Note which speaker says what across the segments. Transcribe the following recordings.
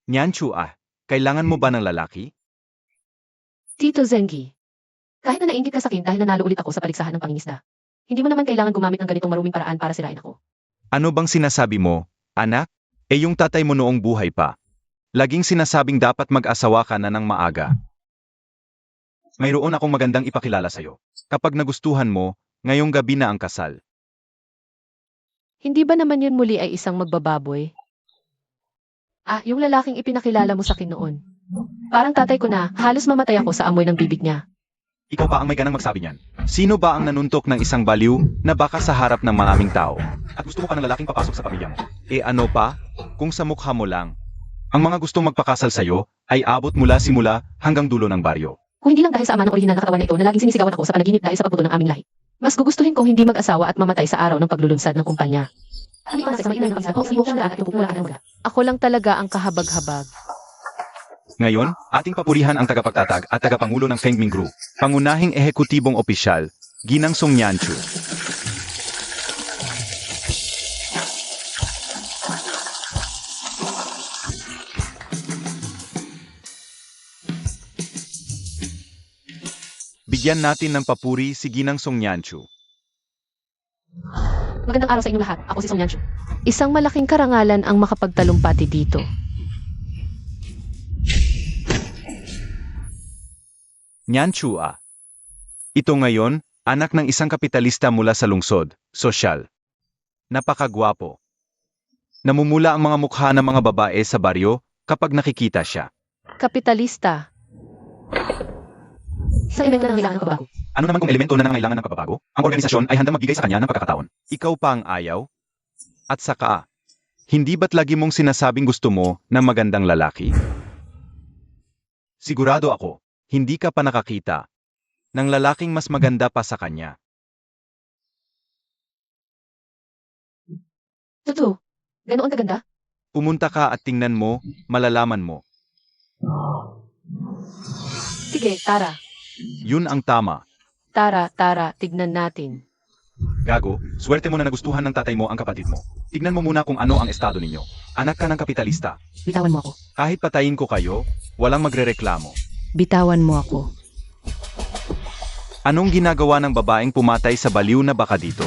Speaker 1: Nyanchu kailangan mo ba ng lalaki?
Speaker 2: Tito Zengi, kahit na nainggit ka sa akin dahil nanalo ulit ako sa paligsahan ng pangingisda, hindi mo naman kailangan gumamit ng ganitong maruming paraan para sirain ako.
Speaker 1: Ano bang sinasabi mo, anak? Yung tatay mo noong buhay pa. Laging sinasabing dapat mag-asawa ka na ng maaga. Mayroon akong magandang ipakilala sa'yo. Kapag nagustuhan mo, ngayong gabi na ang kasal.
Speaker 2: Hindi ba naman yun muli ay isang magbababoy? Yung lalaking ipinakilala mo sa akin noon. Parang tatay ko na, halos mamatay ako sa amoy ng bibig niya.
Speaker 1: Ikaw pa ang may ganang magsabi niyan. Sino ba ang nanuntok ng isang baliw na baka sa harap ng maraming tao? At gusto mo pa ng lalaking papasok sa pamilya mo? Ano pa? Kung sa mukha mo lang. Ang mga gustong magpakasal sa'yo ay abot mula simula hanggang dulo ng baryo.
Speaker 2: Kung hindi lang dahil sa ama ng orihinal na katawan na ito na laging sinisigawan ako sa panaginip dahil sa pagbuto ng aming lahi. Mas gugustuhin kong hindi mag-asawa at mamatay sa araw ng paglulunsad ng kumpanya. Ako lang talaga ang kahabag-habag.
Speaker 1: Ngayon, ating papurihan ang tagapagtatag at tagapangulo ng Fengming Group, pangunahing ehekutibong opisyal, Ginang Song Nyanchu. Bigyan natin ng papuri si Ginang Song Nyanchu.
Speaker 2: Magandang araw sa inyong lahat. Ako si Song Yanshu. Isang malaking karangalan ang makapagtalumpati dito.
Speaker 1: Nyanchu Ito ngayon, anak ng isang kapitalista mula sa lungsod, sosyal. Napakagwapo. Namumula ang mga mukha ng mga babae sa baryo kapag nakikita siya.
Speaker 2: Kapitalista. Sa elemento na nangailangan ng pagbabago.
Speaker 1: Ano naman kung elemento na nangailangan ng pagbabago? Ang organisasyon ay handang magbigay sa kanya ng pagkakataon. Ikaw pa ang ayaw? At saka, hindi ba't lagi mong sinasabing gusto mo ng magandang lalaki? Sigurado ako, hindi ka pa nakakita ng lalaking mas maganda pa sa kanya.
Speaker 2: Totoo. Ganoon kaganda?
Speaker 1: Pumunta ka at tingnan mo, malalaman mo.
Speaker 2: Sige, tara.
Speaker 1: Yun ang tama.
Speaker 2: Tara, tignan natin.
Speaker 1: Gago, swerte mo na nagustuhan ng tatay mo ang kapatid mo. Tignan mo muna kung ano ang estado ninyo. Anak ka ng kapitalista.
Speaker 2: Bitawan mo ako.
Speaker 1: Kahit patayin ko kayo, walang magrereklamo.
Speaker 2: Bitawan mo ako.
Speaker 1: Anong ginagawa ng babaeng pumatay sa baliw na baka dito?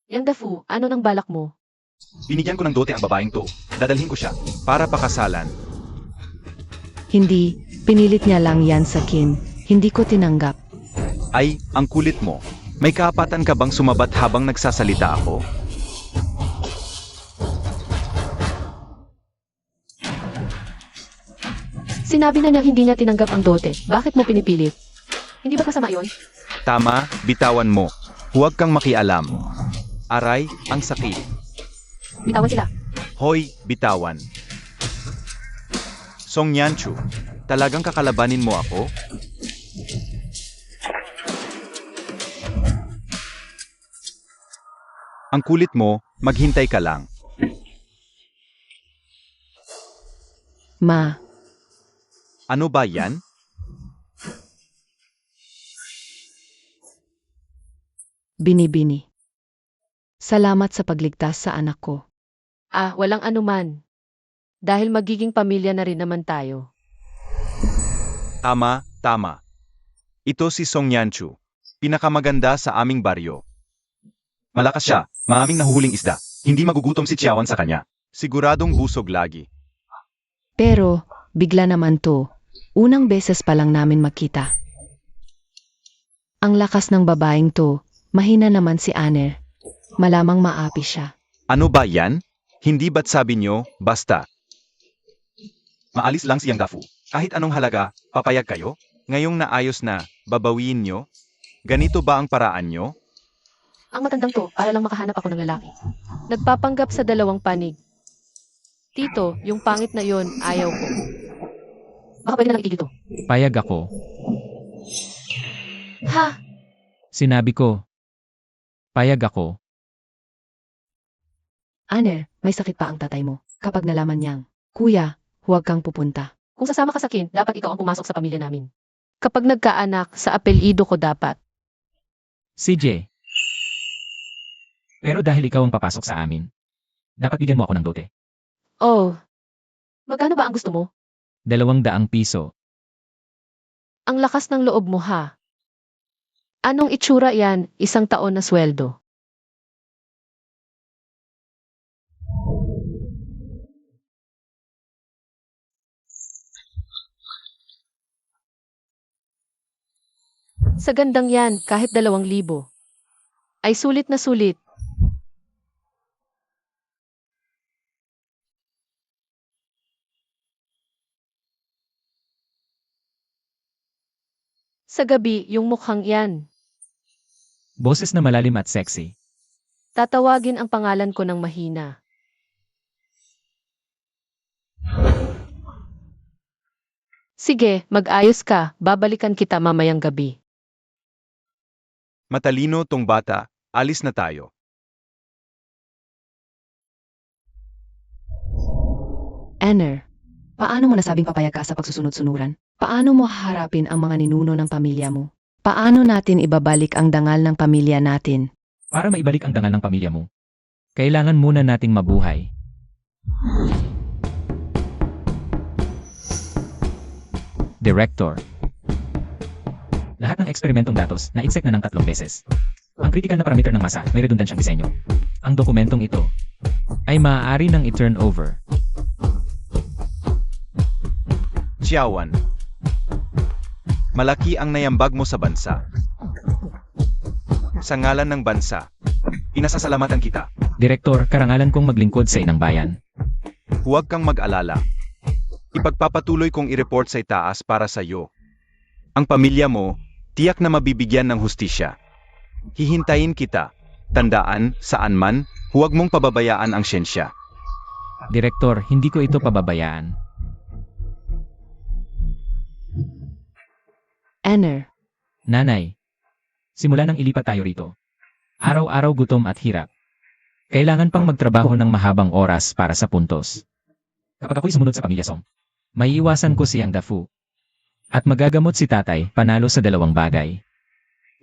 Speaker 2: Yang Dafu, ano nang balak mo?
Speaker 1: Binigyan ko ng dote ang babaeng to. Dadalhin ko siya para pakasalan.
Speaker 2: Hindi, pinilit niya lang yan sa akin. Hindi ko tinanggap.
Speaker 1: Ay, ang kulit mo. May kaapatan ka bang sumabat habang nagsasalita ako?
Speaker 2: Sinabi na niya hindi niya tinanggap ang dote. Bakit mo pinipilit? Hindi ba kasama yon?
Speaker 1: Tama, bitawan mo. Huwag kang makialam. Aray, ang sakit.
Speaker 2: Bitawan sila.
Speaker 1: Hoy, bitawan. Song Nyanchu, talagang kakalabanin mo ako? Ang kulit mo, maghintay ka lang.
Speaker 2: Ma,
Speaker 1: Ano ba yan?
Speaker 2: binibini. Salamat sa pagligtas sa anak ko. Walang anuman. Dahil magiging pamilya na rin naman tayo.
Speaker 1: Tama, tama. Ito si Song Nyanchu. Pinakamaganda sa aming baryo. Malakas siya, maraming nahuhuling isda. Hindi magugutom si Chiawan sa kanya. Siguradong busog lagi.
Speaker 2: Pero, bigla naman to. Unang beses pa lang namin makita. Ang lakas ng babaeng to, mahina naman si Aner. Malamang maapi siya.
Speaker 1: Ano ba yan? Hindi ba't sabi nyo, basta? Maalis lang siyang Dafu. Kahit anong halaga, papayag kayo? Ngayong naayos na, babawiin nyo? Ganito ba ang paraan nyo?
Speaker 2: Ang matandang to, para lang makahanap ako ng lalaki. Nagpapanggap sa dalawang panig. Tito, yung pangit na yon, ayaw ko. Baka pwede na lang itigil to.
Speaker 3: Payag ako.
Speaker 2: Ha?
Speaker 3: Sinabi ko. Payag ako.
Speaker 2: Ane, may sakit pa ang tatay mo. Kapag nalaman niyang, Kuya, huwag kang pupunta. Kung sasama ka sa akin, dapat ikaw ang pumasok sa pamilya namin. Kapag nagkaanak, sa apelyido ko dapat.
Speaker 3: CJ. Pero dahil ikaw ang papasok sa amin, dapat bigyan mo ako ng dote.
Speaker 2: Oh, magkano ba ang gusto mo?
Speaker 3: 200 piso.
Speaker 2: Ang lakas ng loob mo ha. Anong itsura yan, 1 taon na sweldo? Sa gandang yan, kahit 2,000. Ay sulit na sulit. Sa gabi, yung mukhang yan.
Speaker 3: Boses na malalim at sexy.
Speaker 2: Tatawagin ang pangalan ko ng mahina. Sige, mag-ayos ka, babalikan kita mamayang gabi.
Speaker 1: Matalino tong bata, alis na tayo.
Speaker 2: Anner, paano mo nasabing papayag ka sa pagsusunod-sunuran? Paano mo haharapin ang mga ninuno ng pamilya mo? Paano natin ibabalik ang dangal ng pamilya natin?
Speaker 3: Para maibalik ang dangal ng pamilya mo, kailangan muna nating mabuhay. Director. Lahat ng eksperimentong datos na insect na ng 3 beses. Ang critical na parameter ng masa may redundansyang disenyo. Ang dokumentong ito ay maaari nang i-turn over.
Speaker 1: Chiawan. Malaki ang nayambag mo sa bansa. Sa ngalan ng bansa, pinasasalamatan kita.
Speaker 3: Direktor, karangalan kong maglingkod sa inang bayan.
Speaker 1: Huwag kang mag-alala. Ipagpapatuloy kong i-report sa itaas para sa iyo. Ang pamilya mo, tiyak na mabibigyan ng hustisya. Hihintayin kita. Tandaan, saan man, huwag mong pababayaan ang siyensya.
Speaker 3: Direktor, hindi ko ito pababayaan.
Speaker 2: Anner,
Speaker 3: Nanay, simula nang ilipat tayo rito. Araw-araw gutom at hirap. Kailangan pang magtrabaho ng mahabang oras para sa puntos. Kapag ako'y sumunod sa pamilya Song, maiiwasan ko si Ang Dafu. At magagamot si tatay panalo sa 2 bagay.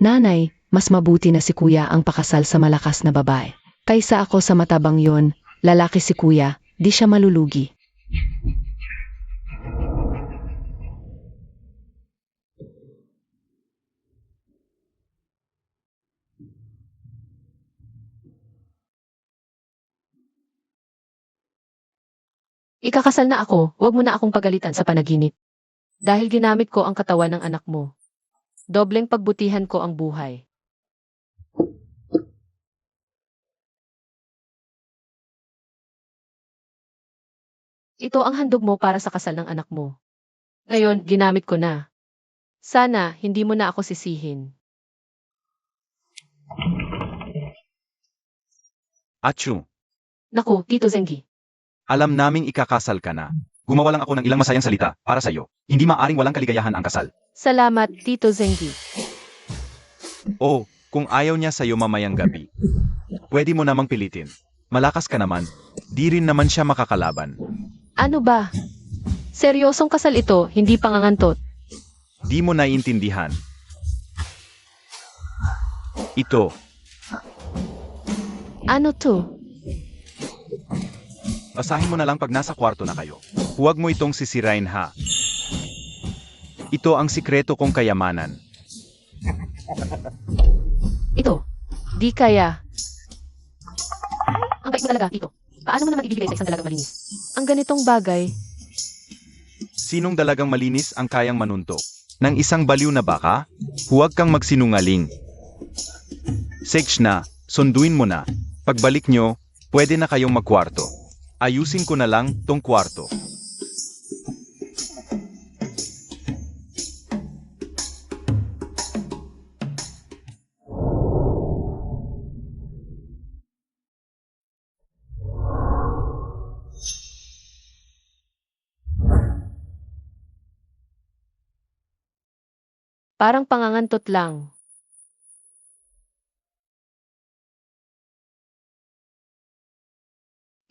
Speaker 2: nanay, mas mabuti na si kuya ang pakasal sa malakas na babae. Kaysa ako sa matabang yon, lalaki si kuya, di siya malulugi. Ikakasal na ako, huwag mo na akong pagalitan sa panaginip. Dahil ginamit ko ang katawan ng anak mo. Dobleng pagbutihan ko ang buhay. Ito ang handog mo para sa kasal ng anak mo. Ngayon, ginamit ko na. Sana, hindi mo na ako sisihin.
Speaker 1: Achu,
Speaker 2: Naku, Tito Zengi.
Speaker 1: alam naming ikakasal ka na. Gumawa lang ako ng ilang masayang salita para sa iyo. Hindi maaring walang kaligayahan ang kasal.
Speaker 2: Salamat, Tito Zengi.
Speaker 1: O, kung ayaw niya sa'yo mamayang gabi, pwede mo namang pilitin. Malakas ka naman, di rin naman siya makakalaban.
Speaker 2: Ano ba? Seryosong kasal ito, hindi pangangantot.
Speaker 1: Di mo naiintindihan. Ito,
Speaker 2: Ano to?
Speaker 1: basahin mo na lang pag nasa kwarto na kayo. Huwag mo itong sisirain ha. Ito ang sikreto kong kayamanan.
Speaker 2: Ito. Di kaya. Ang bait mo talaga, Tito. Paano mo naman ibibigay sa isang dalagang malinis? Ang ganitong bagay,
Speaker 1: Sinong dalagang malinis ang kayang manuntok? Ng isang baliw na baka? Huwag kang magsinungaling. Sex na, sunduin mo na. Pagbalik nyo, pwede na kayong magkwarto. Ayusin ko na lang tong kwarto.
Speaker 2: Parang pangangantot lang.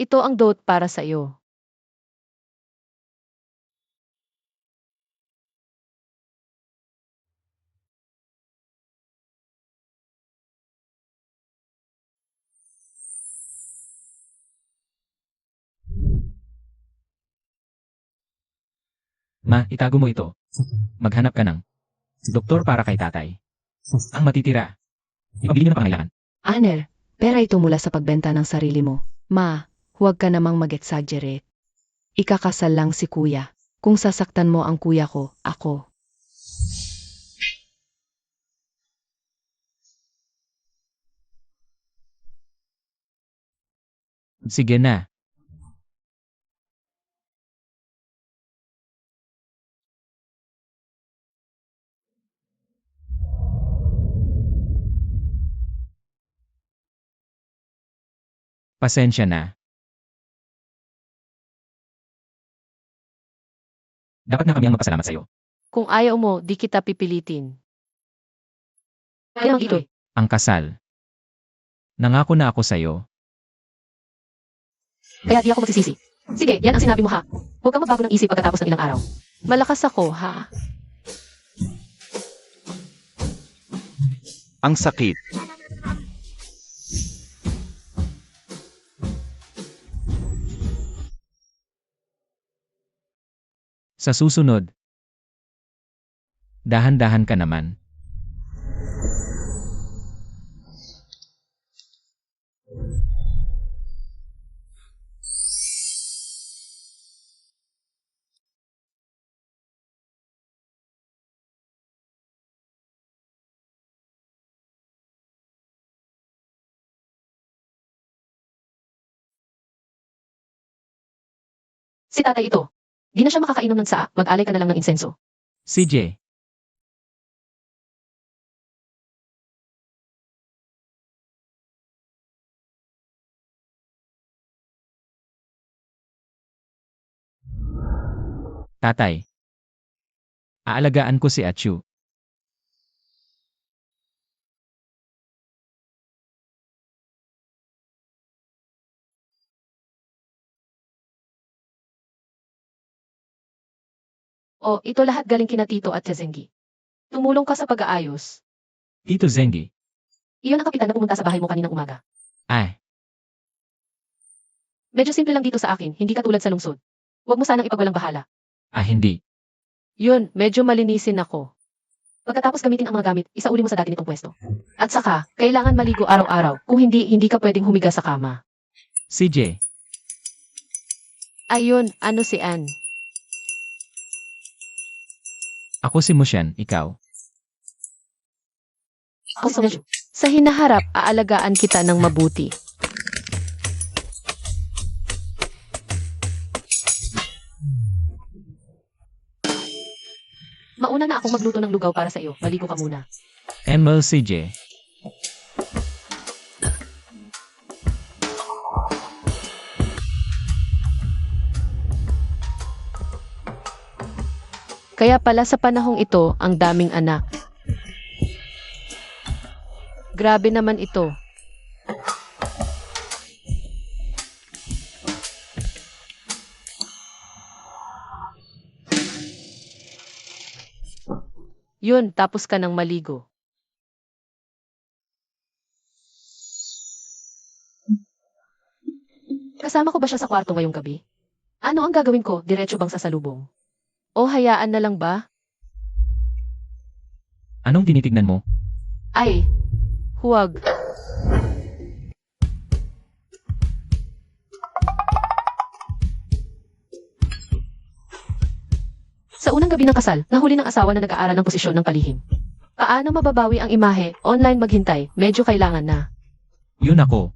Speaker 2: Ito ang dot para sa iyo.
Speaker 3: Ma, itago mo ito. Maghanap ka ng doktor para kay tatay. Ang matitira, ipabili niyo ng pangailangan.
Speaker 2: Aner, pera ito mula sa pagbenta ng sarili mo. Ma, huwag ka namang mag-exaggerate. Ikakasal lang si kuya. Kung sasaktan mo ang kuya ko, ako.
Speaker 3: Sige na. Pasensya na. Dapat na kami ang magpasalamat sa'yo.
Speaker 2: Kung ayaw mo, di kita pipilitin. Kaya ang ito eh.
Speaker 3: Ang kasal. Nangako na ako sa'yo.
Speaker 2: Kaya di ako magsisisi. Sige, yan ang sinabi mo ha. Huwag kang magbago ng isip pagkatapos ng ilang araw. Malakas ako ha.
Speaker 1: Ang sakit.
Speaker 3: Sa susunod, dahan-dahan ka naman.
Speaker 2: Si tatay ito. Di na siya makakainom ng saa, mag-alay ka na lang ng insenso.
Speaker 3: CJ, tatay. Aalagaan ko si Achu.
Speaker 2: O, ito lahat galing kina Tito at Tezengi. Tumulong ka sa pag-aayos.
Speaker 3: Tito Zengi.
Speaker 2: Iyon ang kapitan na pumunta sa bahay mo kaninang umaga.
Speaker 3: Ay,
Speaker 2: Medyo simple lang dito sa akin, hindi katulad sa lungsod. Huwag mo sanang ipagwalang bahala.
Speaker 3: hindi.
Speaker 2: Yun, medyo malinisin ako. Pagkatapos gamitin ang mga gamit, isauli mo sa dati nitong pwesto. At saka, kailangan maligo araw-araw. Kung hindi, hindi ka pwedeng humiga sa kama.
Speaker 3: CJ,
Speaker 2: Ayun, ano si Ann?
Speaker 3: ako si Mushan, ikaw.
Speaker 2: Ako si Medyo. Sa hinaharap, aalagaan kita ng mabuti. Mauna na akong magluto ng lugaw para sa iyo. Maligo ka muna.
Speaker 3: ML CJ.
Speaker 2: Kaya pala sa panahong ito, ang daming anak. Grabe naman ito. Yun, tapos ka ng maligo. Kasama ko ba siya sa kwarto ngayong gabi? Ano ang gagawin ko? Diretso bang sasalubong? O hayaan na lang ba?
Speaker 3: Anong tinitignan mo?
Speaker 2: Ay, huwag. Sa unang gabi ng kasal, nahuli ng asawa na nag-aaral ng posisyon ng palihim. Paano mababawi ang imahe? Online maghintay, medyo kailangan na.
Speaker 3: Yun ako.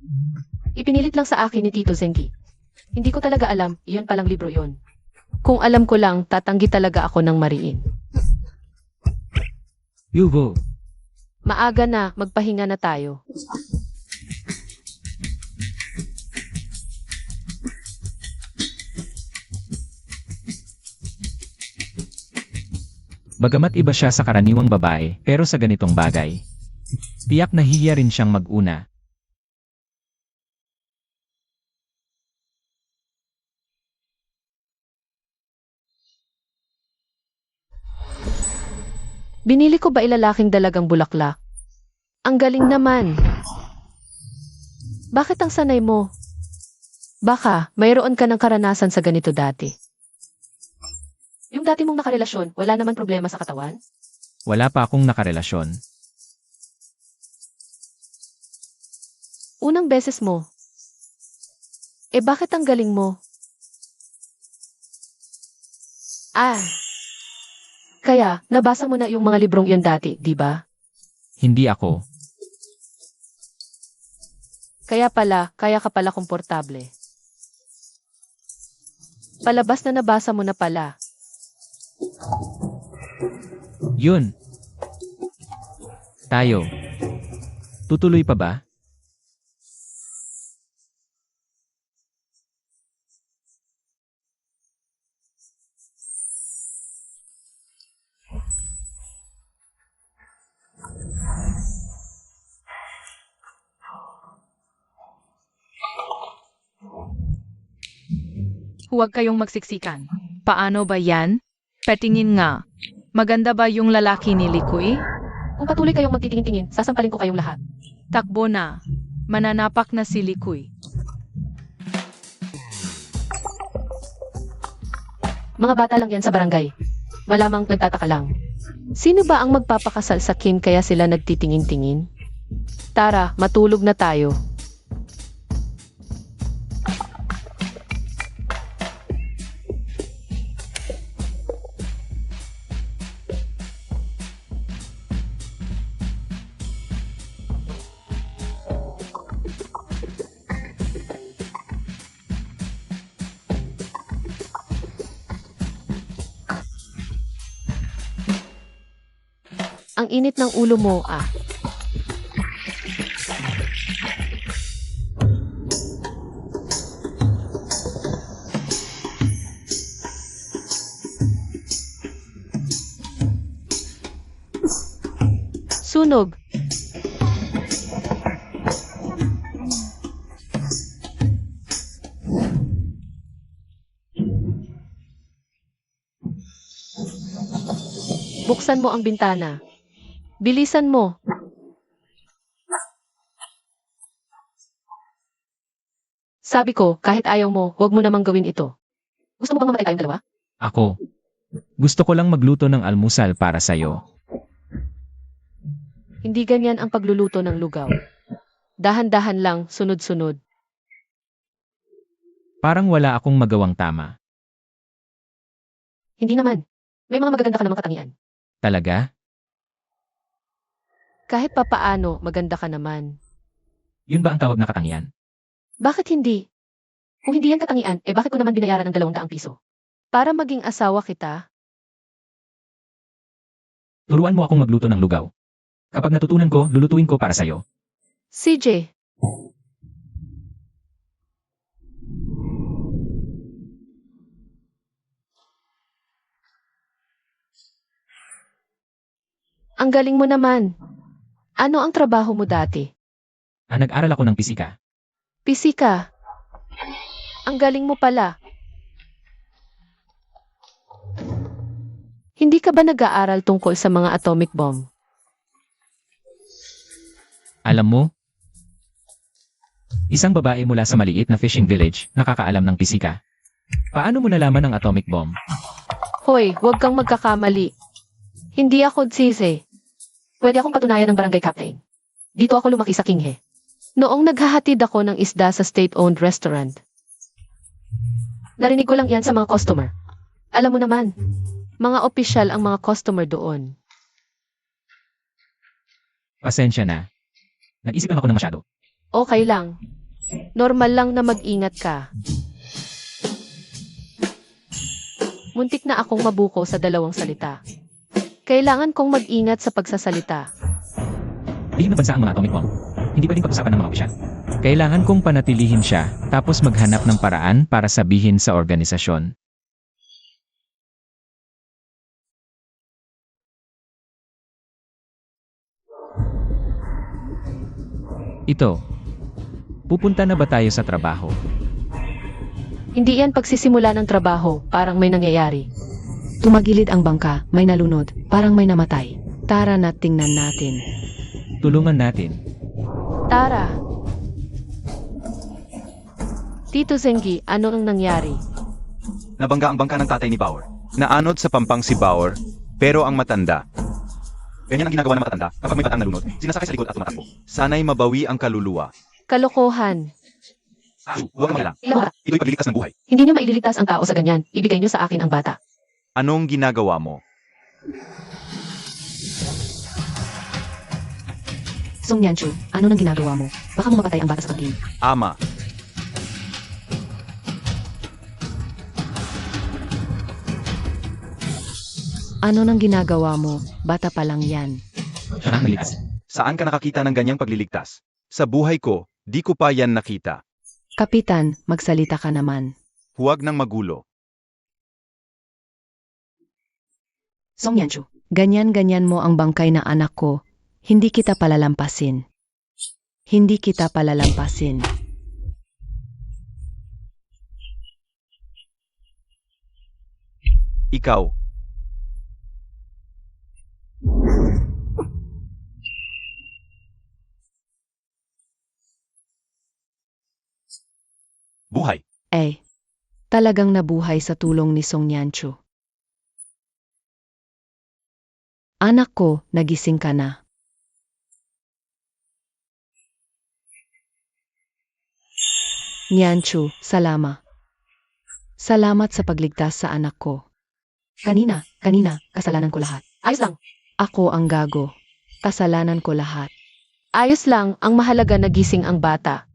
Speaker 2: Ipinilit lang sa akin ni Tito Zengi. Hindi ko talaga alam, iyon palang libro yon. Kung alam ko lang, tatanggi talaga ako ng mariin.
Speaker 3: Yugo.
Speaker 2: Maaga na, magpahinga na tayo.
Speaker 3: Bagamat iba siya sa karaniwang babae, pero sa ganitong bagay, tiyak nahihiya rin siyang mag-una.
Speaker 2: Binili ko ba ilalaking dalagang bulaklak? Ang galing naman. Bakit ang sanay mo? Baka, mayroon ka ng karanasan sa ganito dati. Yung dati mong nakarelasyon, wala naman problema sa katawan?
Speaker 3: Wala pa akong nakarelasyon.
Speaker 2: Unang beses mo. Bakit ang galing mo? Kaya, nabasa mo na yung mga librong yun dati, di ba?
Speaker 3: Hindi ako.
Speaker 2: Kaya ka pala komportable. Palabas na nabasa mo na pala.
Speaker 3: Yun. Tayo. Tutuloy pa ba?
Speaker 4: Huwag kayong magsiksikan. Paano ba yan? Patingin nga. Maganda ba yung lalaki ni Likoy?
Speaker 2: Kung patuloy kayong magtitingin-tingin, sasampalin ko kayong lahat.
Speaker 4: Takbo na. Mananapak na si Likoy.
Speaker 2: Mga bata lang yan sa barangay. Malamang nagtataka lang. Sino ba ang magpapakasal sa Kim kaya sila nagtitingin-tingin? Tara, matulog na tayo. Ang init ng ulo mo, Sunog. Buksan mo ang bintana. Bilisan mo. Sabi ko, kahit ayaw mo, huwag mo namang gawin ito. Gusto mo bang mamatay tayong dalawa?
Speaker 3: Ako. Gusto ko lang magluto ng almusal para sa'yo.
Speaker 2: Hindi ganyan ang pagluluto ng lugaw. Dahan-dahan lang, sunod-sunod.
Speaker 3: Parang wala akong magawang tama.
Speaker 2: Hindi naman. May mga magaganda ka namang katangian.
Speaker 3: Talaga?
Speaker 2: Kahit papaano, maganda ka naman.
Speaker 3: Yun ba ang tawag na katangian?
Speaker 2: Bakit hindi? Kung hindi yan katangian, bakit ko naman binayaran ng 200 piso? Para maging asawa kita?
Speaker 3: Turuan mo akong magluto ng lugaw. Kapag natutunan ko, lulutuin ko para sa'yo.
Speaker 2: CJ. Ang galing mo naman. Ano ang trabaho mo dati?
Speaker 3: Nag-aral ako ng pisika.
Speaker 2: Pisika. Ang galing mo pala. Hindi ka ba nag-aaral tungkol sa mga atomic bomb?
Speaker 3: Alam mo, isang babae mula sa maliit na fishing village nakakaalam ng pisika. Paano mo nalaman ang atomic bomb?
Speaker 2: Hoy, huwag kang magkakamali. Hindi ako Zize. Pwede akong patunayan ng barangay captain. Dito ako lumaki sa Kinghe. Noong naghahatid ako ng isda sa state-owned restaurant. Narinig ko lang yan sa mga customer. Alam mo naman, mga opisyal ang mga customer doon.
Speaker 3: Pasensya na. Nag-isip lang ako ng masyado.
Speaker 2: Okay lang. Normal lang na mag-ingat ka. Muntik na akong mabuko sa 2 salita. Kailangan kong mag-ingat sa pagsasalita.
Speaker 3: Lihim na bansa ang mga atomic bomb. Hindi pwedeng pag-usapan ng mga opisyal. Kailangan kong panatilihin siya, tapos maghanap ng paraan para sabihin sa organisasyon. Ito. Pupunta na ba tayo sa trabaho?
Speaker 2: Hindi yan pagsisimula ng trabaho, parang may nangyayari.
Speaker 5: Tumagilid ang bangka, may nalunod, parang may namatay. Tara na tingnan natin.
Speaker 3: Tulungan natin.
Speaker 2: Tara! Tito Zengi, ano ang nangyari?
Speaker 1: Nabangga ang bangka ng tatay ni Bauer. Naanod sa pampang si Bauer, pero ang matanda. Ganyan ang ginagawa ng matanda kapag may bataang nalunod, sinasakay sa likod at tumatakbo. Sana'y mabawi ang kaluluwa.
Speaker 2: Kalokohan.
Speaker 1: Huwag kang mag-alala.
Speaker 2: Laura,
Speaker 1: Ito'y pagliligtas ng buhay.
Speaker 2: hindi niyo maililigtas ang tao sa ganyan. Ibigay niyo sa akin ang bata.
Speaker 1: Anong ginagawa mo?
Speaker 5: Song Yanchu, ano nang ginagawa mo? Baka mapatay ang bata sa pagling.
Speaker 1: Ama,
Speaker 5: Ano nang ginagawa mo? Bata pa lang yan.
Speaker 3: Siya na ang nalitas.
Speaker 1: saan ka nakakita ng ganyang pagliligtas? Sa buhay ko, di ko pa yan nakita.
Speaker 5: Kapitan, magsalita ka naman.
Speaker 1: Huwag nang magulo.
Speaker 5: Song Yanchu, ganyan-ganyan mo ang bangkay na anak ko. Hindi kita palalampasin. Hindi kita palalampasin.
Speaker 1: Ikaw. Buhay.
Speaker 5: Talagang nabuhay sa tulong ni Song Yanchu. Anak ko, nagising ka na. Nyanchu, Salamat sa pagligtas sa anak ko. Kanina, kasalanan ko lahat.
Speaker 2: Ayos lang.
Speaker 5: Ako ang gago. Kasalanan ko lahat.
Speaker 2: Ayos lang, ang mahalaga nagising ang bata.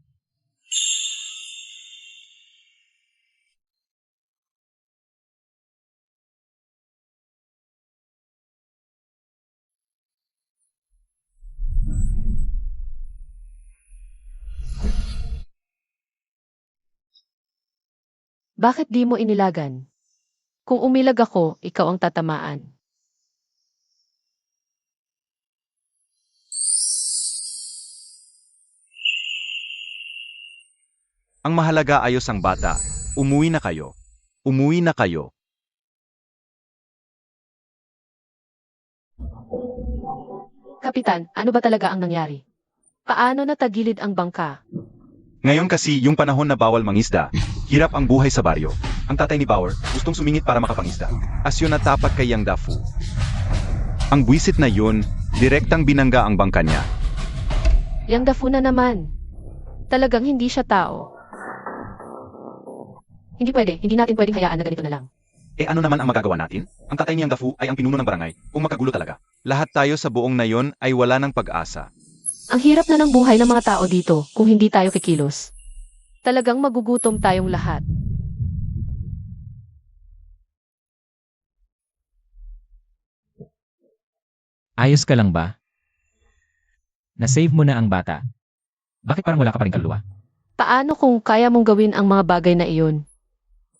Speaker 2: Bakit di mo inilagan? Kung umilag ako, ikaw ang tatamaan.
Speaker 1: Ang mahalaga ayos ang bata. Umuwi na kayo. Umuwi na kayo.
Speaker 2: Kapitan, ano ba talaga ang nangyari? Paano natagilid ang bangka?
Speaker 1: Ngayon kasi yung panahon na bawal mangisda, hirap ang buhay sa baryo. Ang tatay ni Bauer gustong sumingit para makapangisda. Asyon na tapat kay Yang Dafu. Ang buwisit na yun, direktang binangga ang bangka niya.
Speaker 2: Yang Dafu na naman. Talagang hindi siya tao. Hindi pwede, hindi natin pwedeng hayaan na ganito na lang.
Speaker 1: Eh ano naman ang magagawa natin? Ang tatay ni Yang Dafu ay ang pinuno ng barangay, kung magkagulo talaga. Lahat tayo sa buong nayon ay wala ng pag-asa.
Speaker 2: Ang hirap na ng buhay ng mga tao dito kung hindi tayo kikilos. Talagang magugutom tayong lahat.
Speaker 3: Ayos ka lang ba? Na-save mo na ang bata. Bakit parang wala ka pa rin kaluluwa?
Speaker 2: Paano kung kaya mong gawin ang mga bagay na iyon?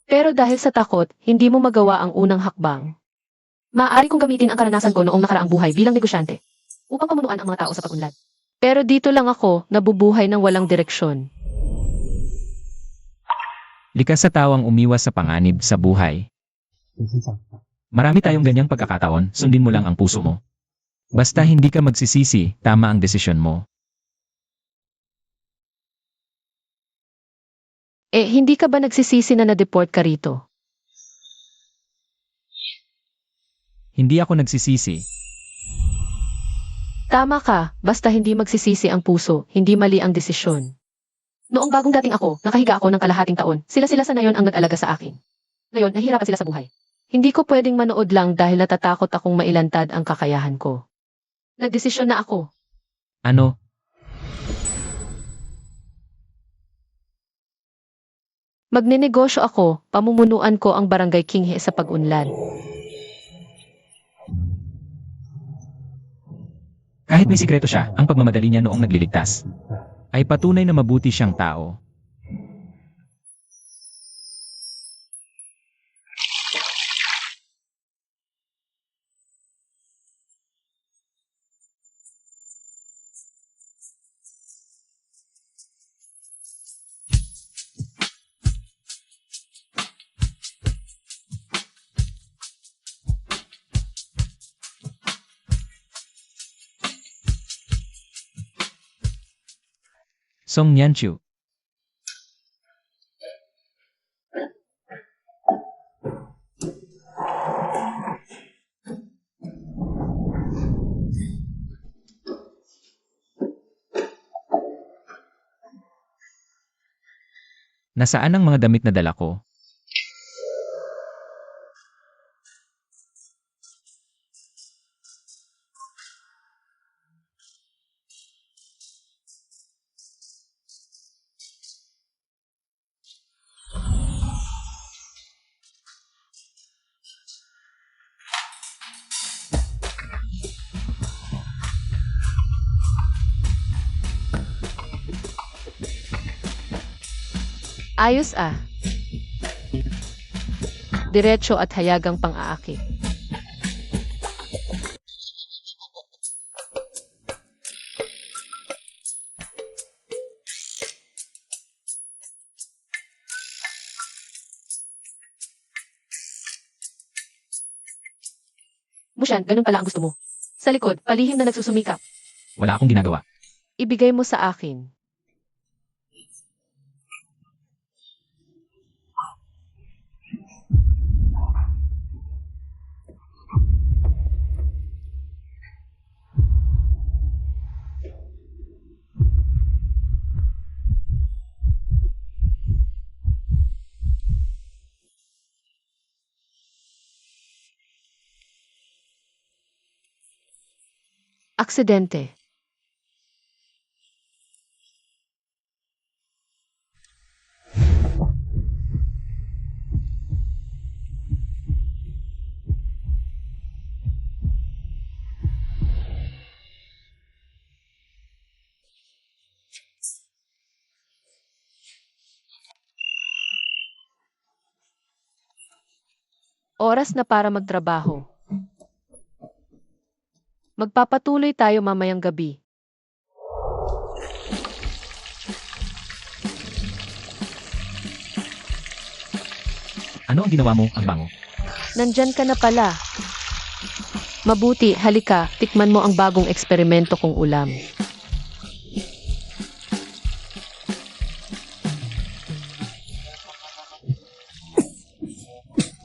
Speaker 2: Pero dahil sa takot, hindi mo magawa ang unang hakbang. Maaari kong gamitin ang karanasan ko noong nakaraang buhay bilang negosyante upang pamunuan ang mga tao sa pag-unlad. Pero dito lang ako nabubuhay ng walang direksyon.
Speaker 3: Likas sa tao ang umiwas sa panganib sa buhay. Marami tayong ganyang pagkakataon, sundin mo lang ang puso mo. Basta hindi ka magsisisi, tama ang desisyon mo.
Speaker 2: Hindi ka ba nagsisisi na na-deport ka rito?
Speaker 3: Hindi ako nagsisisi.
Speaker 2: Tama ka, basta hindi magsisisi ang puso, hindi mali ang desisyon. Noong bagong dating ako, nakahiga ako ng kalahating taon. Sila-sila sa nayon ang nag-alaga sa akin. Ngayon, nahihirapan sila sa buhay. Hindi ko pwedeng manood lang dahil natatakot akong mailantad ang kakayahan ko. Nagdesisyon na ako.
Speaker 3: Ano?
Speaker 2: Magninegosyo ako, pamumunuan ko ang Barangay Kinghe sa pag-unlad.
Speaker 3: Kahit may sikreto siya, ang pagmamadali niya noong nagliligtas ay patunay na mabuti siyang tao. Song Nianchu. Nasaan ang mga damit na dala ko?
Speaker 2: Ayos ah. Diretso at hayagang pang-aakit. Musyan, ganun pala ang gusto mo. Sa likod, palihim na nagsusumikap.
Speaker 3: Wala akong ginagawa.
Speaker 2: Ibigay mo sa akin. Aksidente. Oras na para magtrabaho. Magpapatuloy tayo mamayang gabi.
Speaker 3: Ano ang ginawa mo, ang bango?
Speaker 2: Nandyan ka na pala. Mabuti, halika, tikman mo ang bagong eksperimento kong ulam.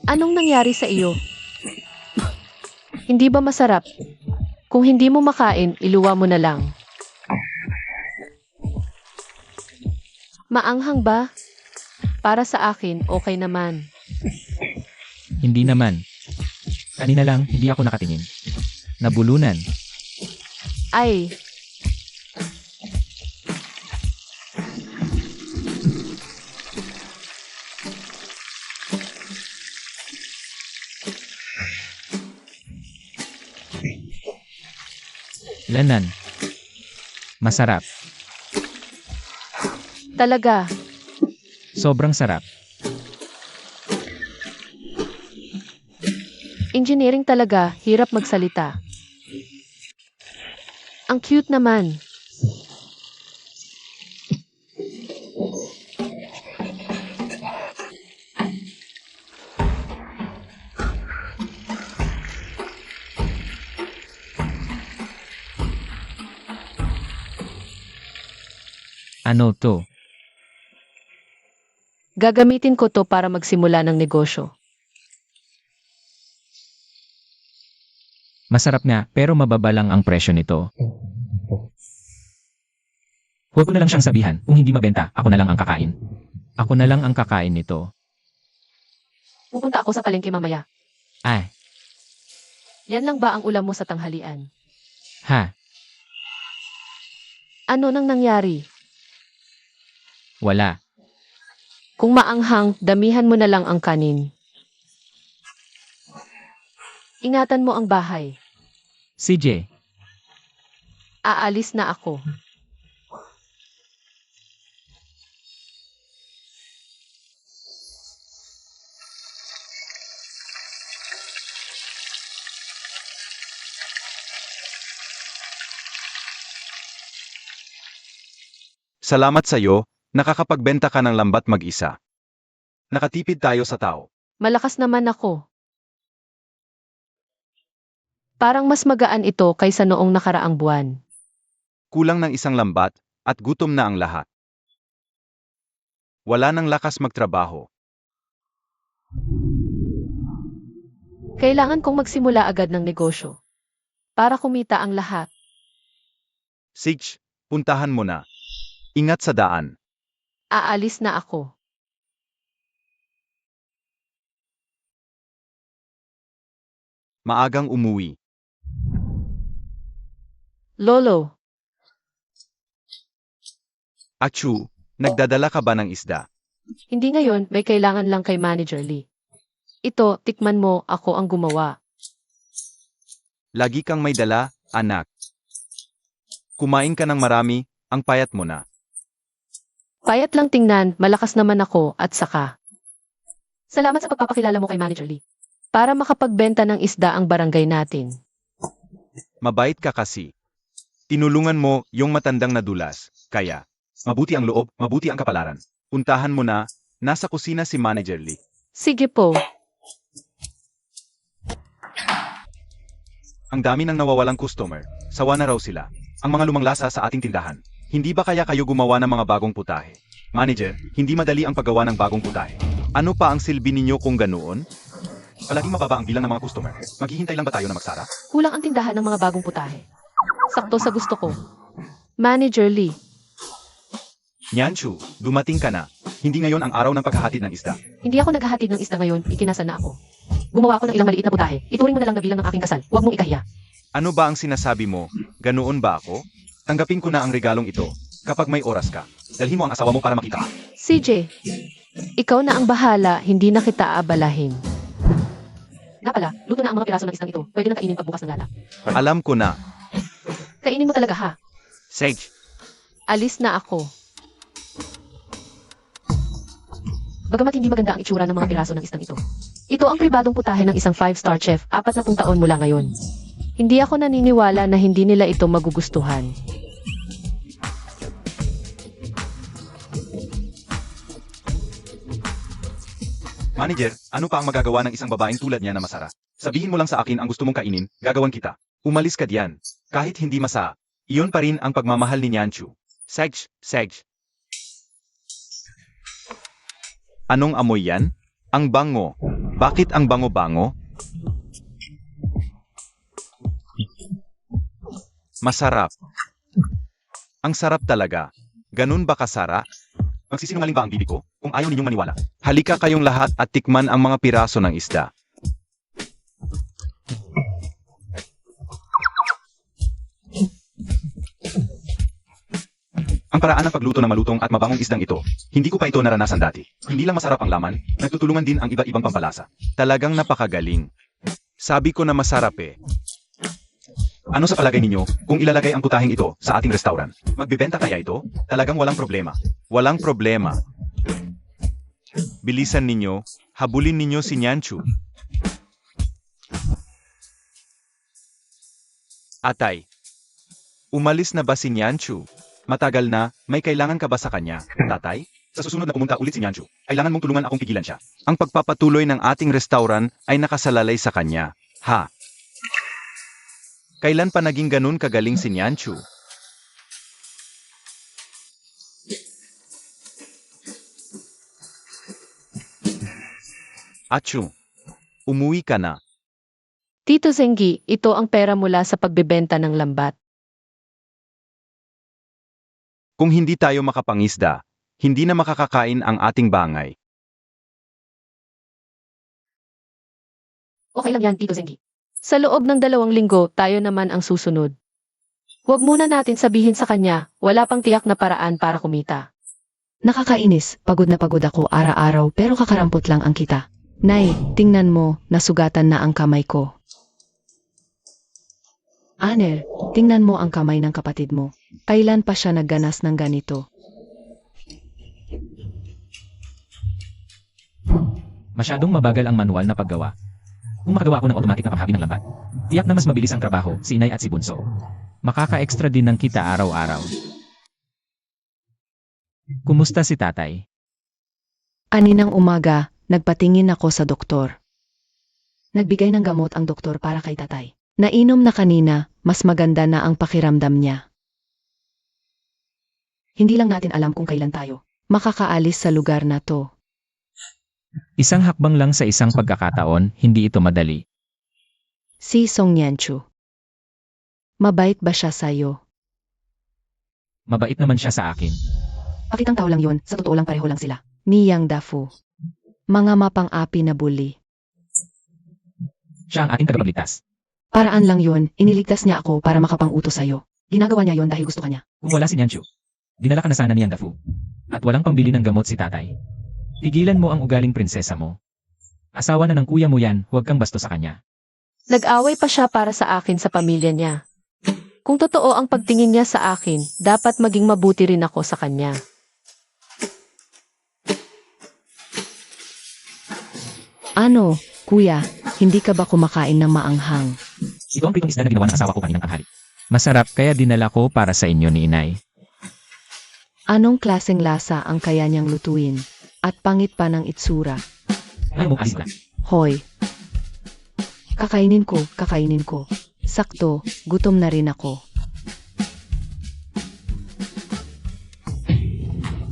Speaker 2: Anong nangyari sa iyo? Hindi ba masarap? Kung hindi mo makain, iluwa mo na lang. Maanghang ba? Para sa akin, okay naman.
Speaker 3: Hindi naman. Kanina lang, hindi ako nakatingin. Nabulunan.
Speaker 2: Ay,
Speaker 3: Lanan. Masarap.
Speaker 2: talaga.
Speaker 3: Sobrang sarap.
Speaker 2: Engineering talaga, hirap magsalita. Ang cute naman.
Speaker 3: Ano to?
Speaker 2: Gagamitin ko to para magsimula ng negosyo.
Speaker 3: Masarap nga, pero mababa lang ang presyo nito. Huwag ko na lang siyang sabihan, kung hindi mabenta, ako na lang ang kakain. Ako na lang ang kakain nito.
Speaker 2: Pupunta ako sa palengke mamaya.
Speaker 3: Ay,
Speaker 2: Yan lang ba ang ulam mo sa tanghalian?
Speaker 3: ha,
Speaker 2: Ano nang nangyari?
Speaker 3: wala.
Speaker 2: Kung maanghang, damihan mo na lang ang kanin. Ingatan mo ang bahay.
Speaker 3: CJ,
Speaker 2: Aalis na ako.
Speaker 1: Salamat sa iyo, nakakapagbenta ka ng lambat mag-isa. Nakatipid tayo sa tao.
Speaker 2: Malakas naman ako. Parang mas magaan ito kaysa noong nakaraang buwan.
Speaker 1: Kulang ng isang lambat, at gutom na ang lahat. Wala nang lakas magtrabaho.
Speaker 2: Kailangan kong magsimula agad ng negosyo. Para kumita ang lahat.
Speaker 1: Sige, puntahan mo na. Ingat sa daan.
Speaker 2: Aalis na ako.
Speaker 1: Maagang umuwi.
Speaker 2: Lolo,
Speaker 1: Achu, nagdadala ka ba ng isda?
Speaker 2: hindi ngayon, may kailangan lang kay Manager Lee. Ito, tikman mo, ako ang gumawa.
Speaker 1: Lagi kang may dala, anak. Kumain ka ng marami, ang payat mo na.
Speaker 2: Payat lang tingnan, malakas naman ako, at saka. Salamat sa pagpapakilala mo kay Manager Lee. Para makapagbenta ng isda ang barangay natin.
Speaker 1: Mabait ka kasi. Tinulungan mo yung matandang nadulas, kaya. Mabuti ang loob, mabuti ang kapalaran. Puntahan mo na, nasa kusina si Manager Lee.
Speaker 2: Sige po.
Speaker 1: Ang dami ng nawawalang customer, sawa na raw sila. Ang mga lumang lasa sa ating tindahan. Hindi ba kaya kayo gumawa ng mga bagong putahe? Manager, hindi madali ang paggawa ng bagong putahe. Ano pa ang silbi ninyo kung ganoon? Palaging mababa ang bilang ng mga customer. Maghihintay lang ba tayo na magsara?
Speaker 2: Kulang ang tindahan ng mga bagong putahe. Sakto sa gusto ko. Manager Lee,
Speaker 1: Nyanchu, dumating ka na. Hindi ngayon ang araw ng paghahatid ng isda.
Speaker 2: hindi ako naghahatid ng isda ngayon, ikinasa na ako. Gumawa ako ng ilang maliit na putahe. Ituring mo na lang na bilang ng aking kasal. Huwag mong ikahiya.
Speaker 1: Ano ba ang sinasabi mo? Ganoon ba ako? Tanggapin ko na ang regalong ito. Kapag may oras ka, dalhin mo ang asawa mo para makita.
Speaker 2: CJ, ikaw na ang bahala, hindi na kita aabalahin. Nga pala, luto na ang mga piraso ng isdang ito. Pwede na kainin pagbukas ng gala.
Speaker 1: Alam ko na.
Speaker 2: Kainin mo talaga ha.
Speaker 1: Sage,
Speaker 2: Alis na ako. Bagamat hindi maganda ang itsura ng mga piraso ng isdang ito. Ito ang pribadong putahe ng isang 5-star chef 40 taon mula ngayon. Hindi ako naniniwala na hindi nila ito magugustuhan.
Speaker 1: Manager, ano pa ang magagawa ng isang babaeng tulad niya na masara? Sabihin mo lang sa akin ang gusto mong kainin, gagawan kita. Umalis ka diyan. Kahit hindi masa, iyon pa rin ang pagmamahal ni Nyanchu. Sage, Sage. Anong amoy yan? Ang bango. Bakit ang bango-bango? Masarap. Ang sarap talaga. Ganun ba kasara? Magsisinungaling ba ang bibi ko? Kung ayaw ninyong maniwala. Halika kayong lahat at tikman ang mga piraso ng isda. Ang paraan ng pagluto ng malutong at mabangong isdang ito, hindi ko pa ito naranasan dati. Hindi lang masarap ang laman, nagtutulungan din ang iba-ibang pampalasa. Talagang napakagaling. Sabi ko na masarap eh. Ano sa palagay ninyo, kung ilalagay ang putaheng ito sa ating restaurant, magbebenta kaya ito? Talagang walang problema. Walang problema. Bilisan ninyo, habulin ninyo si Nyanchu. Atay, umalis na ba si Nyanchu? Matagal na, may kailangan ka ba sa kanya, tatay? Sa susunod na pumunta ulit si Nyanchu, kailangan mong tulungan akong pigilan siya. Ang pagpapatuloy ng ating restaurant ay nakasalalay sa kanya. Ha? Kailan pa naging ganun kagaling si Nyanchu? Achu, umuwi ka na.
Speaker 2: Tito Zengi, ito ang pera mula sa pagbebenta ng lambat.
Speaker 1: Kung hindi tayo makapangisda, hindi na makakakain ang ating bangay.
Speaker 2: Okay lang yan, Tito Zengi. Sa loob ng 2 linggo, tayo naman ang susunod. Huwag muna natin sabihin sa kanya, wala pang tiyak na paraan para kumita.
Speaker 5: Nakakainis, pagod na pagod ako araw-araw pero kakarampot lang ang kita. Nay, tingnan mo, nasugatan na ang kamay ko. Anel, tingnan mo ang kamay ng kapatid mo. Kailan pa siya nagganas ng ganito?
Speaker 3: Masyadong mabagal ang manual na paggawa. Kung makagawa ko ng automatic na panghabi ng lambat, tiyak na mas mabilis ang trabaho, si Inay at si Bunso. Makaka-extra din ng kita araw-araw. Kumusta si tatay?
Speaker 5: Aninang umaga, nagpatingin ako sa doktor. Nagbigay ng gamot ang doktor para kay tatay. Nainom na kanina, mas maganda na ang pakiramdam niya. Hindi lang natin alam kung kailan tayo makakaalis sa lugar na to.
Speaker 3: Isang hakbang lang sa isang pagkakataon, hindi ito madali.
Speaker 5: Si Song Yanchu. Mabait ba siya sa'yo?
Speaker 3: Mabait naman siya sa akin.
Speaker 5: Pakitang tao lang yun, sa totoo lang pareho lang sila. Ni Yang Dafu. Mga mapang-api na bully.
Speaker 3: Siya ang ating tagapagligtas.
Speaker 5: Paraan lang yun, iniligtas niya ako para makapang-utos sa'yo. Ginagawa niya yon dahil gusto kanya.
Speaker 3: Kung wala si Nyanchu, dinala ka na sana ni Yandafu. At walang pambili ng gamot si tatay. Tigilan mo ang ugaling prinsesa mo. Asawa na ng kuya mo yan, huwag kang basto sa kanya.
Speaker 2: Nag-away pa siya para sa akin sa pamilya niya. Kung totoo ang pagtingin niya sa akin, dapat maging mabuti rin ako sa kanya.
Speaker 5: Ano, kuya, hindi ka ba kumakain ng maanghang?
Speaker 3: Ito ang pritong isda na ginawa ng asawa ko kaninang tanghali. Masarap kaya dinala ko para sa inyo ni inay.
Speaker 5: Anong klaseng lasa ang kaya niyang lutuin? At pangit pa ng itsura.
Speaker 3: Ayaw mo, alis na.
Speaker 5: Hoy. Kakainin ko. Sakto, gutom na rin ako.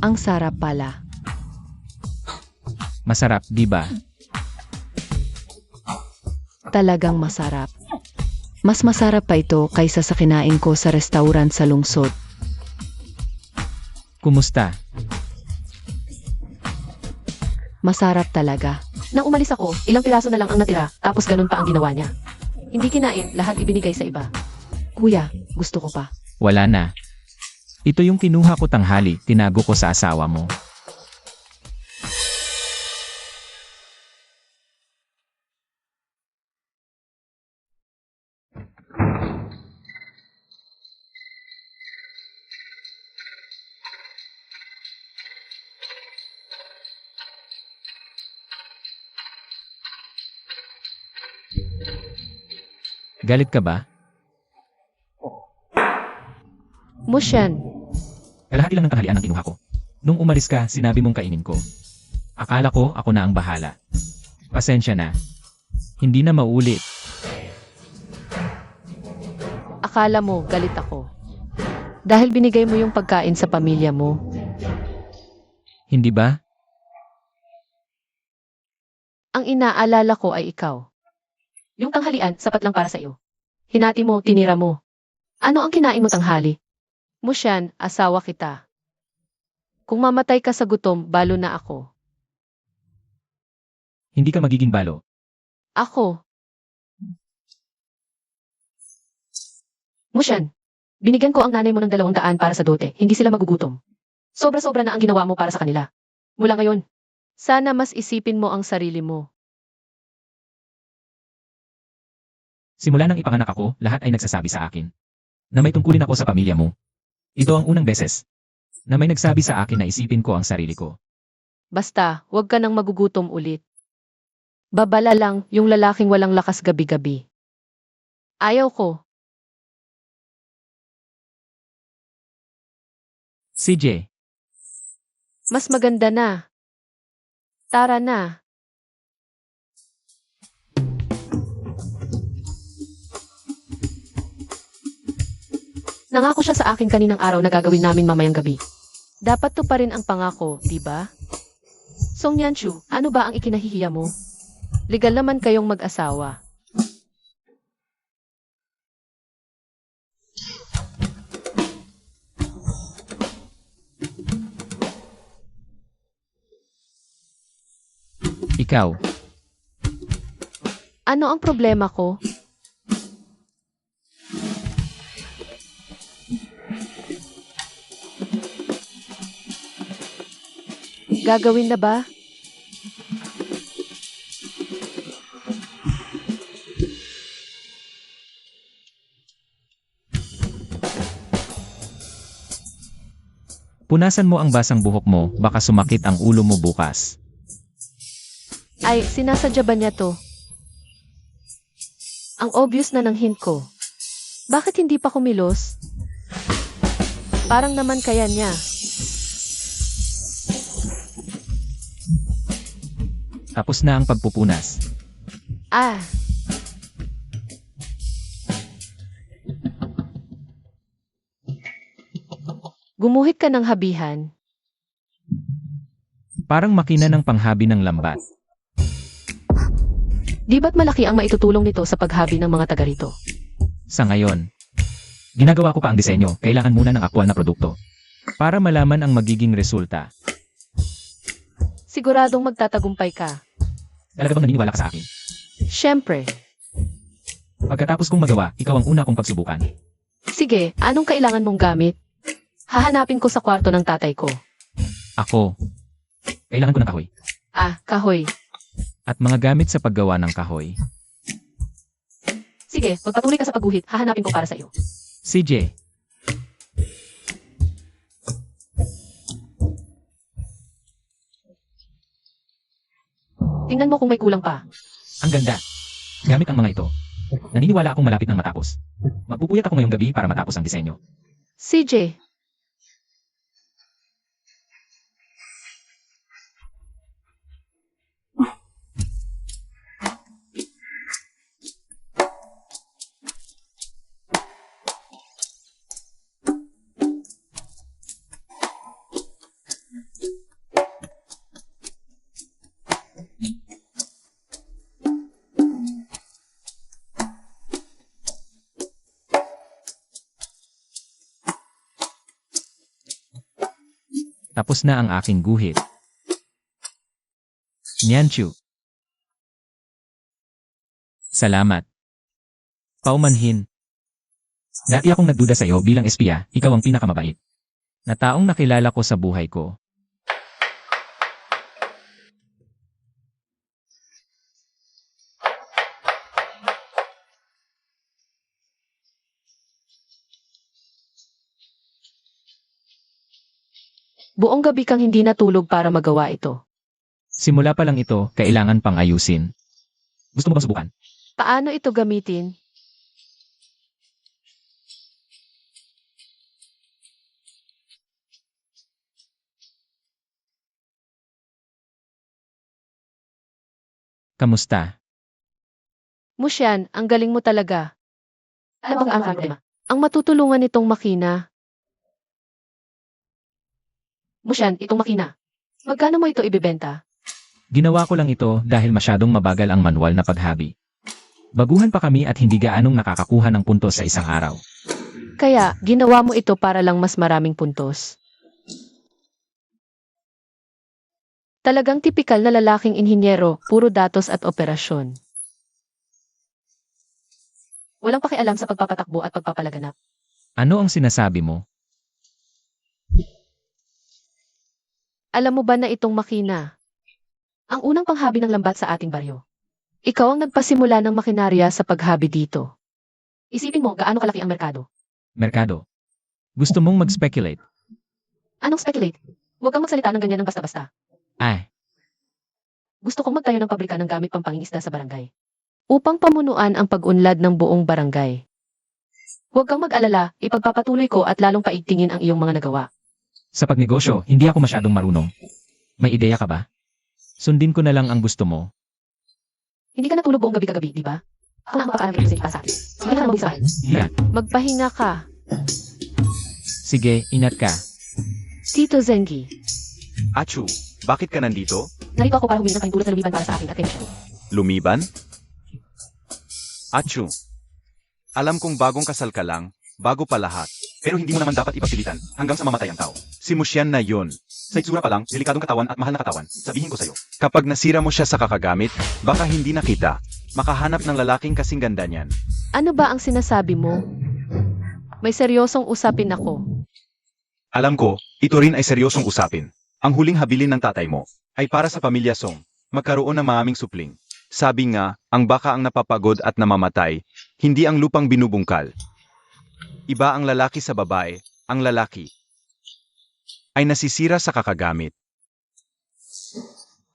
Speaker 5: Ang sarap pala.
Speaker 3: Masarap, di ba?
Speaker 5: Talagang masarap. Mas masarap pa ito kaysa sa kinain ko sa restaurant sa lungsod.
Speaker 3: Kumusta?
Speaker 5: Masarap talaga.
Speaker 2: Nang umalis ako, ilang piraso na lang ang natira, tapos ganun pa ang ginawa niya. Hindi kinain, lahat ibinigay sa iba.
Speaker 5: Kuya, gusto ko pa.
Speaker 3: Wala na. Ito yung kinuha ko tanghali, tinago ko sa asawa mo. Galit ka ba?
Speaker 2: Musyan,
Speaker 3: Kalahati lang ng tanghalian ang kinuha ko. Nung umalis ka, sinabi mong kainin ko. Akala ko ako na ang bahala. Pasensya na. Hindi na maulit.
Speaker 2: akala mo galit ako. Dahil binigay mo yung pagkain sa pamilya mo.
Speaker 3: Hindi ba?
Speaker 2: Ang inaalala ko ay ikaw. Yung tanghalian, sapat lang para sa iyo. Hinati mo, tinira mo. Ano ang kinain mo tanghali? Musyan, asawa kita. Kung mamatay ka sa gutom, balo na ako.
Speaker 3: Hindi ka magiging balo.
Speaker 2: Ako. Musyan, binigyan ko ang nanay mo ng 200 para sa dote. Hindi sila magugutom. Sobra-sobra na ang ginawa mo para sa kanila. Mula ngayon, sana mas isipin mo ang sarili mo.
Speaker 3: Simula nang ipanganak ako, lahat ay nagsasabi sa akin na may tungkulin ako sa pamilya mo. Ito ang unang beses na may nagsabi sa akin na isipin ko ang sarili ko.
Speaker 2: Basta, huwag ka nang magugutom ulit. Babala lang yung lalaking walang lakas gabi-gabi. Ayaw ko.
Speaker 3: CJ,
Speaker 2: Mas maganda na. Tara na. Nangako siya sa akin kaninang araw na gagawin namin mamayang gabi. Dapat to pa rin ang pangako, di ba? Song Yanchu, ano ba ang ikinahihiya mo? Legal naman kayong mag-asawa.
Speaker 3: ikaw,
Speaker 2: Ano ang problema ko? Gagawin na ba?
Speaker 3: punasan mo ang basang buhok mo, baka sumakit ang ulo mo bukas.
Speaker 2: Ay, sinasadya ba niya to? Ang obvious na ng hint ko. Bakit hindi pa kumilos? Parang naman kaya niya.
Speaker 3: Tapos na ang pagpupunas.
Speaker 2: Ah, gumuhit ka ng habihan.
Speaker 3: Parang makina ng panghabi ng lambat.
Speaker 2: Di ba't malaki ang maitutulong nito sa paghabi ng mga taga rito?
Speaker 3: Sa ngayon, ginagawa ko pa ang disenyo, kailangan muna ng aktwal na produkto. Para malaman ang magiging resulta.
Speaker 2: Siguradong magtatagumpay ka.
Speaker 3: Talaga bang naniniwala ka sa akin?
Speaker 2: Siyempre.
Speaker 3: Pagkatapos kong magawa, ikaw ang una kong pagsubukan.
Speaker 2: Sige, anong kailangan mong gamit? Hahanapin ko sa kwarto ng tatay ko.
Speaker 3: Ako. Kailangan ko ng kahoy.
Speaker 2: Ah, kahoy.
Speaker 3: At mga gamit sa paggawa ng kahoy.
Speaker 2: Sige, magpatuloy ka sa pagguhit. Hahanapin ko para sa iyo.
Speaker 3: CJ.
Speaker 2: Tingnan mo kung may kulang pa.
Speaker 3: Ang ganda. Gamit ang mga ito. Naniniwala akong malapit nang matapos. Magpupuyat ako ngayong gabi para matapos ang disenyo.
Speaker 2: CJ,
Speaker 3: Tapos na ang aking guhit. Nyanchu. Salamat. Paumanhin. Dati akong nagduda sa iyo bilang espiya, ikaw ang pinakamabait na taong nakilala ko sa buhay ko.
Speaker 2: buong gabi kang hindi natulog para magawa ito.
Speaker 3: Simula pa lang ito, kailangan pang ayusin. Gusto mo ba subukan?
Speaker 2: Paano ito gamitin?
Speaker 3: Kamusta?
Speaker 2: Musyan, ang galing mo talaga. Alam mo ang problema? Ang matutulungan nitong makina. Musyan, itong makina. Magkano mo ito ibibenta?
Speaker 3: Ginawa ko lang ito dahil masyadong mabagal ang manual na paghabi. Baguhan pa kami at hindi gaanong nakakakuha ng puntos sa isang araw.
Speaker 2: Kaya, ginawa mo ito para lang mas maraming puntos. Talagang tipikal na lalaking inhinyero, puro datos at operasyon. Walang pakialam sa pagpapatakbo at pagpapalaganap.
Speaker 3: Ano ang sinasabi mo?
Speaker 2: Alam mo ba na itong makina? Ang unang panghabi ng lambat sa ating baryo. Ikaw ang nagpasimula ng makinarya sa paghabi dito. Isipin mo gaano kalaki ang merkado.
Speaker 3: Merkado. Gusto mong mag-speculate?
Speaker 2: Anong speculate? Huwag kang magsalita ng ganyan ng basta-basta.
Speaker 3: Ay,
Speaker 2: Gusto kong magtayo ng pabrika ng gamit pang pangingisda sa barangay. Upang pamunuan ang pag-unlad ng buong barangay. Huwag kang mag-alala, ipagpapatuloy ko at lalong paigtingin ang iyong mga nagawa.
Speaker 3: sa pagnegosyo, hindi ako masyadong marunong. May ideya ka ba? Sundin ko na lang ang gusto mo.
Speaker 2: Hindi ka natulog buong gabi kagabi, di ba? Ako na ang mapaalam kayo sa ipa sa akin. Hindi ka na mag-isa.
Speaker 3: Hiya.
Speaker 2: Magpahinga ka,
Speaker 3: Sige, ingat ka.
Speaker 2: Tito Zengi.
Speaker 1: Achu, bakit ka nandito?
Speaker 2: Narito ako para humingi ng kahintulot na lumiban para sa akin at kay Michelle.
Speaker 1: Lumiban? Achu, alam kong bagong kasal ka lang, bago pa lahat. Pero hindi mo naman dapat ipagpilitan hanggang sa mamatay ang tao. Si Musyan na yon. Sa itsura pa lang, delikadong katawan at mahal na katawan. Sabihin ko sa'yo, kapag nasira mo siya sa kakagamit, baka hindi na kita makahanap ng lalaking kasing ganda niyan.
Speaker 2: Ano ba ang sinasabi mo? May seryosong usapin ako.
Speaker 1: Alam ko, ito rin ay seryosong usapin. Ang huling habilin ng tatay mo ay para sa pamilya Song. Magkaroon ng maraming supling. Sabi nga, ang baka ang napapagod at namamatay, hindi ang lupang binubungkal. Iba ang lalaki sa babae, ang lalaki ay nasisira sa kakagamit.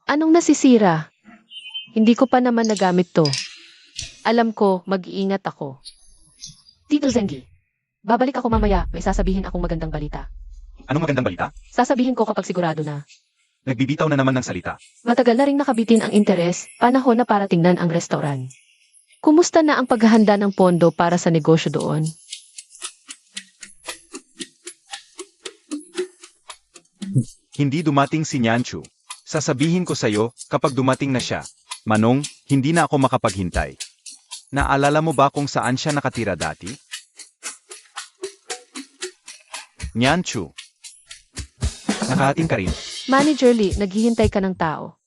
Speaker 2: Anong nasisira? Hindi ko pa naman nagamit to. Alam ko, mag-iingat ako. Tito Zengi, babalik ako mamaya, may sasabihin akong magandang balita.
Speaker 1: Anong magandang balita?
Speaker 2: Sasabihin ko kapag sigurado na.
Speaker 1: Nagbibitaw na naman ng salita.
Speaker 2: Matagal na rin nakabitin ang interes, panahon na para tingnan ang restoran. Kumusta na ang paghahanda ng pondo para sa negosyo doon?
Speaker 1: Hindi dumating si Nyanchu. Sasabihin ko sa'yo kapag dumating na siya. Manong, hindi na ako makapaghintay. Naalala mo ba kung saan siya nakatira dati? Nyanchu. Nakahating ka rin.
Speaker 2: Manager Lee, naghihintay ka ng tao.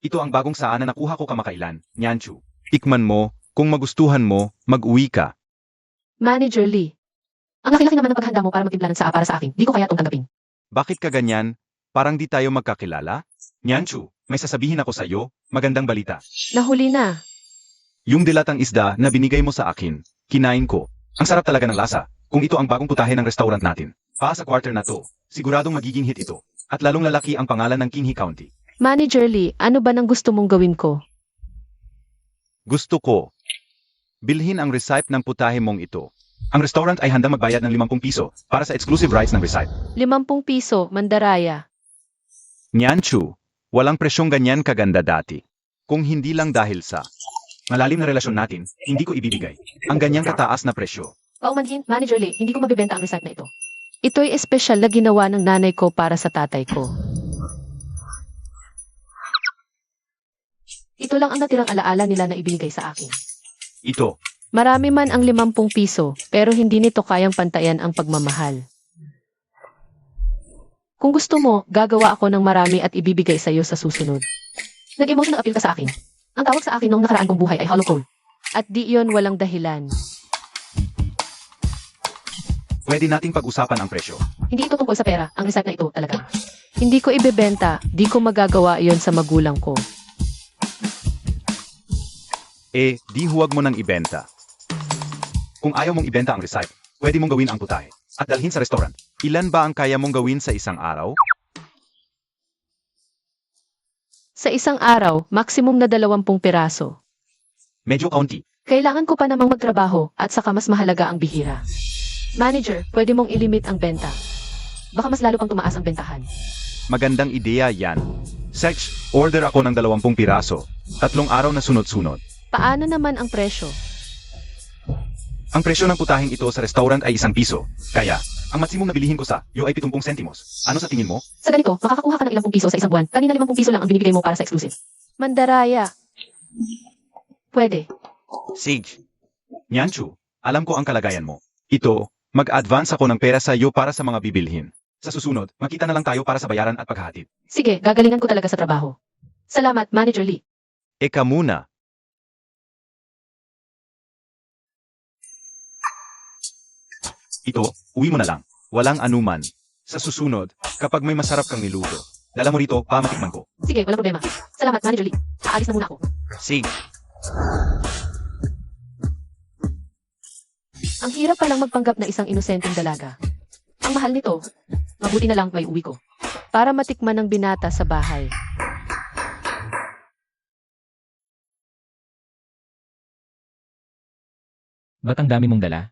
Speaker 1: Ito ang bagong saan na nakuha ko kamakailan, Nyanchu. Tikman mo, kung magustuhan mo, mag-uwi ka.
Speaker 2: Manager Lee. Ang laki-laki naman ng paghanda mo para magtimpla ng saa para sa akin. Di ko kaya itong tanggapin.
Speaker 1: Bakit ka ganyan? Parang di tayo magkakilala? Nyanchu, may sasabihin ako sa'yo, magandang balita.
Speaker 2: Nahuli na.
Speaker 1: Yung dilatang isda na binigay mo sa akin, kinain ko. Ang sarap talaga ng lasa, kung ito ang bagong putahe ng restaurant natin. Pa sa quarter na to, siguradong magiging hit ito. At lalong lalaki ang pangalan ng Qinghai County.
Speaker 2: Manager Lee, ano ba nang gusto mong gawin ko?
Speaker 1: Gusto ko. Bilhin ang recipe ng putahe mong ito. Ang restaurant ay handang magbayad ng 50 piso para sa exclusive rights ng recipe.
Speaker 2: 50 piso, Mandaraya.
Speaker 1: Nyanchu, walang presyong ganyan kaganda dati. Kung hindi lang dahil sa malalim na relasyon natin, hindi ko ibibigay ang ganyang kataas na presyo.
Speaker 2: Paumanhin, Manager Lee, hindi ko mabibenta ang recipe na ito. Ito'y espesyal na ginawa ng nanay ko para sa tatay ko. Ito lang ang natirang alaala nila na ibinigay sa akin.
Speaker 1: Ito,
Speaker 2: Marami man ang 50 piso, pero hindi nito kayang pantayan ang pagmamahal. Kung gusto mo, gagawa ako ng marami at ibibigay sa iyo sa susunod. Nag-emotional appeal ka sa akin. Ang tawag sa akin nung nakaraan kong buhay ay hollow coal. At di yon walang dahilan.
Speaker 1: pwede nating pag-usapan ang presyo.
Speaker 2: Hindi ito tungkol sa pera, ang recipe na ito talaga. Hindi ko ibebenta, di ko magagawa iyon sa magulang ko.
Speaker 1: Di huwag mo nang ibenta. Kung ayaw mong ibenta ang recipe, pwede mong gawin ang putahe at dalhin sa restaurant. Ilan ba ang kaya mong gawin sa isang araw?
Speaker 2: Sa isang araw, maximum na 20 piraso.
Speaker 1: Medyo kaunti.
Speaker 2: Kailangan ko pa namang magtrabaho at saka mas mahalaga ang bihira. Manager, pwede mong ilimit ang benta. Baka mas lalo pang tumaas ang bentahan.
Speaker 1: Magandang ideya yan. Sex, order ako ng 20 piraso. 3 araw na sunod-sunod.
Speaker 2: Paano naman ang presyo?
Speaker 1: Ang presyo ng putaheng ito sa restaurant ay 1 piso. Kaya, ang maksimum na bilihin ko sa iyo ay 70 sentimos. Ano sa tingin mo?
Speaker 2: Sa ganito, makakakuha ka ng ilang piso sa isang buwan. Kanina 50 piso lang ang binibigay mo para sa exclusive. Mandaraya. Pwede.
Speaker 1: Sage. Nyanchu, alam ko ang kalagayan mo. Ito, mag-advance ako ng pera sa iyo para sa mga bibilhin. Sa susunod, makita na lang tayo para sa bayaran at paghahatid.
Speaker 2: Sige, gagalingan ko talaga sa trabaho. Salamat, Manager Lee.
Speaker 1: Eka muna. Ito, uwi mo na lang. Walang anuman. Sa susunod, kapag may masarap kang niluto, dala mo rito, pamatikman ko.
Speaker 2: Sige, walang problema. Salamat, Manager Lee. Aalis na muna ako.
Speaker 1: Sige.
Speaker 2: Ang hirap palang magpanggap na isang inosenteng dalaga. Ang mahal nito, mabuti na lang may uwi ko. Para matikman ng binata sa bahay.
Speaker 3: Ba't ang dami mong dala?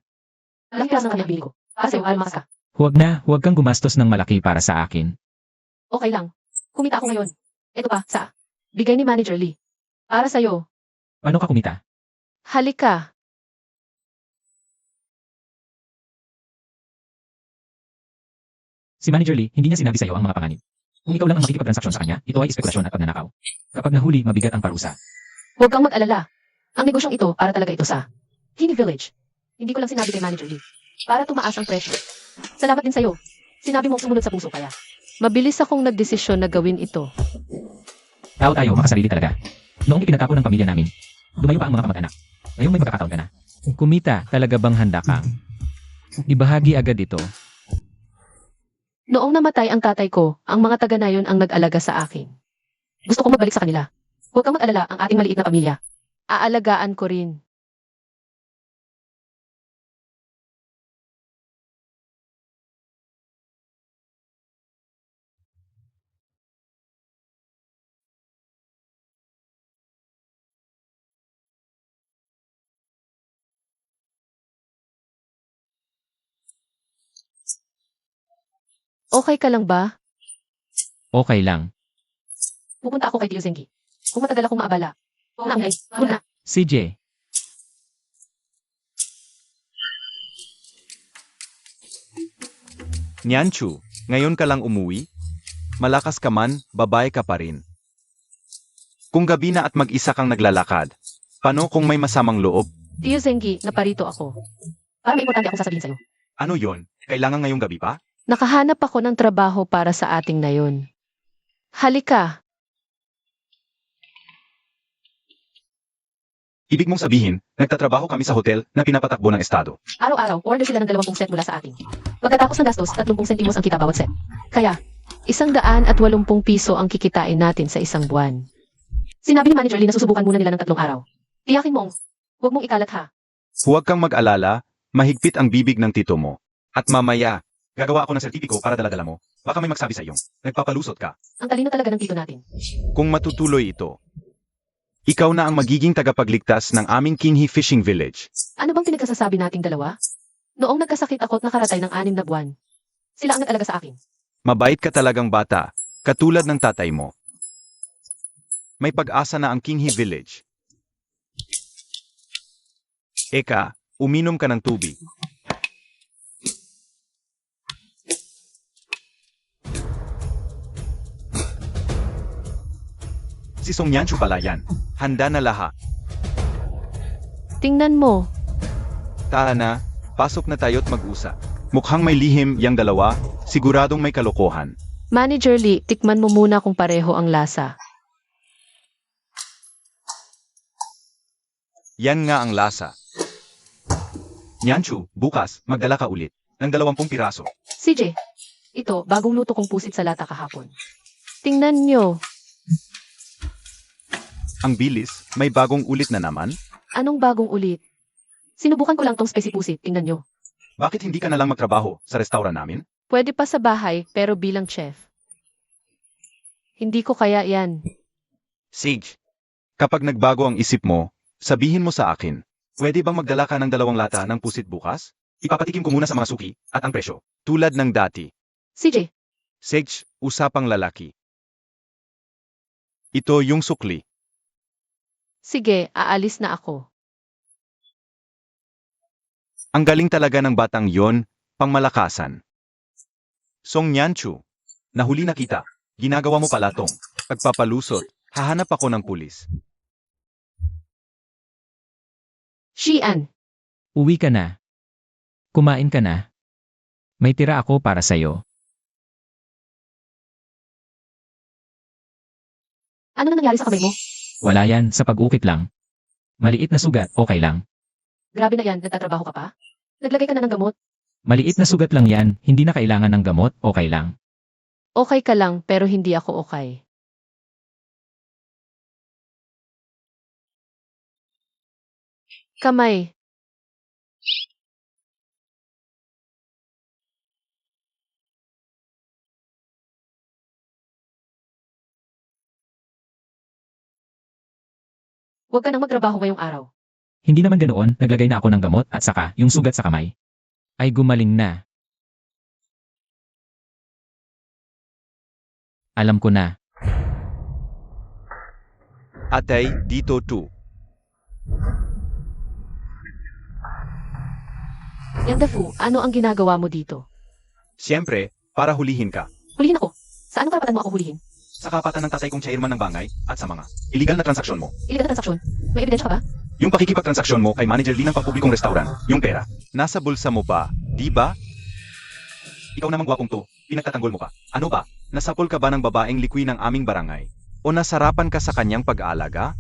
Speaker 2: Alam kilas ng kanyang bili ko. Para sa'yo, almas ka.
Speaker 3: Huwag kang gumastos ng malaki para sa akin.
Speaker 2: Okay lang. Kumita ako ngayon. Ito pa, sa bigay ni Manager Lee. Para sa'yo.
Speaker 3: Paano ka kumita?
Speaker 2: Halika.
Speaker 3: Si Manager Lee, hindi niya sinabi sa'yo ang mga panganib. Kung ikaw lang ang makikipagtransaksyon sa kanya, ito ay espekulasyon at pagnanakaw. Kapag nahuli, mabigat ang parusa.
Speaker 2: Huwag kang mag-alala. Ang negosyong ito, para talaga ito sa Hini Village. Hindi ko lang sinabi kay Manager Lee. Para tumaas ang presyo. Salamat din sa'yo. Sinabi mo sumunod sa puso kaya. Mabilis akong nagdesisyon na gawin ito.
Speaker 3: Tao tayo, makasarili talaga. Noong ipinatapon ng pamilya namin, dumayo pa ang mga kamag-anak. Ngayong may magkakataon ka na. Kumita, talaga bang handa kang? Ibahagi agad ito.
Speaker 2: Noong namatay ang tatay ko, ang mga taga nayon ang nag-alaga sa akin. Gusto kong magbalik sa kanila. Huwag kang mag-alala, ang ating maliit na pamilya. Aalagaan ko rin. Okay ka lang ba?
Speaker 3: Okay lang.
Speaker 2: Pupunta ako kay Tio Zengi. Kung matagal akong maabala. Nangyay, muna.
Speaker 3: CJ,
Speaker 1: Nyanchu, ngayon ka lang umuwi? Malakas ka man, babae ka pa rin. Kung gabi na at mag-isa kang naglalakad, paano kung may masamang loob?
Speaker 2: Tio Zengi, naparito ako. Para may importante akong sasabihin sa'yo.
Speaker 1: Ano yon? Kailangan ngayong gabi pa?
Speaker 2: Nakahanap ako ng trabaho para sa ating na yun. Halika.
Speaker 1: Ibig mong sabihin, nagtatrabaho kami sa hotel na pinapatakbo ng estado.
Speaker 2: Araw-araw, order sila ng 20 set mula sa atin. Pagkatapos ng gastos, 30 sentimos ang kita bawat set. Kaya, 180 piso ang kikitain natin sa isang buwan. Sinabi ni Manager Lee na susubukan muna nila ng 3 araw. Tiyakin mong, huwag mong ikalat ha.
Speaker 1: Huwag kang mag-alala, mahigpit ang bibig ng tito mo. At mamaya, gagawa ako ng sertipiko para dala-dala mo. Baka may magsabi sa iyong, nagpapalusot ka.
Speaker 2: Ang talino talaga ng tito natin.
Speaker 1: Kung matutuloy ito, ikaw na ang magiging tagapagligtas ng aming Kinhi Fishing Village.
Speaker 2: Ano bang pinagsasabi nating dalawa? Noong nagkasakit ako at nakaratay ng 6 na buwan. Sila ang nag-alaga sa akin.
Speaker 1: Mabait ka talagang bata, katulad ng tatay mo. May pag-asa na ang Kinhi Village. Eka, uminom ka ng tubig. Si Song Yanchu pala yan. Handa na lahat.
Speaker 2: Tingnan mo,
Speaker 1: Tara na, pasok na tayo't mag-usap. Mukhang may lihim yang dalawa, siguradong may kalokohan.
Speaker 2: Manager Lee, tikman mo muna kung pareho ang lasa.
Speaker 1: Yan nga ang lasa. Nyanchu, bukas, magdala ka ulit ng 20 piraso.
Speaker 2: CJ, ito, bagong luto kong pusit sa lata kahapon. Tingnan nyo,
Speaker 1: Ang bilis, may bagong ulit na naman?
Speaker 2: anong bagong ulit? Sinubukan ko lang tong spicy pusit, tingnan nyo.
Speaker 1: Bakit hindi ka na lang magtrabaho sa restaurant namin?
Speaker 2: Pwede pa sa bahay, pero bilang chef. Hindi ko kaya yan.
Speaker 1: Sage, kapag nagbago ang isip mo, sabihin mo sa akin, pwede bang magdala ka ng 2 lata ng pusit bukas? Ipapatikim ko muna sa mga suki at ang presyo, tulad ng dati.
Speaker 2: CJ,
Speaker 1: Sage, usapang lalaki. Ito yung sukli.
Speaker 2: sige, aalis na ako.
Speaker 1: Ang galing talaga ng batang yon, pangmalakasan. Song Nyanchu, nahuli na kita. Ginagawa mo pala tong pagpapalusot. Hahanap ako ng pulis.
Speaker 2: Xian,
Speaker 3: Uwi ka na. Kumain ka na. May tira ako para sa'yo.
Speaker 2: ano na nangyari sa kamay mo?
Speaker 3: Wala yan, sa pag-ukit lang. Maliit na sugat, okay lang.
Speaker 2: Grabe na yan, nagtatrabaho ka pa? Naglagay ka na ng gamot?
Speaker 3: Maliit na sugat lang yan, hindi na kailangan ng gamot, okay lang.
Speaker 2: Okay ka lang, pero hindi ako okay. Kamay. Huwag ka nang magtrabaho ngayong araw.
Speaker 3: Hindi naman ganoon, naglagay na ako ng gamot at saka yung sugat sa kamay. Ay gumaling na. Alam ko na.
Speaker 1: Atay, dito too.
Speaker 2: Yandafu, ano ang ginagawa mo dito?
Speaker 1: Siyempre, para hulihin ka.
Speaker 2: Hulihin ako. Sa anong karapatan mo ako hulihin?
Speaker 1: Sa kapatan ng tatay kong chairman ng bangay at sa mga illegal na transaksyon mo.
Speaker 2: Illegal na transaksyon? May ebidensya ka ba?
Speaker 1: Yung pakikipagtransaksyon mo kay Manager Lee ng pampublikong restaurant, yung pera. Nasa bulsa mo ba, di ba? Ikaw namang gwapong to, pinagtatanggol mo pa. Ano ba? Nasapol ka ba ng babaeng likwi ng aming barangay? O nasarapan ka sa kanyang pag-aalaga?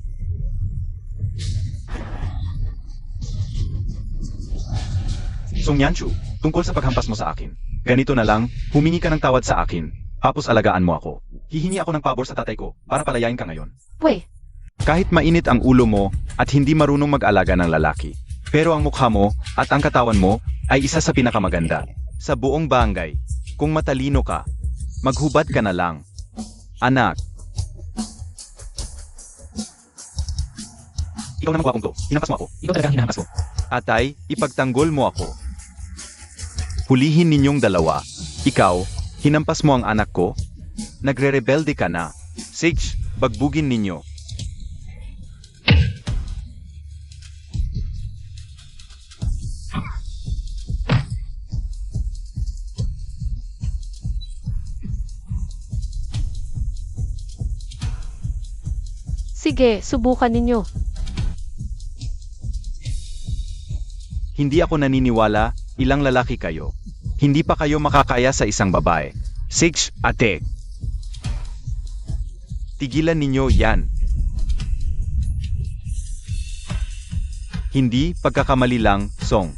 Speaker 1: Song Yanchu, tungkol sa paghampas mo sa akin. Ganito na lang, humingi ka ng tawad sa akin, tapos alagaan mo ako. Hihingi ako ng pabor sa tatay ko para palayain ka ngayon.
Speaker 2: Pwe,
Speaker 1: Kahit mainit ang ulo mo at hindi marunong mag-alaga ng lalaki, pero ang mukha mo at ang katawan mo ay isa sa pinakamaganda. Sa buong barangay, kung matalino ka, maghubad ka na lang. Anak. Ikaw naman gwapong to, hinampas mo ako.
Speaker 3: Ikaw talagang hinahampas ko.
Speaker 1: Atay, ipagtanggol mo ako. Hulihin ninyong dalawa. Ikaw, hinampas mo ang anak ko. Nagre-rebelde ka na. Sage, bagbugin ninyo.
Speaker 2: Sige, subukan ninyo.
Speaker 1: Hindi ako naniniwala, ilang lalaki kayo. Hindi pa kayo makakaya sa isang babae. Six, ate. Tigilan ninyo yan. Hindi, pagkakamali lang, Song.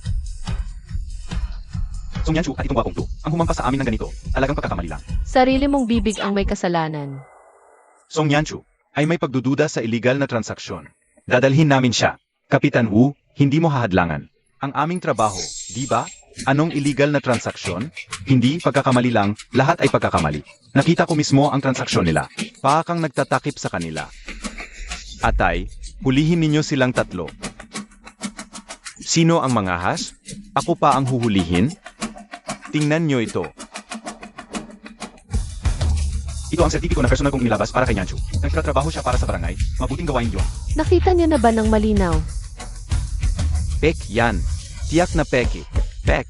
Speaker 1: Song Yanshu at itong gwapong to, ang humampas sa amin ng ganito, talagang pagkakamali lang.
Speaker 2: Sarili mong bibig ang may kasalanan.
Speaker 1: Song Yanshu ay may pagdududa sa illegal na transaksyon. Dadalhin namin siya. Kapitan Wu, hindi mo hahadlangan. Ang aming trabaho, di ba? Anong illegal na transaksyon? Hindi, pagkakamali lang, lahat ay pagkakamali. Nakita ko mismo ang transaksyon nila. Paakang nagtatakip sa kanila. Atay, hulihin ninyo silang tatlo. Sino ang mangahas? Ako pa ang huhulihin? Tingnan nyo ito. Ito ang sertipiko na personal kong inilabas para kay Nyanshu. Nagtatrabaho siya para sa barangay. Mabuting gawain yun.
Speaker 2: Nakita niya na ba ng malinaw?
Speaker 1: Pek yan. Tiyak na peke. Pek.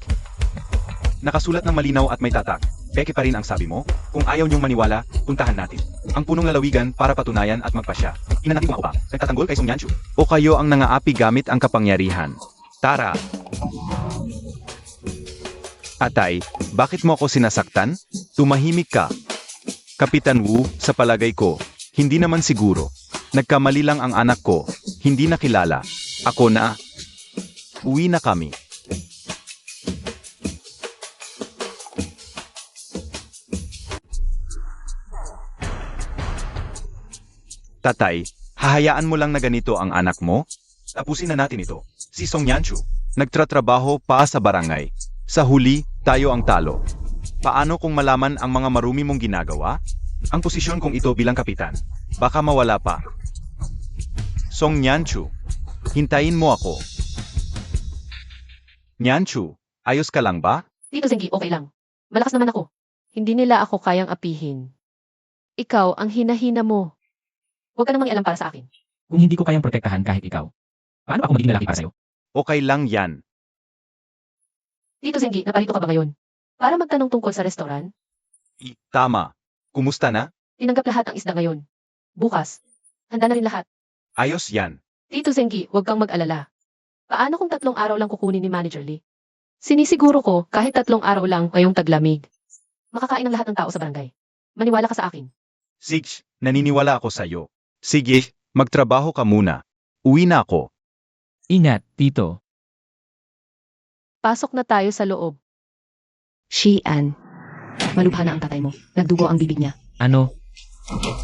Speaker 1: Nakasulat ng malinaw at may tatak. Peke pa rin ang sabi mo? Kung ayaw niyong maniwala, puntahan natin. Ang punong lalawigan para patunayan at magpasya. Tingnan natin kung ako ba, nagtatanggol kay Song Nyanshu. O kayo ang nangaapi gamit ang kapangyarihan. Tara. Atay, bakit mo ako sinasaktan? Tumahimik ka. Kapitan Wu, sa palagay ko, hindi naman siguro. Nagkamali lang ang anak ko, hindi nakilala. Ako na. Uwi na kami. Tatay, hahayaan mo lang na ganito ang anak mo? Tapusin na natin ito. Si Song Nyanshu, nagtratrabaho pa sa barangay. Sa huli, tayo ang talo. Paano kung malaman ang mga marumi mong ginagawa? Ang posisyon kong ito bilang kapitan, baka mawala pa. Song Nyanshu, hintayin mo ako. Nyanshu, ayos ka lang ba?
Speaker 2: Tito Zengi, okay lang. Malakas naman ako. Hindi nila ako kayang apihin. Ikaw ang hinahina mo. Huwag ka nang mangialam para sa akin.
Speaker 3: Kung hindi ko kayang protektahan kahit ikaw, paano ako magiging lalaki para sa'yo?
Speaker 1: Okay lang yan.
Speaker 2: Tito Zengi, naparito ka ba ngayon? Para magtanong tungkol sa restoran?
Speaker 1: Tama. Kumusta na?
Speaker 2: Tinanggap lahat ang isda ngayon. Bukas. Handa na rin lahat.
Speaker 1: Ayos yan.
Speaker 2: Tito Zengi, huwag kang mag-alala. Paano kung 3 araw lang kukunin ni Manager Lee? Sinisiguro ko kahit 3 araw lang ngayong taglamig. Makakain ng lahat ng tao sa barangay. Maniwala ka sa akin.
Speaker 1: Sige, naniniwala ako sa'yo. Sige, magtrabaho ka muna. Uwi na ako.
Speaker 3: Ingat, Tito.
Speaker 2: Pasok na tayo sa loob.
Speaker 5: Xian. Malubha na ang tatay mo. Nagdugo ang bibig niya.
Speaker 3: Ano?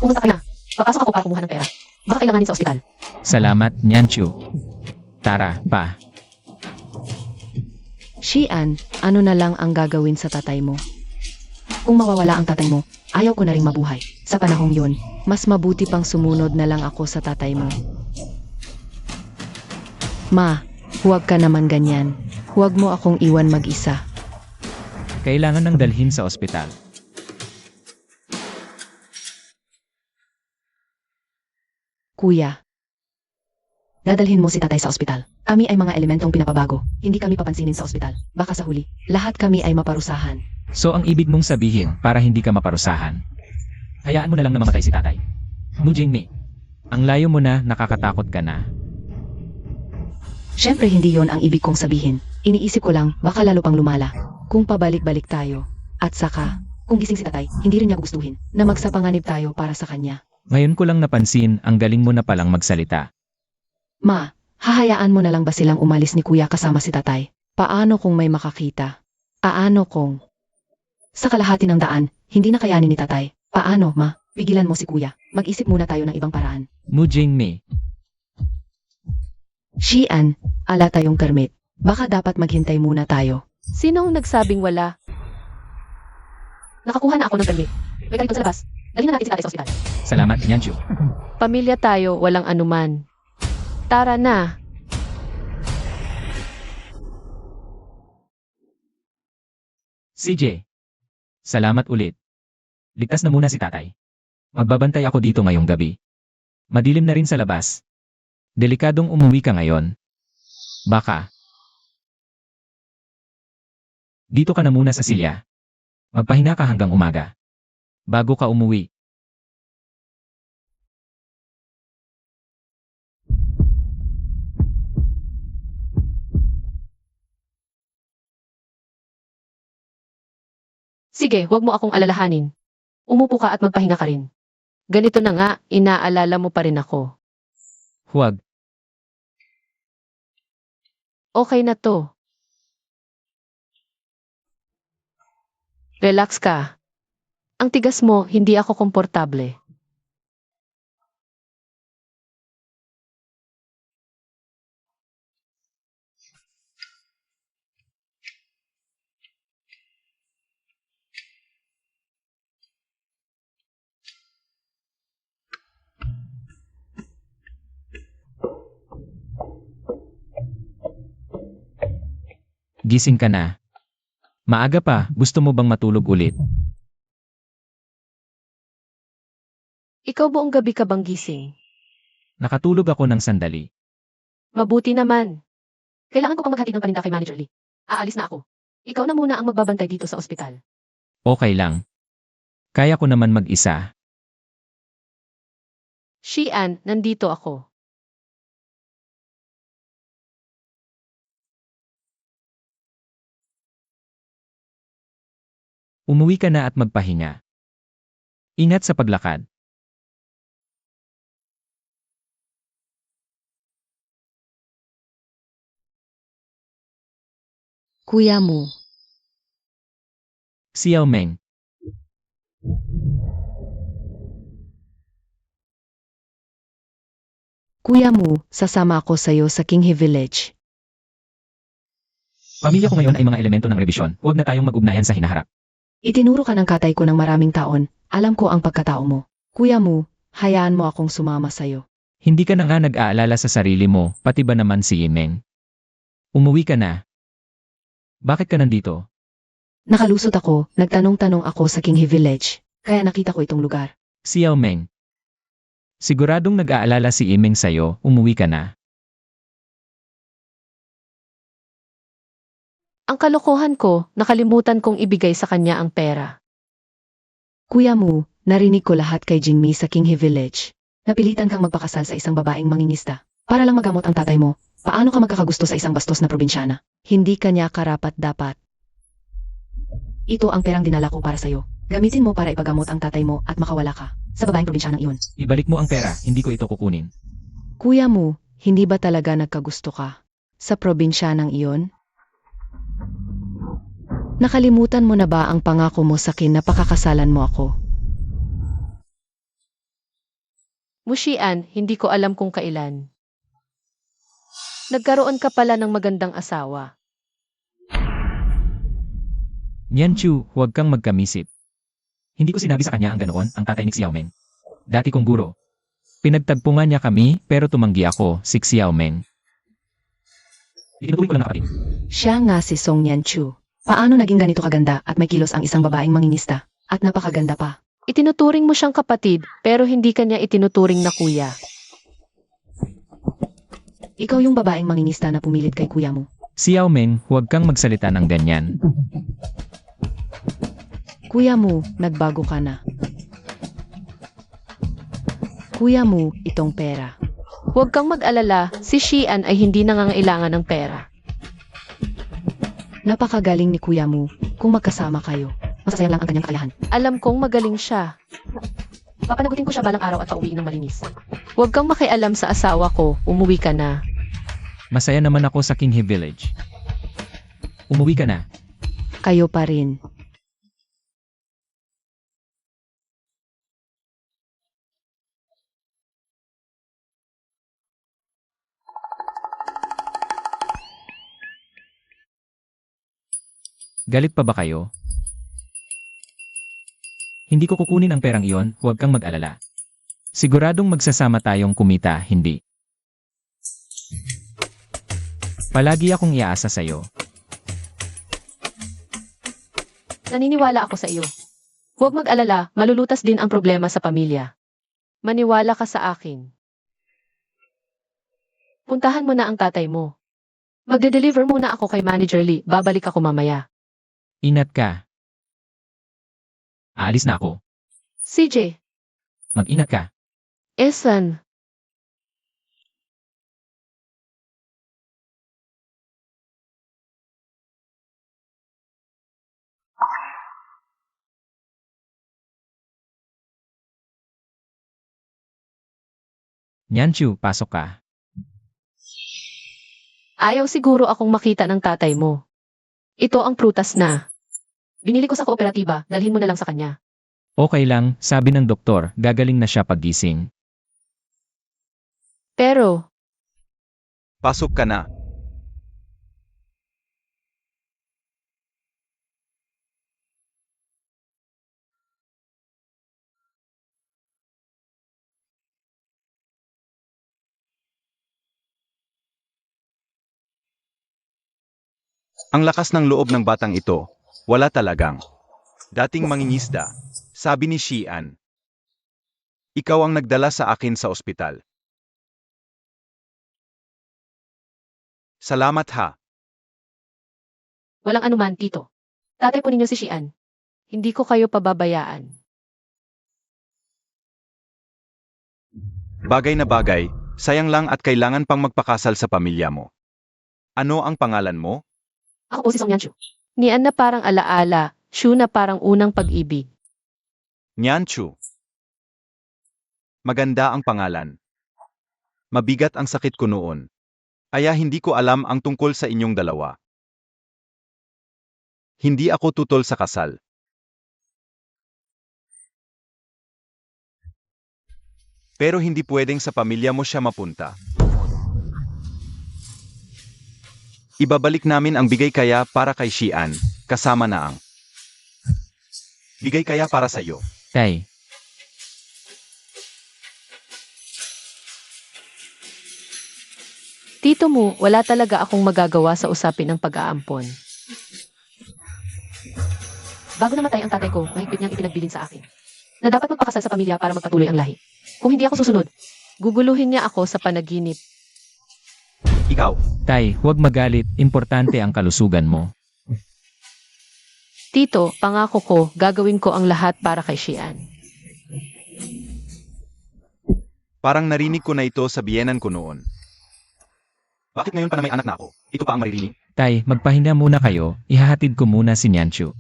Speaker 2: Pumunta ka na. Papasok ako para kumuha ng pera. Baka kailanganin sa ospital.
Speaker 3: Salamat, Nyanshu. Tara, pa.
Speaker 5: Xian, ano na lang ang gagawin sa tatay mo? Kung mawawala ang tatay mo, ayaw ko na ring mabuhay. Sa panahong yon, mas mabuti pang sumunod na lang ako sa tatay mo. Ma, huwag ka naman ganyan. Huwag mo akong iwan mag-isa.
Speaker 3: Kailangan nang dalhin sa ospital.
Speaker 5: Kuya, dadalhin mo si tatay sa ospital. Kami ay mga elementong pinapabago. Hindi kami papansinin sa ospital. Baka sa huli, lahat kami ay maparusahan.
Speaker 3: So ang ibig mong sabihin para hindi ka maparusahan, hayaan mo na lang na mamatay si tatay. Mu Jingmi, ang layo mo na, nakakatakot ka na.
Speaker 5: Siyempre hindi yon ang ibig kong sabihin. Iniisip ko lang, baka lalo pang lumala. Kung pabalik-balik tayo. At saka, kung gising si tatay, hindi rin niya gustuhin na magsapanganib tayo para sa kanya.
Speaker 3: Ngayon ko lang napansin, ang galing mo na palang magsalita.
Speaker 5: Ma, hahayaan mo na lang ba silang umalis ni kuya kasama si tatay? Paano kung may makakita? Paano kung sa kalahati ng daan, hindi na kayanin ni tatay? Paano, ma? Pigilan mo si kuya. Mag-isip muna tayo ng ibang paraan.
Speaker 3: Mu Jingmi,
Speaker 5: Xian, ala tayong permit. Baka dapat maghintay muna tayo.
Speaker 2: Sinong nagsabing wala? Nakakuha na ako ng permit. May kaliton sa labas. Dalhin na natin si tatay sa ospital.
Speaker 3: salamat, Nyanshu.
Speaker 2: Pamilya tayo, walang anuman. Tara na.
Speaker 3: CJ, salamat ulit. Ligtas na muna si tatay. Magbabantay ako dito ngayong gabi. Madilim na rin sa labas. Delikadong umuwi ka ngayon. Baka. Dito ka na muna sa silya. Magpahinga ka hanggang umaga. Bago ka umuwi.
Speaker 2: Sige, huwag mo akong alalahanin. Umupo ka at magpahinga ka rin. Ganito na nga, inaalala mo pa rin ako.
Speaker 3: Huwag.
Speaker 2: Okay na to. Relax ka. Ang tigas mo, hindi ako komportable.
Speaker 3: Gising ka na. Maaga pa, gusto mo bang matulog ulit?
Speaker 2: Ikaw buong gabi ka bang gising?
Speaker 3: Nakatulog ako ng sandali.
Speaker 2: Mabuti naman. Kailangan ko pang maghatid ng paninda kay Manager Lee. Aalis na ako. Ikaw na muna ang magbabantay dito sa ospital.
Speaker 3: Okay lang. Kaya ko naman mag-isa.
Speaker 2: Xian, nandito ako.
Speaker 3: Umuwi ka na at magpahinga. Ingat sa paglakad.
Speaker 5: Kuya mo.
Speaker 3: Xiao Meng.
Speaker 5: Kuya mo, sasama ako sa'yo sa Kinghe Village.
Speaker 3: Pamilya ko ngayon ay mga elemento ng rebisyon. Huwag na tayong mag-ugnayan sa hinaharap.
Speaker 5: Itinuro ka ng katay ko ng maraming taon. Alam ko ang pagkatao mo. Kuya mo, hayaan mo akong sumama sa'yo.
Speaker 3: Hindi ka na nga nag-aalala sa sarili mo, pati ba naman si Yimeng? Umuwi ka na. Bakit ka nandito?
Speaker 5: Nakalusot ako, nagtanong-tanong ako sa Kinghe Village. Kaya nakita ko itong lugar.
Speaker 3: Xiao Meng. Siguradong nag-aalala si Yimeng sa'yo, umuwi ka na.
Speaker 2: Ang kalokohan ko, nakalimutan kong ibigay sa kanya ang pera.
Speaker 5: Kuya mo, narinig ko lahat kay Jingmi sa Kinghe Village. Napilitan kang magpakasal sa isang babaeng mangingista. Para lang magamot ang tatay mo. Paano ka magkakagusto sa isang bastos na probinsyana? Hindi kanya karapat-dapat. Ito ang perang dinala ko para sa'yo. Gamitin mo para ipagamot ang tatay mo at makawala ka sa babaeng probinsyanang iyon.
Speaker 3: Ibalik mo ang pera, hindi ko ito kukunin.
Speaker 5: Kuya mo, hindi ba talaga nagkagusto ka sa probinsyanang iyon? Nakalimutan mo na ba ang pangako mo sa akin na pakakasalan mo ako?
Speaker 2: Mushian, hindi ko alam kung kailan. Nagkaroon ka pala ng magandang asawa.
Speaker 3: Nianchu, huwag kang magkamisip. Hindi ko sinabi sa kanya ang ganoon, ang tatay ni Xiao Meng. Dati kong guro. Pinagtagpungan niya kami, pero tumanggi ako, si Xiao Meng. Itinutuloy ko lang na kapatid.
Speaker 5: Siya nga si Song Yanchu. Paano naging ganito kaganda at may kilos ang isang babaeng mangingista? At napakaganda pa.
Speaker 2: Itinuturing mo siyang kapatid, pero hindi kanya itinuturing na kuya.
Speaker 5: Ikaw yung babaeng mangingista na pumilit kay kuya mo.
Speaker 3: Xiao Meng, huwag kang magsalita ng ganyan.
Speaker 5: Kuya mo, nagbago ka na. Kuya mo, itong pera.
Speaker 2: Huwag kang mag-alala, si Xian ay hindi nangangailangan ng pera.
Speaker 5: Napakagaling ni kuya mo. Kung magkasama kayo, masasayang lang ang kanyang kakayahan.
Speaker 2: Alam kong magaling siya.
Speaker 5: Papanagutin ko siya balang araw at pauwiin ng malinis.
Speaker 2: Huwag kang makialam sa asawa ko, umuwi ka na.
Speaker 3: Masaya naman ako sa Kinghe Village. Umuwi ka na.
Speaker 5: Kayo pa rin.
Speaker 3: Galit pa ba kayo? Hindi ko kukunin ang perang iyon, huwag kang mag-alala. Siguradong magsasama tayong kumita, hindi. Palagi akong iaasa sa'yo.
Speaker 2: Naniniwala ako sa iyo. Huwag mag-alala, malulutas din ang problema sa pamilya. Maniwala ka sa akin. Puntahan mo na ang tatay mo. Magde-deliver muna ako kay Manager Lee, babalik ako mamaya.
Speaker 3: Ingat ka. Aalis na ako.
Speaker 2: CJ,
Speaker 3: Mag-ingat ka.
Speaker 2: Esan,
Speaker 3: Nyanchu, pasok ka.
Speaker 2: Ayaw siguro akong makita ng tatay mo. Ito ang prutas na. Binili ko sa kooperatiba, dalhin mo na lang sa kanya.
Speaker 3: Okay lang, sabi ng doktor, gagaling na siya paggising.
Speaker 2: Pero,
Speaker 1: Pasok ka na. Ang lakas ng loob ng batang ito, wala talagang. Dating mangingisda, sabi ni Xian. Ikaw ang nagdala sa akin sa ospital. Salamat ha.
Speaker 2: walang anuman, tito. Tatay po ninyo si Xian. Hindi ko kayo pababayaan.
Speaker 1: Bagay na bagay, sayang lang at kailangan pang magpakasal sa pamilya mo. Ano ang pangalan mo?
Speaker 2: Ako po si Song Yanchu. Nian na parang alaala, Shu na parang unang pag-ibig.
Speaker 1: Nyanchu. Maganda ang pangalan. Mabigat ang sakit ko noon. Kaya hindi ko alam ang tungkol sa inyong dalawa. Hindi ako tutol sa kasal. Pero hindi pwedeng sa pamilya mo siya mapunta. Ibabalik namin ang bigay kaya para kay Xian, kasama na ang bigay kaya para sa iyo.
Speaker 3: Tay,
Speaker 2: Tito mo, wala talaga akong magagawa sa usapin ng pag-aampon. Bago namatay ang tatay ko, mahigpit niyang ipinagbilin sa akin na dapat magpakasal sa pamilya para magpatuloy ang lahi. Kung hindi ako susunod, guguluhin niya ako sa panaginip.
Speaker 1: Ikaw,
Speaker 3: Tay, huwag magalit, importante ang kalusugan mo.
Speaker 2: Tito, pangako ko, gagawin ko ang lahat para kay Xian.
Speaker 1: parang narinig ko na ito sa biyenan ko noon. Bakit ngayon pa na may anak na ako? Ito pa ang maririnig?
Speaker 3: Tay, magpahinga muna kayo, ihahatid ko muna si Nyanchu.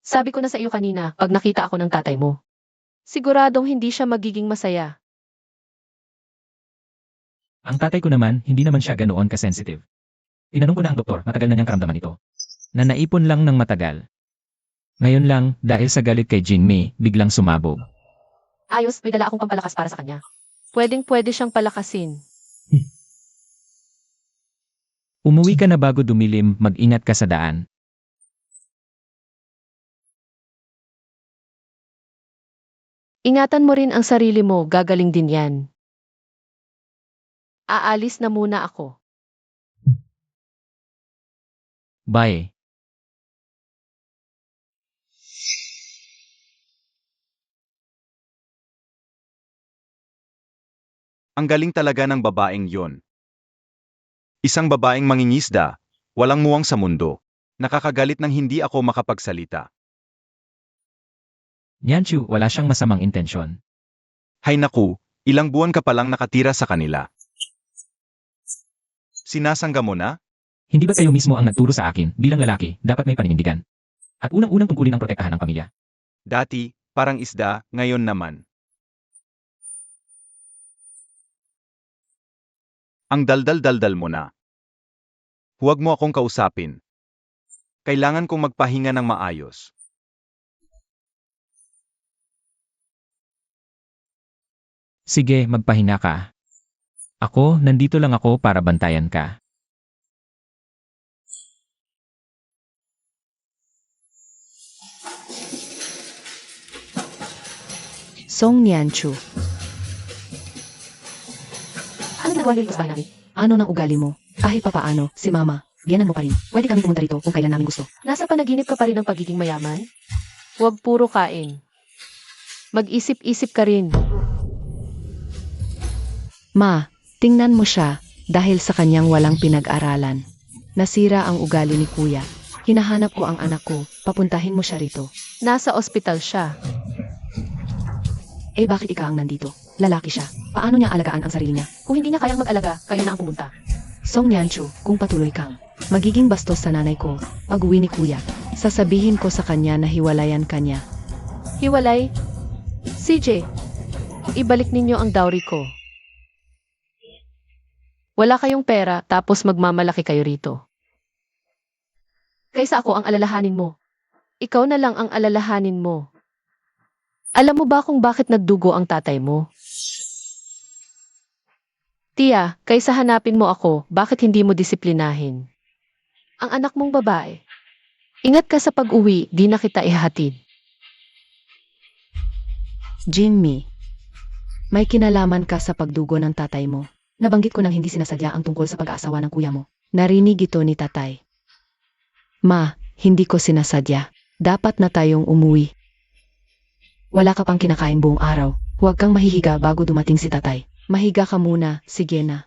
Speaker 2: Sabi ko na sa iyo kanina, pag nakita ako ng tatay mo. Siguradong hindi siya magiging masaya.
Speaker 3: Ang tatay ko naman, hindi naman siya ganoon ka-sensitive. Tinanong ko na ang doktor, matagal na niyang karamdaman ito. Na naipon lang ng matagal. Ngayon lang, dahil sa galit kay Jinmei, biglang sumabog.
Speaker 2: Ayos, may dala akong pampalakas para sa kanya. Pwedeng-pwede siyang palakasin.
Speaker 3: Umuwi ka na bago dumilim, mag-ingat ka sa daan.
Speaker 2: Ingatan mo rin ang sarili mo, gagaling din yan. Aalis na muna ako.
Speaker 3: Bye.
Speaker 1: Ang galing talaga ng babaeng yon. Isang babaeng mangingisda, walang muwang sa mundo. Nakakagalit nang hindi ako makapagsalita.
Speaker 3: Nyanchu, wala siyang masamang intensyon.
Speaker 1: Hay naku, ilang buwan ka palang nakatira sa kanila. Sinasangga mo na?
Speaker 3: Hindi ba kayo mismo ang nagturo sa akin, bilang lalaki, dapat may paninindigan? At unang-unang tungkulin ang protektahan ng pamilya.
Speaker 1: Dati, parang isda, ngayon naman. Ang daldal-daldal mo na. Huwag mo akong kausapin. Kailangan kong magpahinga ng maayos.
Speaker 3: Sige, magpahinga ka. Ako, nandito lang ako para bantayan ka.
Speaker 5: Song Nyanchu,
Speaker 2: Ano nagawa niyo sa bahay namin?
Speaker 5: ano ng ugali mo? Kahit papaano, si Mama, biyanan mo pa rin. Pwede kami pumunta rito kung kailan namin gusto.
Speaker 2: Nasa panaginip ka pa rin ng pagiging mayaman? Huwag puro kain. Mag-isip-isip ka rin.
Speaker 5: Ma, tingnan mo siya dahil sa kanyang walang pinag-aralan. Nasira ang ugali ni Kuya. Hinahanap ko ang anak ko, papuntahin mo siya rito.
Speaker 2: Nasa ospital siya.
Speaker 5: Eh bakit ikaw ang nandito? Lalaki siya. Paano niya alagaan ang sarili niya?
Speaker 2: Kung hindi niya kayang mag-alaga, kayo na ang pumunta.
Speaker 5: Song Nyanchu, kung patuloy kang Magiging bastos sa nanay ko. Pag-uwi ni kuya. Sasabihin ko sa kanya na hiwalayan kanya.
Speaker 2: Hiwalay? CJ, ibalik ninyo ang dowry ko. Wala kayong pera tapos magmamalaki kayo rito. Kaysa ako ang alalahanin mo. Ikaw na lang ang alalahanin mo. Alam mo ba kung bakit nagdugo ang tatay mo? Tia, kaysa hanapin mo ako, bakit hindi mo disiplinahin? Ang anak mong babae. Ingat ka sa pag-uwi, di na kita ihahatid.
Speaker 5: Jinmi, may kinalaman ka sa pagdugo ng tatay mo. Nabanggit ko nang hindi sinasadya ang tungkol sa pag-aasawa ng kuya mo. Narinig ito ni tatay. Ma, hindi ko sinasadya. Dapat na tayong umuwi. Wala ka pang kinakain buong araw. Huwag kang mahihiga bago dumating si tatay. Mahiga ka muna, sige na.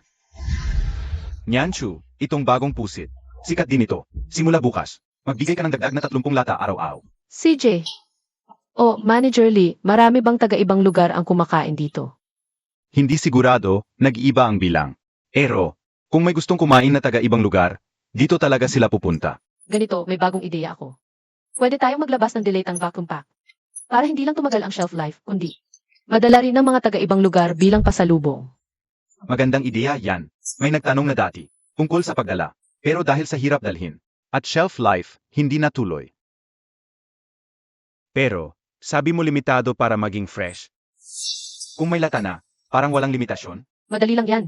Speaker 1: Nyanshu, itong bagong pusit. Sikat din ito. Simula bukas, magbigay ka ng dagdag na 30 lata araw-araw.
Speaker 2: CJ. O, Manager Lee, marami bang taga-ibang lugar ang kumakain dito?
Speaker 1: Hindi sigurado, nag-iiba ang bilang. Pero, kung may gustong kumain na taga-ibang lugar, dito talaga sila pupunta.
Speaker 2: Ganito, may bagong ideya ako. Pwede tayong maglabas ng delayed ang vacuum pack. Para hindi lang tumagal ang shelf life, kundi madala rin ng mga taga-ibang lugar bilang pasalubong.
Speaker 1: Magandang ideya yan. May nagtanong na dati, tungkol sa pagdala. Pero dahil sa hirap dalhin, at shelf life, hindi natuloy. Pero, sabi mo limitado para maging fresh. Kung may lata na, parang walang limitasyon.
Speaker 2: Madali lang yan.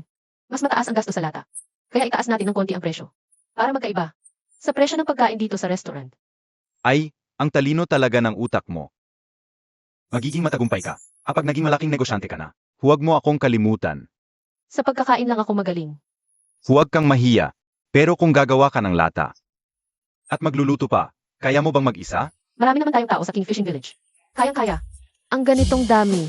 Speaker 2: Mas mataas ang gasto sa lata. Kaya itaas natin ng konti ang presyo. Para magkaiba. Sa presyo ng pagkain dito sa restaurant.
Speaker 1: Ay, ang talino talaga ng utak mo. Magiging matagumpay ka, kapag naging malaking negosyante ka na. Huwag mo akong kalimutan.
Speaker 2: Sa pagkakain lang ako magaling.
Speaker 1: Huwag kang mahiya, pero kung gagawa ka ng lata, at magluluto pa, kaya mo bang mag-isa?
Speaker 2: Marami naman tayong tao sa King Fishing Village. Kayang-kaya. Ang ganitong dami.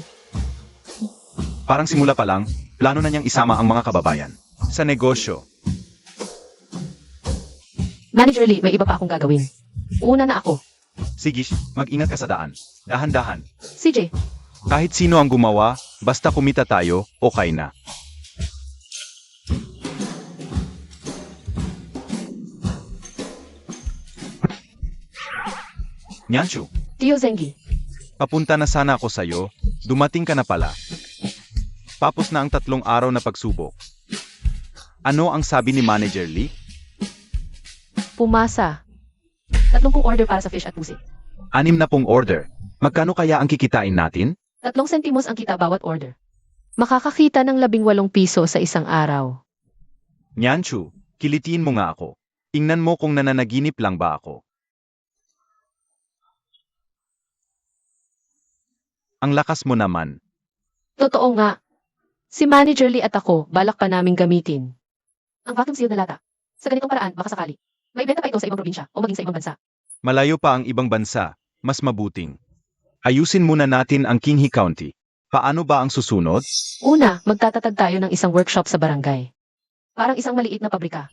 Speaker 1: Parang simula pa lang, plano na niyang isama ang mga kababayan sa negosyo.
Speaker 2: Manager Lee, may iba pa akong gagawin. Una na ako.
Speaker 1: Sige, mag-ingat ka sa daan. Dahan-dahan.
Speaker 2: CJ,
Speaker 1: Kahit sino ang gumawa, basta kumita tayo, okay na. Nyanshu,
Speaker 2: Tio Zengi.
Speaker 1: papunta na sana ako sa'yo, dumating ka na pala. Tapos na ang 3 araw na pagsubok. Ano ang sabi ni Manager Lee?
Speaker 2: Pumasa. 3 order para sa fish at pusit.
Speaker 1: 6 na pong order. Magkano kaya ang kikitain natin?
Speaker 2: 3 sentimos ang kita bawat order. Makakakita ng 18 piso sa isang araw.
Speaker 1: Nyanshu, kilitiin mo nga ako. Tingnan mo kung nananaginip lang ba ako. Ang lakas mo naman.
Speaker 2: Totoo nga. Si Manager Lee at ako, balak pa naming gamitin. Ang vacuum seal na lata. Sa ganitong paraan, baka sakali. May benta pa ito sa ibang probinsya o maging sa ibang bansa.
Speaker 1: Malayo pa ang ibang bansa, mas mabuting. Ayusin muna natin ang Qinghe County. Paano ba ang susunod?
Speaker 2: Una, magtatatag tayo ng isang workshop sa barangay. Parang isang maliit na pabrika.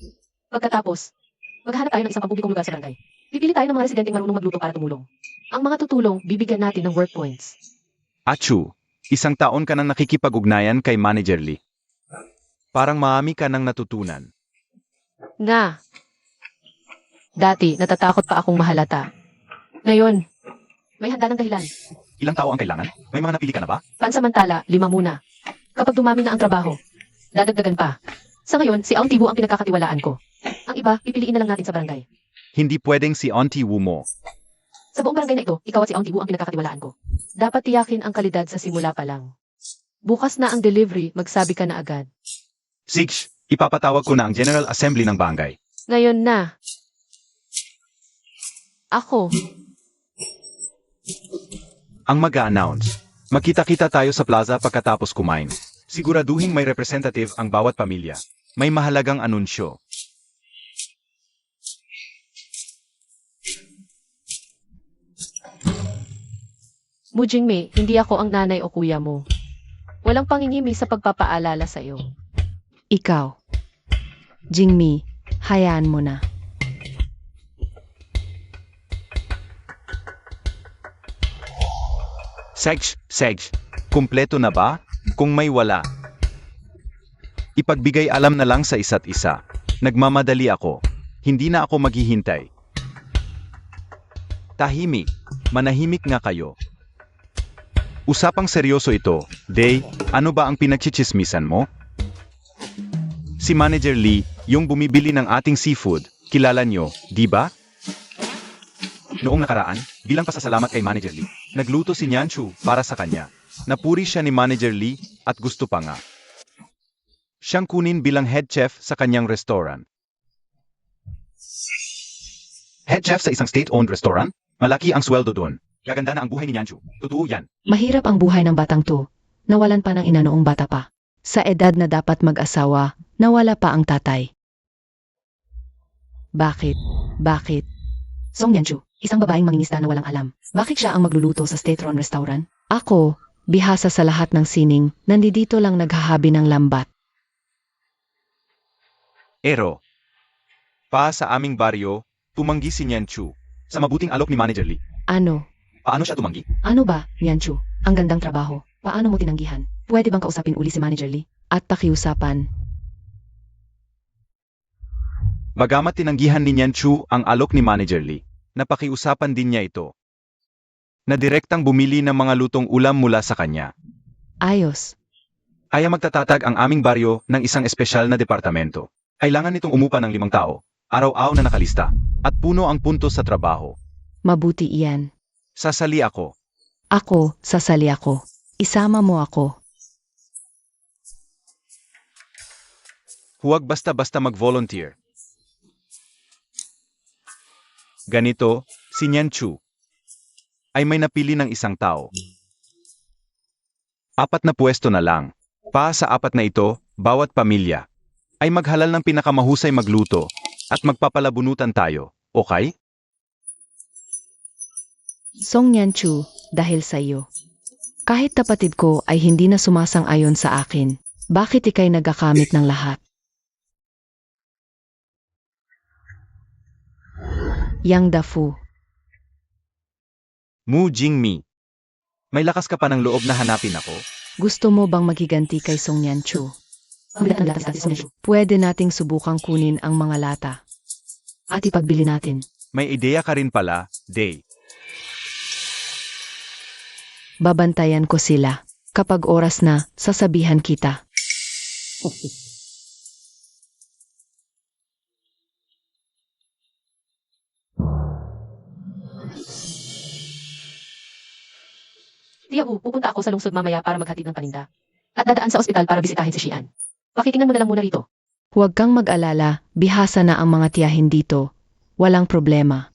Speaker 2: Pagkatapos, maghanap tayo ng isang pampublikong lugar sa barangay. Pipili tayo ng mga residenteng marunong magluto para tumulong. Ang mga tutulong, bibigyan natin ng work points.
Speaker 1: Achu, 1 taon ka nang nakikipag-ugnayan kay Manager Lee. Parang maami ka nang natutunan.
Speaker 2: Nga. Dati, natatakot pa akong mahalata. Ngayon, may handa ng dahilan.
Speaker 1: Ilang tao ang kailangan? May mga napili ka na ba?
Speaker 2: Pansamantala, 5 muna. Kapag dumami na ang trabaho, dadagdagan pa. Sa ngayon, si Auntie Wu ang pinagkakatiwalaan ko. Ang iba, pipiliin na lang natin sa barangay.
Speaker 1: Hindi pwedeng si Auntie Wu mo.
Speaker 2: Sa buong barangay na ito, ikaw at si Auntie Wu ang pinagkakatiwalaan ko. Dapat tiyakin ang kalidad sa simula pa lang. Bukas na ang delivery, magsabi ka na agad.
Speaker 1: Sige, ipapatawag ko na ang General Assembly ng barangay.
Speaker 2: Ngayon na. Ako.
Speaker 1: Ang mag-a-announce. Magkita-kita tayo sa plaza pagkatapos kumain. Siguraduhin may representative ang bawat pamilya. May mahalagang anunsyo.
Speaker 2: Mujingme, hindi ako ang nanay o kuya mo. Walang pangingimi sa pagpapaalala sa'yo.
Speaker 5: Ikaw. Jingmi, hayaan mo na.
Speaker 1: Seg, kumpleto na ba? Kung may wala. Ipagbigay alam na lang sa isa't isa. Nagmamadali ako. hindi na ako maghihintay. Tahimik, manahimik nga kayo. Usapang seryoso ito. Day, ano ba ang pinagchichismisan mo? Si Manager Lee, yung bumibili ng ating seafood, kilala nyo, di ba? Noong nakaraan, bilang pasasalamat kay Manager Lee, nagluto si Nyan Chu para sa kanya. Napuri siya ni Manager Lee at gusto pa nga siyang kunin bilang head chef sa kanyang restaurant. Head chef sa isang state-owned restaurant? Malaki ang sweldo doon. Gaganda na ang buhay ni Nyan Chu. Totoo yan.
Speaker 5: Mahirap ang buhay ng batang to. Nawalan pa ng ina noong bata pa. Sa edad na dapat mag-asawa, nawala pa ang tatay. Bakit? Bakit? Song Yanchu, isang babaeng mangingisda na walang alam. Bakit siya ang magluluto sa state-run restaurant? Ako, bihasa sa lahat ng sining, nandito lang naghahabi ng lambat.
Speaker 1: Ero. Pa sa aming baryo, tumanggi si Nyan Chu sa mabuting alok ni Manager Lee.
Speaker 5: Ano?
Speaker 1: Paano siya tumanggi?
Speaker 5: Ano ba, Yanchu? Ang gandang trabaho. Paano mo tinanggihan? Pwede bang kausapin uli si Manager Lee? At pakiusapan.
Speaker 1: Bagamat tinanggihan ni Nyan Chu ang alok ni Manager Lee, napakiusapan din niya ito. Na direktang bumili ng mga lutong ulam mula sa kanya.
Speaker 5: Ayos.
Speaker 1: Kaya magtatatag ang aming baryo ng isang espesyal na departamento. Kailangan nitong umupa ng 5 tao, araw-araw na nakalista, at puno ang puntos sa trabaho.
Speaker 5: Mabuti iyan.
Speaker 1: Sasali ako.
Speaker 5: Ako, sasali ako. Isama mo ako.
Speaker 1: Huwag basta-basta mag-volunteer. Ganito, si Nyan Chu ay may napili ng isang tao. 4 na pwesto na lang. Pa sa 4 na ito, bawat pamilya ay maghalal ng pinakamahusay magluto at magpapalabunutan tayo, okay?
Speaker 5: Song Yanchu, dahil sa iyo. Kahit kapatid ko ay hindi na sumasang-ayon sa akin, bakit ikay nagakamit ng lahat? Yang Dafu.
Speaker 1: Mu Jingmi. May lakas ka pa ng loob na hanapin ako?
Speaker 5: Gusto mo bang maghiganti kay Song Yanchu? Pwede nating subukang kunin ang mga lata. At ipagbili natin.
Speaker 1: May ideya ka rin pala, Day.
Speaker 5: Babantayan ko sila. Kapag oras na, sasabihan kita.
Speaker 2: Tiyabu, pupunta ako sa lungsod mamaya para maghatid ng paninda. At dadaan sa ospital para bisitahin si Xian. Pakitingnan mo na lang muna rito.
Speaker 5: Huwag kang mag-alala, bihasa na ang mga tiyahin dito. Walang problema.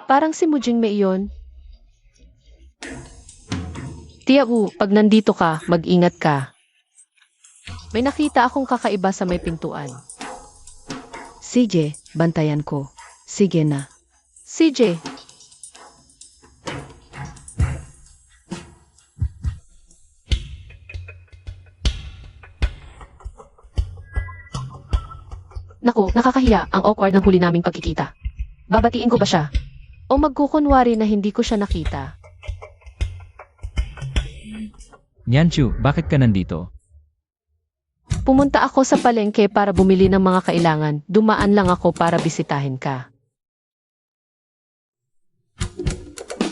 Speaker 2: Parang si Mujing Mei iyon. Tiyabu, pag nandito ka, mag-ingat ka. May nakita akong kakaiba sa may pintuan.
Speaker 5: Sige, bantayan ko. Sige na.
Speaker 2: CJ, naku, nakakahiya ang awkward ng huli naming pagkikita. Babatiin ko ba siya? O magkukunwari na hindi ko siya nakita?
Speaker 3: Nyan Chu, bakit ka nandito?
Speaker 2: Pumunta ako sa palengke para bumili ng mga kailangan. Dumaan lang ako para bisitahin ka.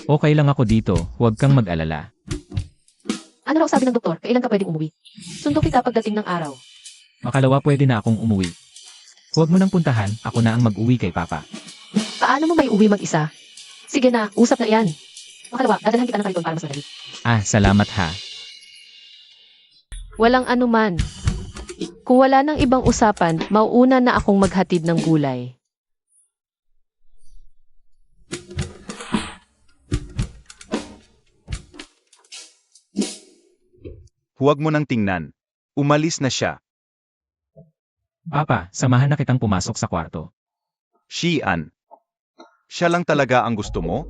Speaker 3: Okay lang ako dito, huwag kang mag-alala.
Speaker 2: Ano raw sabi ng doktor? Kailan ka pwedeng umuwi? Sundo kita pagdating ng araw.
Speaker 3: Makalawa pwede na akong umuwi. Huwag mo nang puntahan, ako na ang mag-uwi kay Papa.
Speaker 2: Paano mo may uwi mag-isa? Sige na, usap na yan. Makalawa, dadalhan kita ng kariton para mas madali.
Speaker 3: Ah, salamat ha.
Speaker 2: Walang anuman. Kung wala nang ibang usapan, mauuna na akong maghatid ng gulay.
Speaker 1: Huwag mo nang tingnan. Umalis na siya.
Speaker 3: Papa, samahan na kitang pumasok sa kwarto.
Speaker 1: Xian. Siya lang talaga ang gusto mo?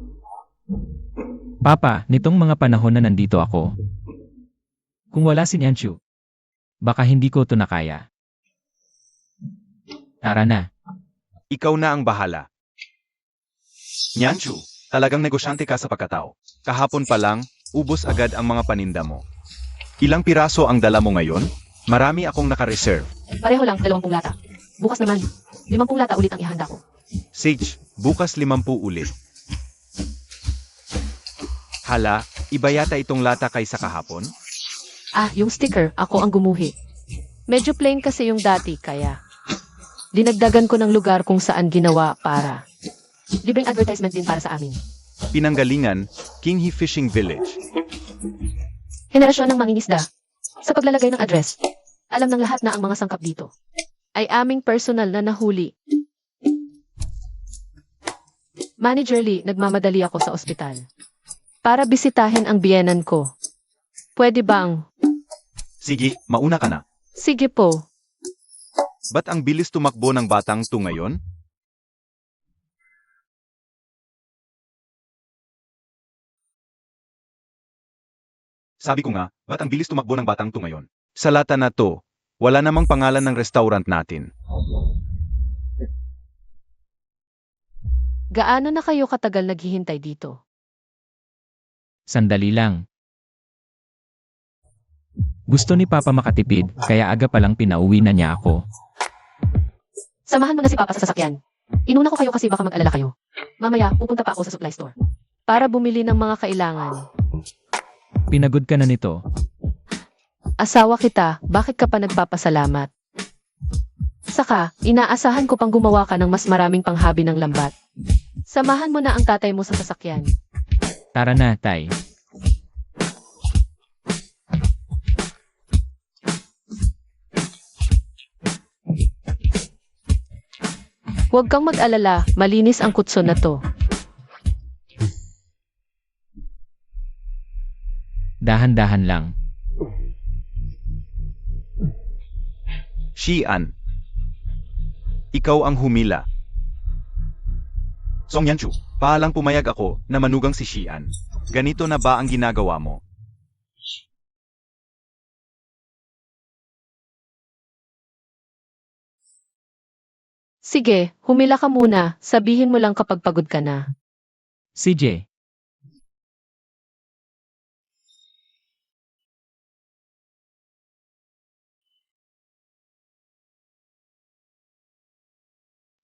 Speaker 3: Papa, nitong mga panahon na nandito ako. Kung wala si Nyan Chu, baka hindi ko to nakaya. Tara na.
Speaker 1: Ikaw na ang bahala. Nyanchu, talagang negosyante ka sa pagkatao. Kahapon pa lang, ubos agad ang mga paninda mo. Ilang piraso ang dala mo ngayon? Marami akong naka-reserve.
Speaker 2: Pareho lang, 20 lata. Bukas naman, 50 lata ulit ang ihanda ko.
Speaker 1: Sage, bukas 50 ulit. Hala, iba yata itong lata kaysa kahapon?
Speaker 2: Ah, yung sticker, ako ang gumuhi. Medyo plain kasi yung dati, kaya dinagdagan ko ng lugar kung saan ginawa para libreng advertisement din para sa amin.
Speaker 1: Pinanggalingan, Kinghi Fishing Village.
Speaker 2: Henerasyon ng mangingisda. Sa paglalagay ng address, alam ng lahat na ang mga sangkap dito ay aming personal na nahuli. Manager Lee, nagmamadali ako sa ospital para bisitahin ang biyenan ko. Pwede bang?
Speaker 1: Sige, mauna ka na.
Speaker 2: Sige po.
Speaker 1: Ba't ang bilis tumakbo ng batang to ngayon? Sabi ko nga, ba't ang bilis tumakbo ng batang to ngayon? Sa lata na to, wala namang pangalan ng restaurant natin.
Speaker 2: Gaano na kayo katagal naghihintay dito?
Speaker 3: Sandali lang. Gusto ni Papa makatipid, kaya aga palang pinauwi na niya ako.
Speaker 2: Samahan mo na si Papa sa sasakyan. Inuna ko kayo kasi baka mag-alala kayo. Mamaya, pupunta pa ako sa supply store para bumili ng mga kailangan.
Speaker 3: Pinagod ka na nito.
Speaker 2: Asawa kita, bakit ka pa nagpapasalamat? Saka, inaasahan ko pang gumawa ka ng mas maraming panghabi ng lambat. Samahan mo na ang tatay mo sa sasakyan.
Speaker 3: Tara na, Tay.
Speaker 2: Huwag kang mag-alala, malinis ang kutso na to.
Speaker 3: Dahan-dahan lang.
Speaker 1: Xian. Ikaw ang humila. Song Yanchu, paalang pumayag ako na manugang si Xian. Ganito na ba ang ginagawa mo?
Speaker 2: Sige, humila ka muna, sabihin mo lang kapag pagod ka na.
Speaker 3: CJ,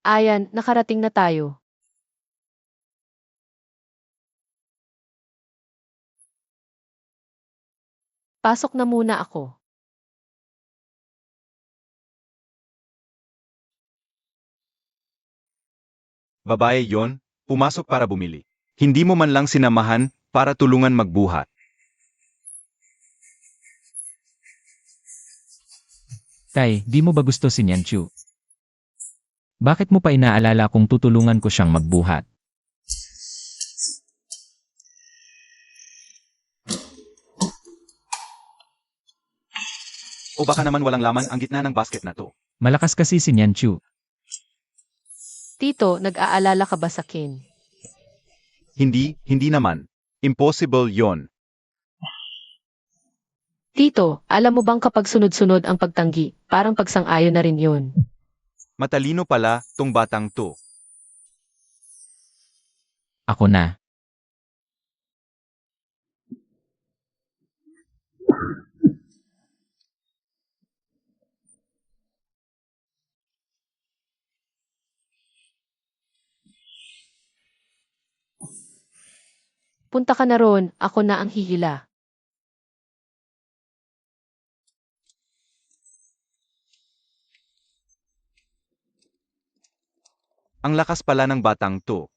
Speaker 2: Ayan, nakarating na tayo. Pasok na muna ako.
Speaker 1: Babae yon, pumasok para bumili. Hindi mo man lang sinamahan para tulungan magbuhat.
Speaker 3: Tay, di mo ba gusto si Nyanchu? Bakit mo pa inaalala kung tutulungan ko siyang magbuhat?
Speaker 1: O baka naman walang laman ang gitna ng basket na to.
Speaker 3: Malakas kasi si Nyanchu.
Speaker 2: Tito, nag-aalala ka ba sa kin?
Speaker 1: Hindi naman. Impossible yon.
Speaker 2: Tito, alam mo bang kapag sunod-sunod ang pagtanggi, parang pagsang-ayon na rin yun.
Speaker 1: Matalino pala tong batang to.
Speaker 3: Ako na.
Speaker 2: Punta ka na ron, ako na ang hihila.
Speaker 1: Ang lakas pala ng batang to.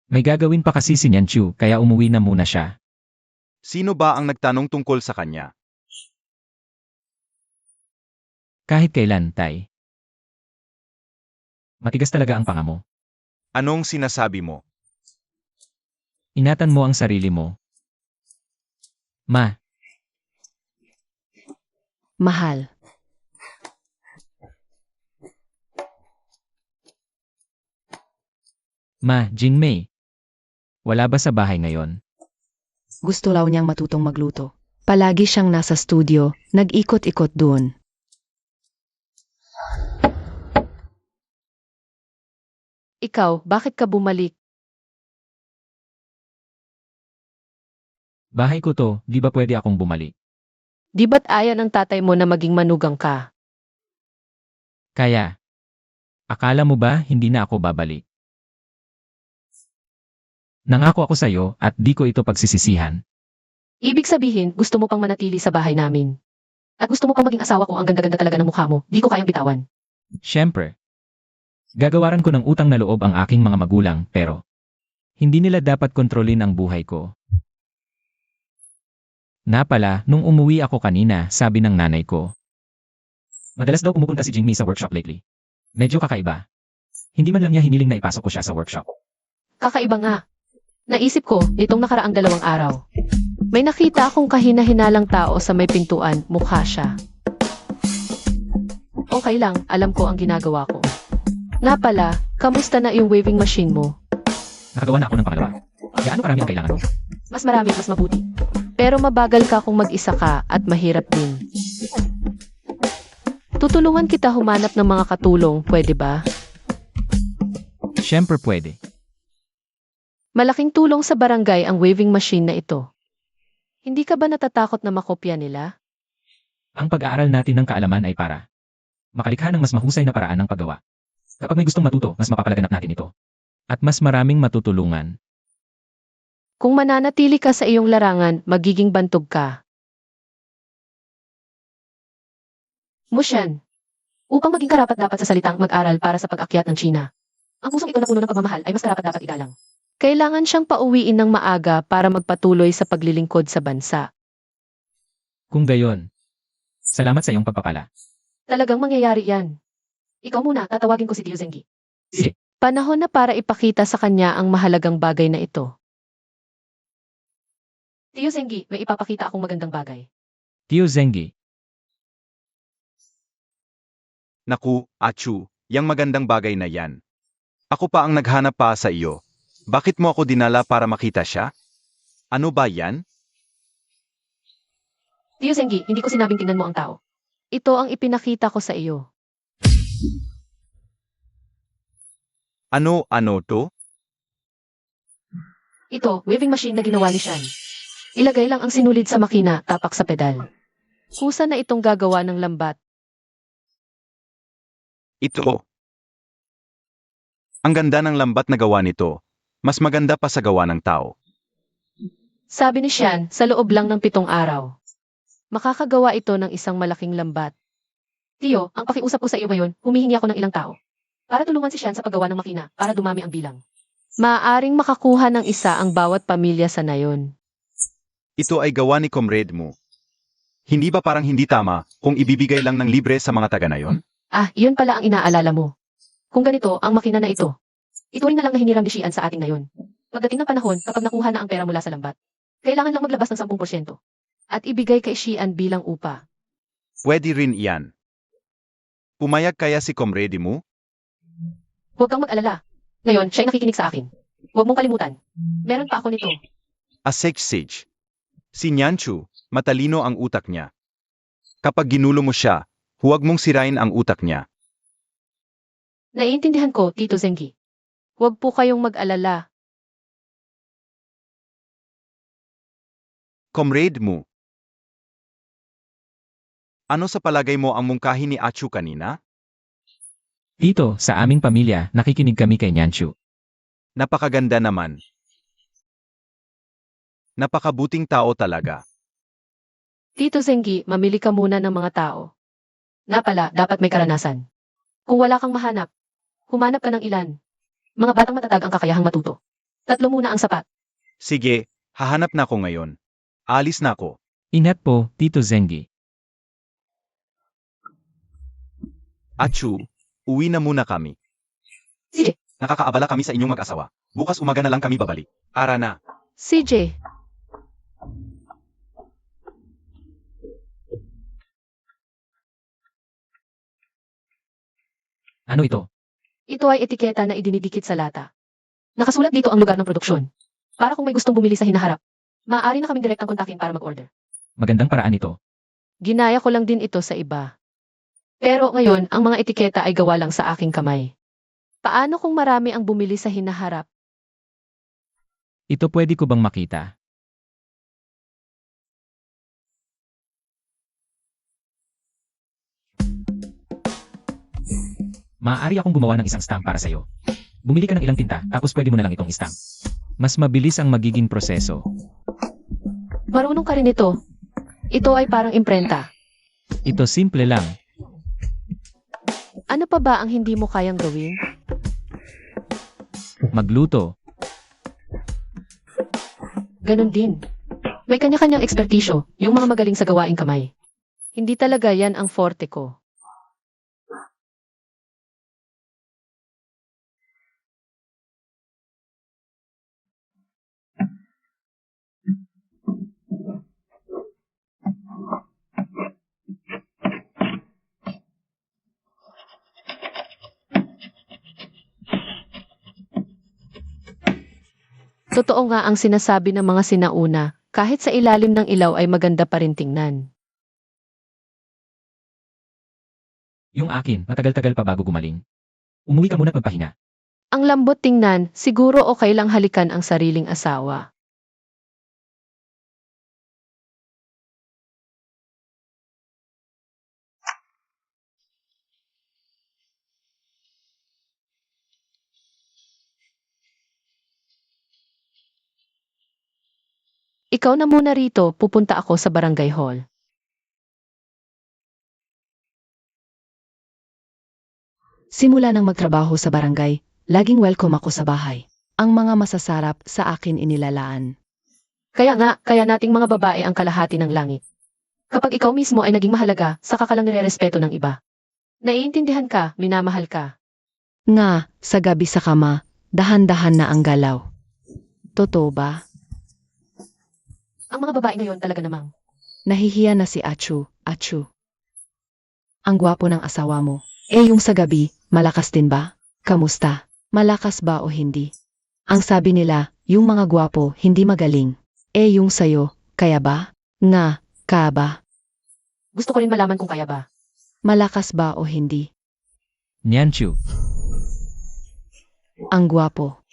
Speaker 3: May gagawin pa kasi si Nyanchu, kaya umuwi na muna siya.
Speaker 1: Sino ba ang nagtanong tungkol sa kanya?
Speaker 3: Kahit kailan, Tay. Matigas talaga ang panga mo.
Speaker 1: Anong sinasabi mo?
Speaker 3: Ingatan mo ang sarili mo. Ma,
Speaker 5: Mahal.
Speaker 3: Jingmei. Wala ba sa bahay ngayon?
Speaker 5: Gusto raw niyang matutong magluto. Palagi siyang nasa studio, nag-ikot-ikot doon.
Speaker 2: Ikaw, bakit ka bumalik?
Speaker 3: Bahay ko to, di ba pwede akong bumalik?
Speaker 2: Di ba't ayaw ng tatay mo na maging manugang ka?
Speaker 3: Kaya, akala mo ba hindi na ako babalik? Nangako ako sa'yo at di ko ito pagsisisihan.
Speaker 2: Ibig sabihin, gusto mo pang manatili sa bahay namin. At gusto mo pang maging asawa ko, ang ganda-ganda talaga ng mukha mo. Di ko kayang bitawan.
Speaker 3: Siyempre, gagawaran ko ng utang na loob ang aking mga magulang pero hindi nila dapat kontrolin ang buhay ko. Na pala, nung umuwi ako kanina, sabi ng nanay ko. Madalas daw pumupunta si Jingmi sa workshop lately. Medyo kakaiba. Hindi man lang niya hiniling na ipasok ko siya sa workshop.
Speaker 2: Kakaiba nga. Naisip ko, itong nakaraang 2 araw. May nakita akong kahina-hinalang tao sa may pintuan, mukha siya. Okay lang, alam ko ang ginagawa ko. Nga pala, kamusta na yung waving machine mo?
Speaker 3: Nakagawa na ako ng pangalawa. Gaano karami ang kailangan mo?
Speaker 2: Mas marami, mas mabuti. Pero mabagal ka kung mag-isa ka at mahirap din. Tutulungan kita humanap ng mga katulong, pwede ba?
Speaker 3: Siyempre pwede.
Speaker 2: Malaking tulong sa barangay ang waving machine na ito. Hindi ka ba natatakot na makopya nila?
Speaker 3: Ang pag-aaral natin ng kaalaman ay para makalikha ng mas mahusay na paraan ng paggawa. Kapag may gustong matuto, mas mapapalaganap natin ito. At mas maraming matutulungan.
Speaker 2: Kung mananatili ka sa iyong larangan, magiging bantog ka. Musyan. Upang maging karapat-dapat sa salitang mag-aral para sa pag-akyat ng China. Ang pusong ito na puno ng pagmamahal ay mas karapat-dapat igalang. Kailangan siyang pauwiin ng maaga para magpatuloy sa paglilingkod sa bansa.
Speaker 3: Kung gayon, salamat sa iyong pagpapala.
Speaker 2: Talagang mangyayari yan. Ikaw muna, tatawagin ko si Tio Zengi.
Speaker 3: Sige.
Speaker 2: Panahon na para ipakita sa kanya ang mahalagang bagay na ito. Tio Zengi, may ipapakita akong magandang bagay.
Speaker 3: Tio Zengi,
Speaker 1: Naku, Achu, yang magandang bagay na yan. Ako pa ang naghanap pa sa iyo. Bakit mo ako dinala para makita siya? Ano ba yan?
Speaker 2: Tio Zengi, hindi ko sinabing tingnan mo ang tao. Ito ang ipinakita ko sa iyo.
Speaker 1: Ano to?
Speaker 2: Ito, waving machine na ginawa ni Shan. Ilagay lang ang sinulid sa makina, tapak sa pedal. Kusa na itong gagawa ng lambat.
Speaker 1: Ito. Ang ganda ng lambat na gawa nito. Mas maganda pa sa gawa ng tao.
Speaker 2: Sabi ni Shan, sa loob lang ng 7 araw. Makakagawa ito ng isang malaking lambat. Tio, ang pakiusap ko sa iyo ngayon, humihingi ako ng ilang tao. Para tulungan si Shan sa paggawa ng makina, para dumami ang bilang. Maaaring makakuha ng isa ang bawat pamilya sa nayon.
Speaker 1: Ito ay gawa ni comrade mo. Hindi ba parang hindi tama kung ibibigay lang ng libre sa mga taga na yon?
Speaker 2: Ah, iyon pala ang inaalala mo. Kung ganito, ang makina na ito. Ituring na lang na hiniram ni Xian sa ating ngayon. Pagdating ng panahon, kapag nakuha na ang pera mula sa lambat, kailangan lang maglabas ng 10% at ibigay kay Xian bilang upa.
Speaker 1: Pwede rin iyan. Pumayag kaya si comrade mo?
Speaker 2: Huwag kang mag-alala. Ngayon, siya ay nakikinig sa akin. Huwag mong kalimutan. Meron pa ako nito.
Speaker 1: Sage. Si Nyanchu, matalino ang utak niya. Kapag ginulo mo siya, huwag mong sirain ang utak niya.
Speaker 2: Naiintindihan ko, Tito Zengi. Huwag po kayong mag-alala.
Speaker 1: Comrade mo. Ano sa palagay mo ang mungkahi ni Achu kanina?
Speaker 3: dito sa aming pamilya, nakikinig kami kay Nyanshu.
Speaker 1: Napakaganda naman. Napakabuting tao talaga.
Speaker 2: Tito Zengi, mamili ka muna ng mga tao. Nga pala, dapat may karanasan. Kung wala kang mahanap, humanap ka ng ilan. Mga batang matatag ang kakayahang matuto. 3 muna ang sapat.
Speaker 1: Sige, hahanap na ako ngayon. Alis na ako.
Speaker 3: Ingat po, Tito Zengi.
Speaker 1: Achu, uwi na muna kami.
Speaker 2: Sige.
Speaker 1: Nakakaabala kami sa inyong mag-asawa. Bukas umaga na lang kami babalik. Ara na.
Speaker 2: CJ.
Speaker 3: Ano ito?
Speaker 2: Ito ay etiketa na idinidikit sa lata. Nakasulat dito ang lugar ng produksyon. Para kung may gustong bumili sa hinaharap, maaari na kaming direktang kontakin para mag-order.
Speaker 3: Magandang paraan ito.
Speaker 2: Ginaya ko lang din ito sa iba. Pero ngayon, ang mga etiketa ay gawa lang sa aking kamay. Paano kung marami ang bumili sa hinaharap?
Speaker 3: Ito pwede ko bang makita? Maaari akong gumawa ng isang stamp para sa'yo. Bumili ka ng ilang tinta, tapos pwede mo na lang itong stamp. Mas mabilis ang magiging proseso.
Speaker 2: Marunong ka rin ito. Ito ay parang imprenta.
Speaker 3: Ito simple lang.
Speaker 2: Ano pa ba ang hindi mo kayang gawin?
Speaker 3: Magluto.
Speaker 2: Ganon din. May kanya-kanyang ekspertisyo, yung mga magaling sa gawaing kamay. Hindi talaga yan ang forte ko. Totoo nga ang sinasabi ng mga sinauna, kahit sa ilalim ng ilaw ay maganda pa rin tingnan.
Speaker 3: Yung akin, matagal-tagal pa bago gumaling. Umuwi ka muna at magpahinga.
Speaker 2: Ang lambot tingnan, siguro okay lang halikan ang sariling asawa. Ikaw na muna rito, pupunta ako sa barangay hall.
Speaker 5: Simula nang magtrabaho sa barangay, laging welcome ako sa bahay. Ang mga masasarap sa akin inilalaan.
Speaker 2: Kaya nating mga babae ang kalahati ng langit. Kapag ikaw mismo ay naging mahalaga, saka ka lang nirerespeto ng iba. Naiintindihan ka, minamahal ka.
Speaker 5: Nga, sa gabi sa kama, dahan-dahan na ang galaw. Totoo ba?
Speaker 2: Ang mga babae ngayon talaga namang.
Speaker 5: Nahihiya na si Achu. Ang gwapo ng asawa mo. Yung sa gabi, malakas din ba? Kamusta? Malakas ba o hindi? Ang sabi nila, yung mga gwapo hindi magaling. Yung sayo, kaya ba? Nga, ka ba?
Speaker 2: Gusto ko rin malaman kung kaya ba.
Speaker 5: Malakas ba o hindi?
Speaker 3: Nyanchu.
Speaker 5: Ang gwapo.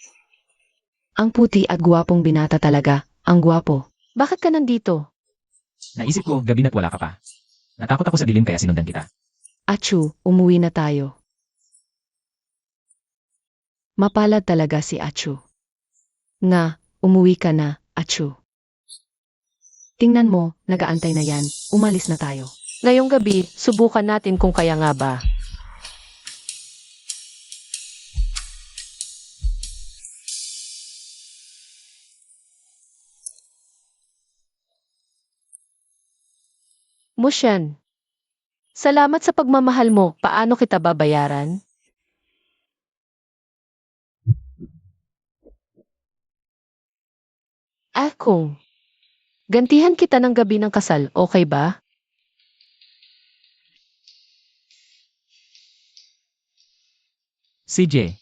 Speaker 5: Ang puti at gwapong binata talaga, ang gwapo.
Speaker 2: Bakit ka nandito?
Speaker 3: Naisip ko, gabi na't wala ka pa. Natakot ako sa dilim kaya sinundan kita.
Speaker 5: Achu, umuwi na tayo. Mapalad talaga si Achu. Nga, umuwi ka na, Achu. Tingnan mo, nagaantay na yan, umalis na tayo.
Speaker 2: Ngayong gabi, subukan natin kung kaya nga ba. Musyan. Salamat sa pagmamahal mo, paano kita babayaran? Kung gantihan kita ng gabi ng kasal, okay ba?
Speaker 3: CJ.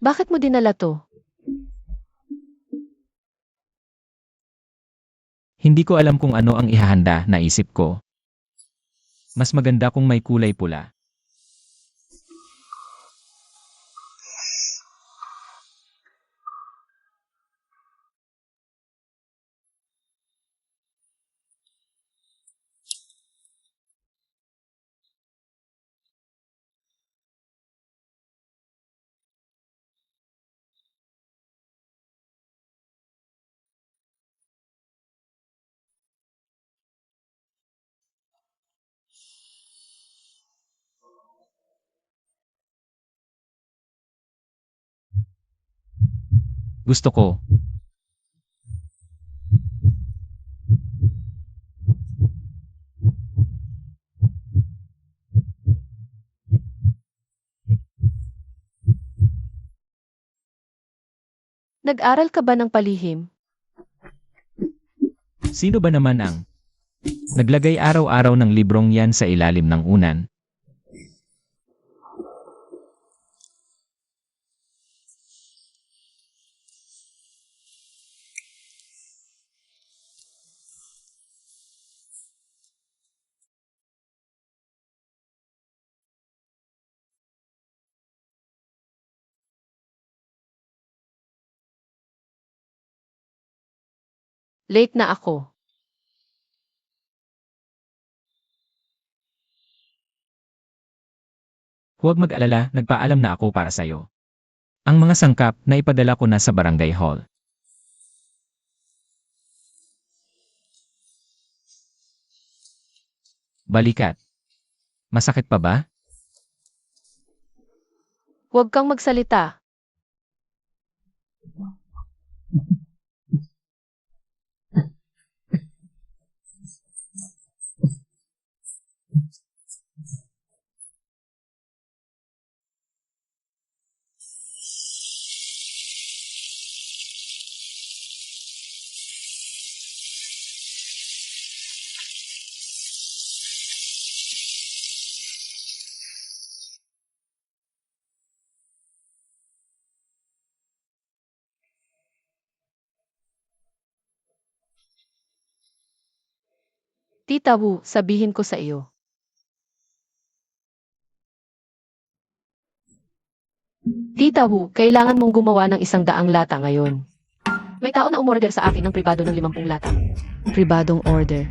Speaker 2: Bakit mo dinala to?
Speaker 3: Hindi ko alam kung ano ang ihahanda, naisip ko. Mas maganda kung may kulay pula. Gusto ko.
Speaker 2: Nag-aral ka ba ng palihim?
Speaker 3: Sino ba naman ang naglagay araw-araw ng librong yan sa ilalim ng unan?
Speaker 2: Late na ako.
Speaker 3: Huwag mag-alala, nagpaalam na ako para sa'yo. Ang mga sangkap na ipadala ko na sa barangay hall. Balikat. Masakit pa ba?
Speaker 2: Huwag kang magsalita. Tita Wu, sabihin ko sa iyo. Tita Wu, kailangan mong gumawa ng 100 lata ngayon. May tao na umorder sa akin ng pribado ng 50 lata.
Speaker 5: Pribadong order.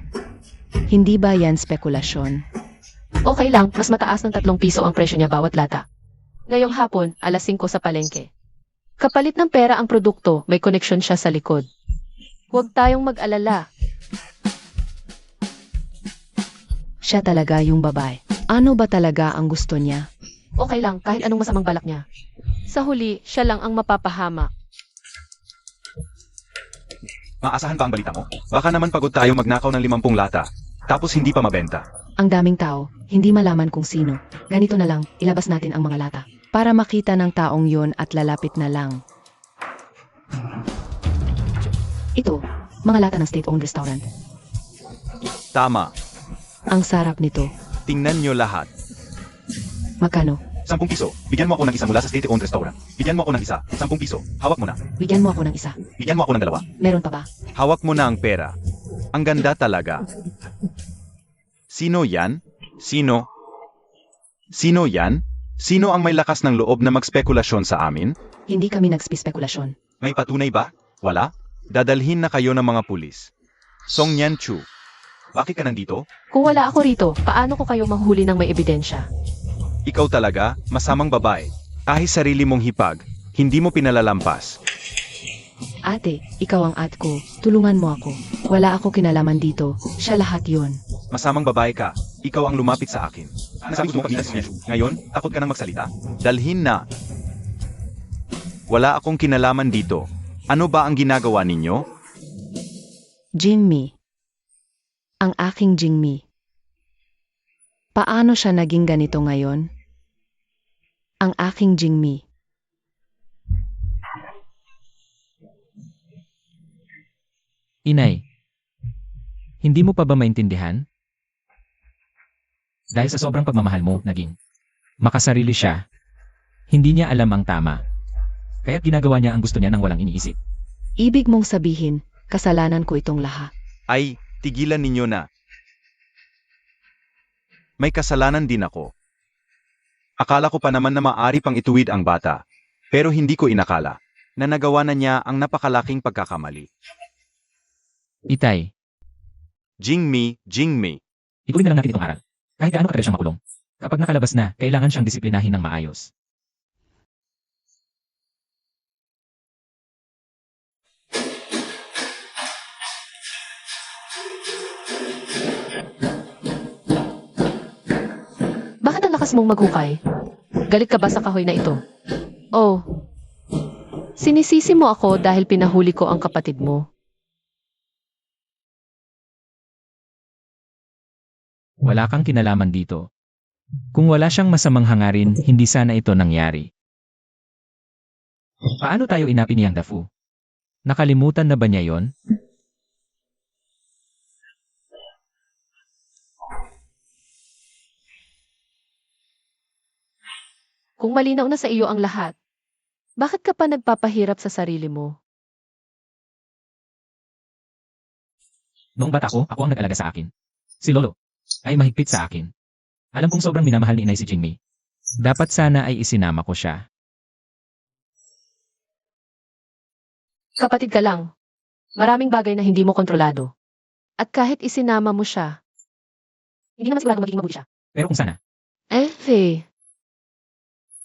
Speaker 5: Hindi ba yan spekulasyon?
Speaker 2: Okay lang, mas mataas ng 3 piso ang presyo niya bawat lata. Ngayong hapon, alas 5 sa palengke. Kapalit ng pera ang produkto, may koneksyon siya sa likod. Huwag tayong mag-alala.
Speaker 5: Siya talaga yung babae. Ano ba talaga ang gusto niya?
Speaker 2: Okay lang, kahit anong masamang balak niya. Sa huli, siya lang ang mapapahamak.
Speaker 1: Maasahan pa ang balita mo? Baka naman pagod tayo magnakaw ng 50 lata, tapos hindi pa mabenta.
Speaker 5: Ang daming tao, hindi malaman kung sino. Ganito na lang, ilabas natin ang mga lata. Para makita ng taong yon at lalapit na lang. Ito, mga lata ng state-owned restaurant.
Speaker 1: Tama.
Speaker 5: Ang sarap nito.
Speaker 1: Tingnan nyo lahat.
Speaker 5: Magkano?
Speaker 1: 10 piso. Bigyan mo ako ng isa mula sa state-owned restaurant. Bigyan mo ako ng isa. 10 piso. Hawak mo na.
Speaker 5: Bigyan mo ako ng isa.
Speaker 1: Bigyan mo ako ng 2.
Speaker 5: Meron pa ba?
Speaker 1: Hawak mo na ang pera. Ang ganda talaga. Sino yan? Sino? Sino yan? Sino ang may lakas ng loob na magspekulasyon sa amin?
Speaker 5: Hindi kami nagspespekulasyon.
Speaker 1: May patunay ba? Wala? Dadalhin na kayo ng mga pulis. Song Yan Chu. Bakit ka nandito?
Speaker 2: Kung wala ako rito, paano ko kayo mahuli ng may ebidensya?
Speaker 1: Ikaw talaga, masamang babae. Kahit sarili mong hipag, hindi mo pinalalampas.
Speaker 5: Ate, ikaw ang at ko. Tulungan mo ako. Wala ako kinalaman dito. Siya lahat yon.
Speaker 1: Masamang babae ka, ikaw ang lumapit sa akin. Nasabi mo kanina si Yeshu. Ngayon, takot ka nang magsalita? Dalhin na. Wala akong kinalaman dito. Ano ba ang ginagawa ninyo?
Speaker 5: Jingmi. Ang aking Jingmi. Paano siya naging ganito ngayon? Ang aking Jingmi.
Speaker 3: Inay. Hindi mo pa ba maintindihan? Dahil sa sobrang pagmamahal mo, naging makasarili siya. Hindi niya alam ang tama. Kaya't ginagawa niya ang gusto niya nang walang iniisip.
Speaker 5: Ibig mong sabihin, kasalanan ko itong lahat.
Speaker 1: Ay, tigilan ninyo na. May kasalanan din ako. Akala ko pa naman na maaari pang ituwid ang bata. Pero hindi ko inakala na nagawa na niya ang napakalaking pagkakamali.
Speaker 3: Itay,
Speaker 1: Jingmi, Jingmi.
Speaker 3: ituloy na lang natin itong aral. Kahit gaano katagal siyang makulong. Kapag nakalabas na, kailangan siyang disiplinahin ng maayos.
Speaker 2: Bakit ang lakas mong maghukay? Galit ka ba sa kahoy na ito? Oh. Sinisisi mo ako dahil pinahuli ko ang kapatid mo.
Speaker 3: Wala kang kinalaman dito. Kung wala siyang masamang hangarin, hindi sana ito nangyari. Paano tayo inapin niyang Dafu? Nakalimutan na ba niya yon?
Speaker 2: Kung malinaw na sa iyo ang lahat, bakit ka pa nagpapahirap sa sarili mo?
Speaker 3: Noong bata ko, ako ang nag-alaga sa akin. Si Lolo ay mahigpit sa akin. Alam kong sobrang minamahal ni Inay si Jingmi. Dapat sana ay isinama ko siya.
Speaker 2: Kapatid ka lang. Maraming bagay na hindi mo kontrolado. At kahit isinama mo siya, hindi naman sigurado magiging mabuti siya.
Speaker 3: Pero kung sana,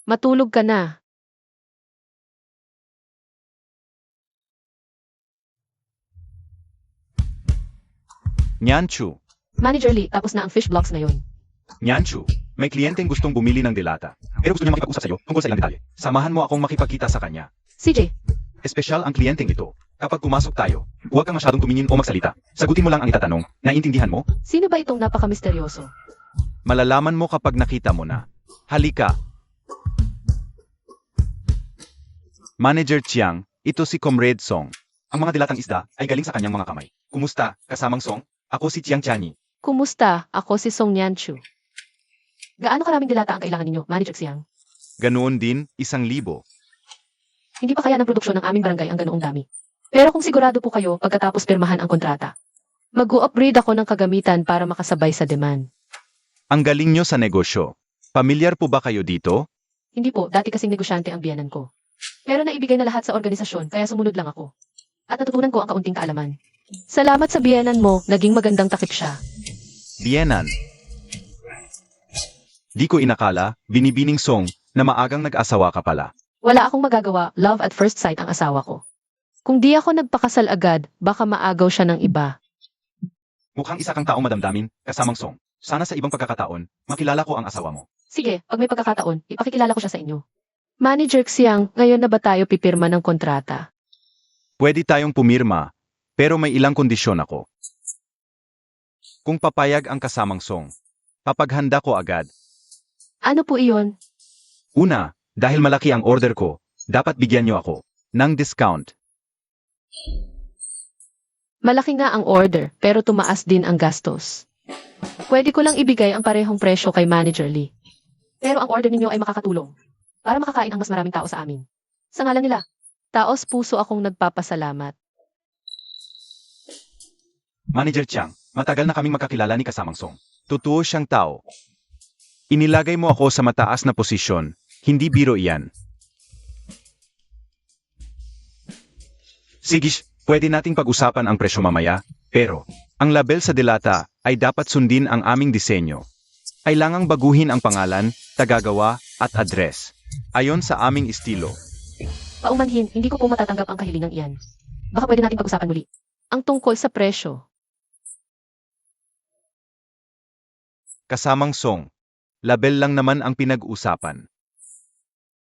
Speaker 2: Matulog ka na.
Speaker 1: Nyanchu,
Speaker 2: Manager Lee, tapos na ang fish blocks ngayon.
Speaker 1: Nyanchu, may kliyenteng gustong bumili ng dilata. Pero gusto niya makipag-usap sa'yo tungkol sa ilang detalye. Samahan mo akong makipagkita sa kanya.
Speaker 2: CJ,
Speaker 1: Espesyal ang kliyenteng ito. Kapag pumasok tayo, huwag kang masyadong tumingin o magsalita. Sagutin mo lang ang itatanong. Naiintindihan mo?
Speaker 2: sino ba itong napaka-misteryoso?
Speaker 1: Malalaman mo kapag nakita mo na. Halika. Manager Chiang, ito si Comrade Song. Ang mga dilatang isda ay galing sa kanyang mga kamay. Kumusta, kasamang Song? Ako si Chiang Chani.
Speaker 2: Kumusta? Ako si Song Nyanchu. Gaano karaming dilata ang kailangan ninyo, Manager Xiang?
Speaker 1: Ganoon din, 1,000.
Speaker 2: Hindi pa kaya ng produksyon ng aming barangay ang ganoong dami. Pero kung sigurado po kayo pagkatapos pirmahan ang kontrata, mag-u-upgrade ako ng kagamitan para makasabay sa demand.
Speaker 1: Ang galing nyo sa negosyo. Pamilyar po ba kayo dito?
Speaker 2: Hindi po, dati kasing negosyante ang biyanan ko. Pero naibigay na lahat sa organisasyon kaya sumunod lang ako. At natutunan ko ang kaunting kaalaman. Salamat sa biyanan mo, naging magandang takip siya.
Speaker 1: Bienan. Di ko inakala, binibining Song, na maagang nag-asawa ka pala.
Speaker 2: Wala akong magagawa, love at first sight ang asawa ko. Kung di ako nagpakasal agad, baka maagaw siya ng iba.
Speaker 1: Mukhang isa kang taong madamdamin, kasamang Song. Sana sa ibang pagkakataon, makilala ko ang asawa mo.
Speaker 2: Sige, pag may pagkakataon, ipakikilala ko siya sa inyo. Manager Xiang, ngayon na ba tayo pipirma ng kontrata?
Speaker 1: Pwede tayong pumirma, pero may ilang kondisyon ako. Kung papayag ang kasamang Song, papaghanda ko agad.
Speaker 2: Ano po iyon?
Speaker 1: Una, dahil malaki ang order ko, dapat bigyan niyo ako ng discount.
Speaker 2: Malaki nga ang order, pero tumaas din ang gastos. Pwede ko lang ibigay ang parehong presyo kay Manager Lee. Pero ang order ninyo ay makakatulong para makakain ang mas maraming tao sa amin. Sa ngalan nila, taos puso akong nagpapasalamat.
Speaker 1: Manager Chiang, matagal na kaming magkakilala ni kasamang Song. Totoo siyang tao. Inilagay mo ako sa mataas na posisyon, hindi biro iyan. Sige, pwede nating pag-usapan ang presyo mamaya, pero ang label sa dilata ay dapat sundin ang aming disenyo. Kailangang baguhin ang pangalan, tagagawa, at address. Ayon sa aming estilo.
Speaker 2: Paumanhin, hindi ko po matatanggap ang kahilingang iyan. Baka pwede natin pag-usapan muli. Ang tungkol sa presyo.
Speaker 1: Kasamang Song, label lang naman ang pinag-usapan.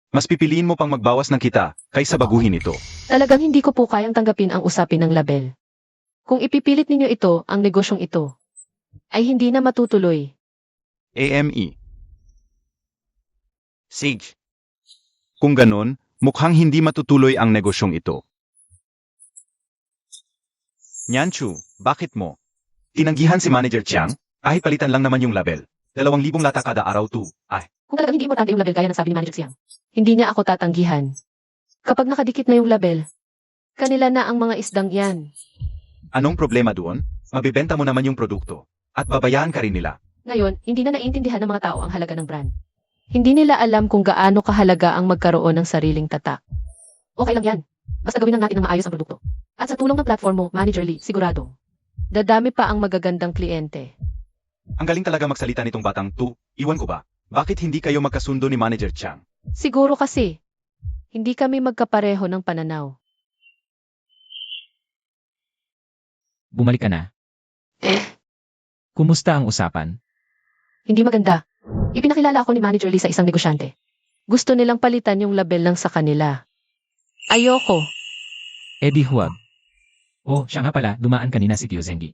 Speaker 1: Mas pipiliin mo pang magbawas ng kita kaysa baguhin ito.
Speaker 2: Talagang hindi ko po kayang tanggapin ang usapin ng label. Kung ipipilit ninyo ito, ang negosyong ito, ay hindi na matutuloy.
Speaker 1: AME. Sage. Kung ganon, mukhang hindi matutuloy ang negosyong ito. Nyanchu, bakit mo? Tinanggihan si Manager Chiang, kahit palitan lang naman yung label. 2,000 lata kada araw to. Ay,
Speaker 2: Kung talagang hindi importante yung label gaya ng sabi ni Manager Xiang, hindi niya ako tatanggihan. Kapag nakadikit na yung label, kanila na ang mga isdang yan.
Speaker 1: anong problema doon? Mabibenta mo naman yung produkto. At babayaan ka rin nila.
Speaker 2: Ngayon, hindi na naiintindihan ng mga tao ang halaga ng brand. Hindi nila alam kung gaano kahalaga ang magkaroon ng sariling tatak. Okay lang yan. Basta gawin lang natin ng maayos ang produkto. At sa tulong ng platform mo, Manager Lee, sigurado, dadami pa ang magagandang kliyente.
Speaker 1: Ang galing talaga magsalita nitong batang to. Iwan ko ba? Bakit hindi kayo magkasundo ni Manager Chiang?
Speaker 2: Siguro kasi, hindi kami magkapareho ng pananaw.
Speaker 3: bumalik ka na. Kumusta ang usapan?
Speaker 2: Hindi maganda. Ipinakilala ako ni Manager Lee sa isang negosyante. Gusto nilang palitan yung label lang sa kanila. Ayoko.
Speaker 3: Eh di huwag. Oh, siya nga pala, dumaan kanina si Tio Zengi.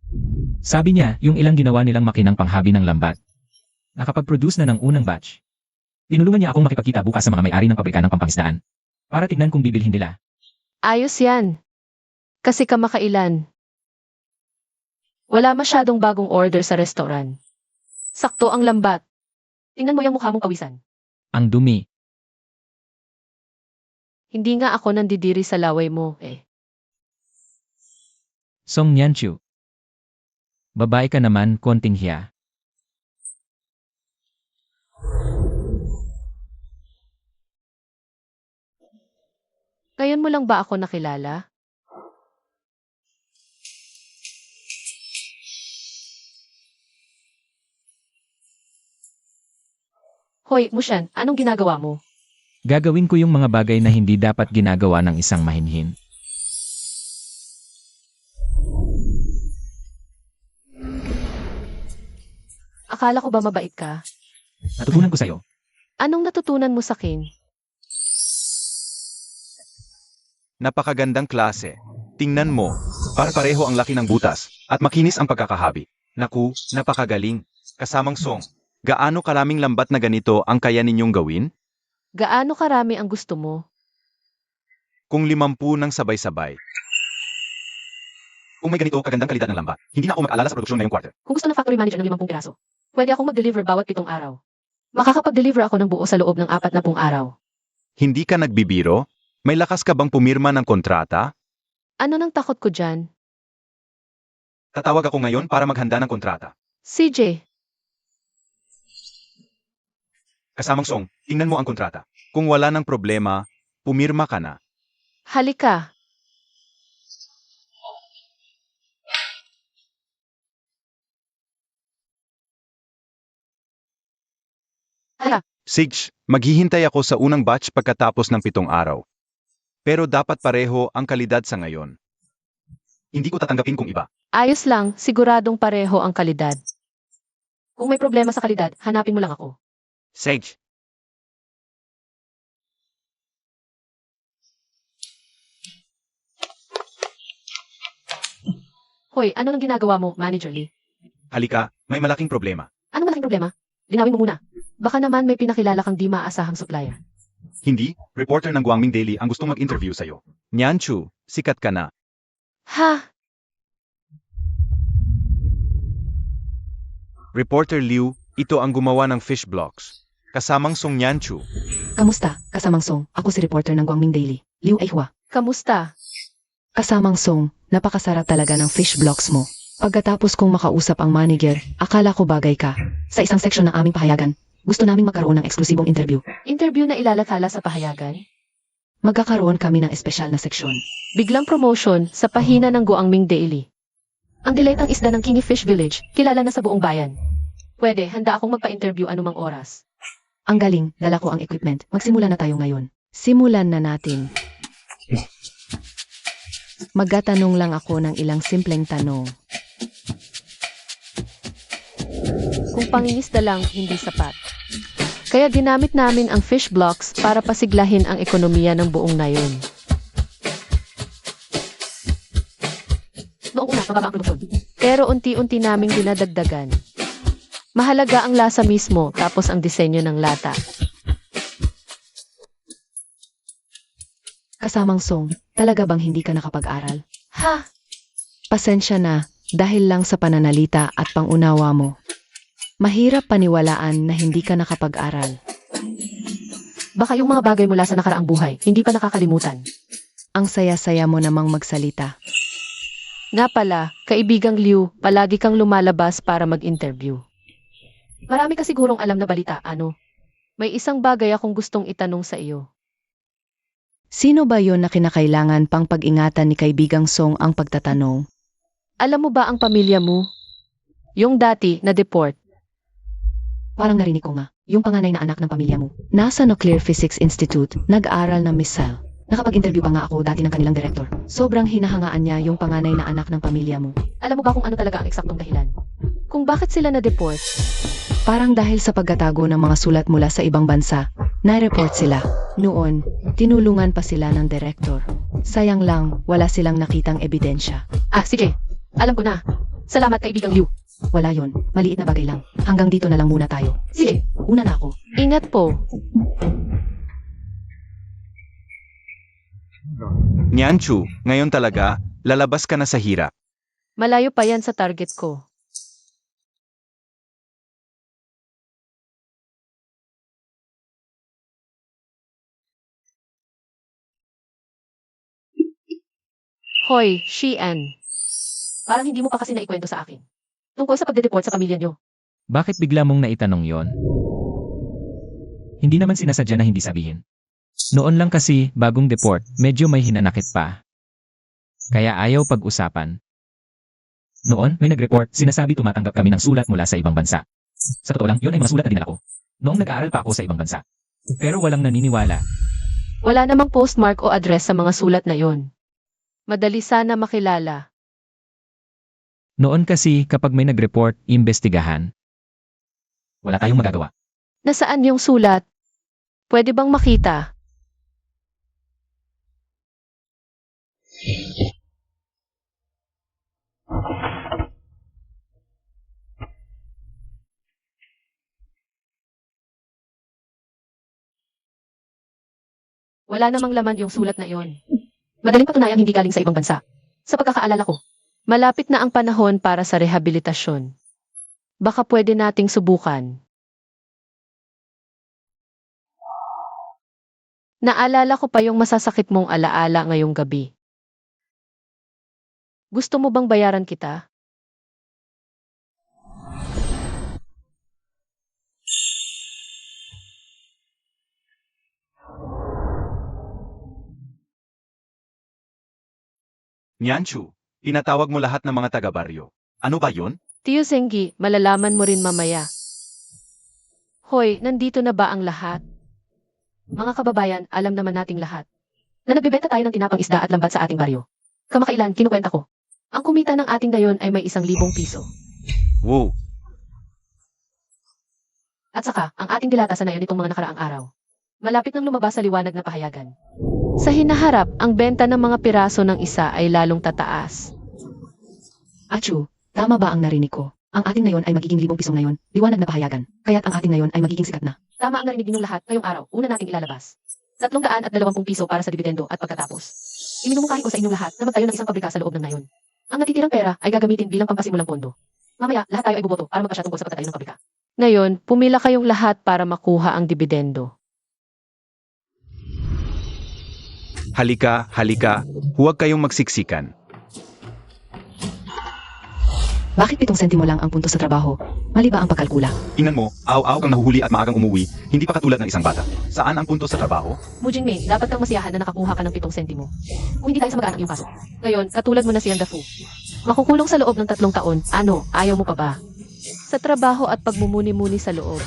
Speaker 3: Sabi niya, yung ilang ginawa nilang makinang panghabi ng lambat. Nakapag-produce na ng unang batch. Tinulungan niya akong makipagkita bukas sa mga may-ari ng pabrika ng pampangisdaan. Para tignan kung bibilhin nila.
Speaker 2: Ayos yan. Kasi kamakailan. Wala masyadong bagong order sa restaurant. Sakto ang lambat. Tingnan mo yung mukha mong kawisan.
Speaker 3: Ang dumi.
Speaker 2: Hindi nga ako nandidiri sa laway mo, eh.
Speaker 3: Song Nyanchu. Babae ka naman, konting hiya.
Speaker 2: Ngayon mo lang ba ako nakilala? Hoy, Mushan, anong ginagawa mo?
Speaker 3: Gagawin ko yung mga bagay na hindi dapat ginagawa ng isang mahinhin.
Speaker 2: Akala ko ba mabait ka?
Speaker 3: Natutunan ko sa'yo.
Speaker 2: Anong natutunan mo sa akin?
Speaker 1: Napakagandang klase. Tingnan mo, para-pareho ang laki ng butas, at makinis ang pagkakahabi. Naku, napakagaling. Kasamang Song, gaano karaming lambat na ganito ang kaya ninyong gawin?
Speaker 2: Gaano karami ang gusto mo?
Speaker 1: Kung 50 ng sabay-sabay. Kung may ganito kagandang kalidad ng lambat, hindi na ako mag-alala sa produksyon ngayong quarter.
Speaker 2: Kung gusto ng factory manager ng 50 piraso, pwede akong mag-deliver bawat 7 araw. Makakapag-deliver ako ng buo sa loob ng 40 araw.
Speaker 1: Hindi ka nagbibiro? May lakas ka bang pumirma ng kontrata?
Speaker 2: Ano nang takot ko dyan?
Speaker 1: Tatawag ako ngayon para maghanda ng kontrata.
Speaker 2: CJ,
Speaker 1: Kasamang Song, tingnan mo ang kontrata. Kung wala ng problema, pumirma ka na.
Speaker 2: halika.
Speaker 1: Sige, maghihintay ako sa unang batch pagkatapos ng 7 araw. Pero dapat pareho ang kalidad sa ngayon. Hindi ko tatanggapin kung iba.
Speaker 2: Ayos lang, siguradong pareho ang kalidad. Kung may problema sa kalidad, hanapin mo lang ako.
Speaker 1: Sage.
Speaker 2: Hoy, ano nang ginagawa mo, Manager Lee?
Speaker 1: Halika, may malaking problema.
Speaker 2: Ano malaking problema? Linawin mo muna. Baka naman may pinakilala kang di maaasahang supplier.
Speaker 1: Hindi, reporter ng Guangming Daily ang gustong mag-interview sa'yo. Nian Chu, sikat ka na.
Speaker 2: Ha?
Speaker 1: Reporter Liu, ito ang gumawa ng fish blocks. Kasamang Song Nian Chu.
Speaker 5: Kamusta, Kasamang Song? Ako si reporter ng Guangming Daily, Liu Aihua.
Speaker 2: Kamusta?
Speaker 5: Kasamang Song, napakasarap talaga ng fish blocks mo. Pagkatapos kong makausap ang manager, akala ko bagay ka. Sa isang seksyon ng aming pahayagan, gusto naming magkaroon ng eksklusibong interview.
Speaker 2: Interview na ilalathala sa pahayagan?
Speaker 5: Magkakaroon kami ng espesyal na seksyon.
Speaker 2: Biglang promotion sa pahina ng Guangming Daily. Ang diletang isda ng Kingi Fish Village, kilala na sa buong bayan. Pwede, handa akong magpa-interview anumang oras.
Speaker 5: Ang galing, dala ko ang equipment. Magsimula na tayo ngayon. Simulan na natin. Magtatanong lang ako ng ilang simpleng tanong.
Speaker 2: Kung pangingisda lang, hindi sapat. Kaya ginamit namin ang fish blocks para pasiglahin ang ekonomiya ng buong nayon. Noong una, mababa ang produksyon. Pero unti-unti naming dinadagdagan. Mahalaga ang lasa mismo, tapos ang disenyo ng lata.
Speaker 5: Kasamang Song, talaga bang hindi ka nakapag-aral?
Speaker 2: Ha?
Speaker 5: Pasensya na, dahil lang sa pananalita at pangunawa mo. Mahirap paniwalaan na hindi ka nakapag-aral.
Speaker 2: Baka yung mga bagay mula sa nakaraang buhay, hindi pa nakakalimutan.
Speaker 5: Ang saya-saya mo namang magsalita.
Speaker 2: Nga pala, kaibigang Liu, palagi kang lumalabas para mag-interview. Marami ka sigurong alam na balita, ano? May isang bagay akong gustong itanong sa iyo.
Speaker 5: Sino ba yon na kinakailangan pang pag-ingatan ni kaibigang Song ang pagtatanong?
Speaker 2: Alam mo ba ang pamilya mo? Yung dati na deport.
Speaker 5: Parang narinig ko nga, yung panganay na anak ng pamilya mo. Nasa Nuclear Physics Institute, nag-aral ng missile. Nakapag-interview pa nga ako dati ng kanilang direktor. Sobrang hinahangaan niya yung panganay na anak ng pamilya mo.
Speaker 2: Alam mo ba kung ano talaga ang eksaktong dahilan? Kung bakit sila na deport?
Speaker 5: Parang dahil sa pagkatago ng mga sulat mula sa ibang bansa, na-report sila. Noon, tinulungan pa sila ng direktor. Sayang lang, wala silang nakitang ebidensya.
Speaker 2: Ah, sige. Alam ko na. Salamat kaibigang Liu.
Speaker 5: Wala yon, maliit na bagay lang. Hanggang dito na lang muna tayo. Sige, una na ako.
Speaker 2: Ingat po.
Speaker 1: Nian Chu, ngayon talaga, lalabas ka na sa hirap.
Speaker 2: Malayo pa yan sa target ko. Hoy, Xian. Parang hindi mo pa kasi naikwento sa akin. Tungkol sa pagde-deport sa pamilya nyo.
Speaker 3: Bakit bigla mong naitanong yon? Hindi naman sinasadya na hindi sabihin. Noon lang kasi, bagong deport, medyo may hinanakit pa. Kaya ayaw pag-usapan. Noon, may nag-report, sinasabi tumatanggap kami ng sulat mula sa ibang bansa. Sa totoo lang, yun ay mga sulat na dinala ko. Noong nag-aaral pa ako sa ibang bansa. Pero walang naniniwala.
Speaker 2: Wala namang postmark o address sa mga sulat na yon. Madali sana makilala.
Speaker 3: Noon kasi kapag may nag-report, imbestigahan. Wala tayong magagawa.
Speaker 2: Nasaan yung sulat? Pwede bang makita? Wala namang laman yung sulat na yon. Madaling patunayang hindi galing sa ibang bansa. Sa pagkakaalala ko, malapit na ang panahon para sa rehabilitasyon. Baka pwede nating subukan. Naalala ko pa yung masasakit mong alaala ngayong gabi. Gusto mo bang bayaran kita?
Speaker 1: Nyanchu, tinatawag mo lahat ng mga taga-baryo. Ano ba yun?
Speaker 2: Tiyo Zengi, malalaman mo rin mamaya. Hoy, nandito na ba ang lahat? Mga kababayan, alam naman nating lahat na nagbebenta tayo ng tinapang isda at lambat sa ating baryo. Kamakailan, kinukwenta ko. Ang kumita ng ating dayon ay may 1,000 piso.
Speaker 1: Wow,
Speaker 2: At saka, ang ating dilata sa nayon itong mga nakaraang araw. Malapit nang lumabas sa liwanag na pahayagan. Sa hinaharap, ang benta ng mga piraso ng isa ay lalong tataas.
Speaker 5: Achu, tama ba ang narinig ko? Ang ating ngayon ay magiging 1,000 pisong ngayon, liwanag na pahayagan. Kaya't ang ating ngayon ay magiging sikat na.
Speaker 2: Tama ang narinig ninyong lahat ngayong araw, una nating ilalabas. 320 piso para sa dividendo at pagkatapos. Iminumungkahi ko sa inyong lahat na magtayo ng isang pabrika sa loob ng nayon. Ang natitirang pera ay gagamitin bilang pampasimulang pondo. Mamaya, lahat tayo ay buboto para magkasya tungkol sa pagtatayo ng pabrika. Ngayon, pumila kayong lahat para makuha ang dividendo.
Speaker 1: halika, halika. Huwag kayong magsiksikan.
Speaker 5: Bakit 7 sentimo lang ang punto sa trabaho? Mali ba ang pagkalkula?
Speaker 1: Tingnan mo, aw-aw kang nahuhuli at maagang umuwi, hindi pa katulad ng isang bata. Saan ang punto sa trabaho?
Speaker 2: Mujin Mei, dapat kang masiyahan na nakakuha ka ng 7 sentimo. Kung hindi tayo sa mag-anak yung pasok. Ngayon, katulad mo na si Andafu. Makukulong sa loob ng 3 taon. Ano, ayaw mo pa ba? Sa trabaho at pagmumuni-muni sa loob.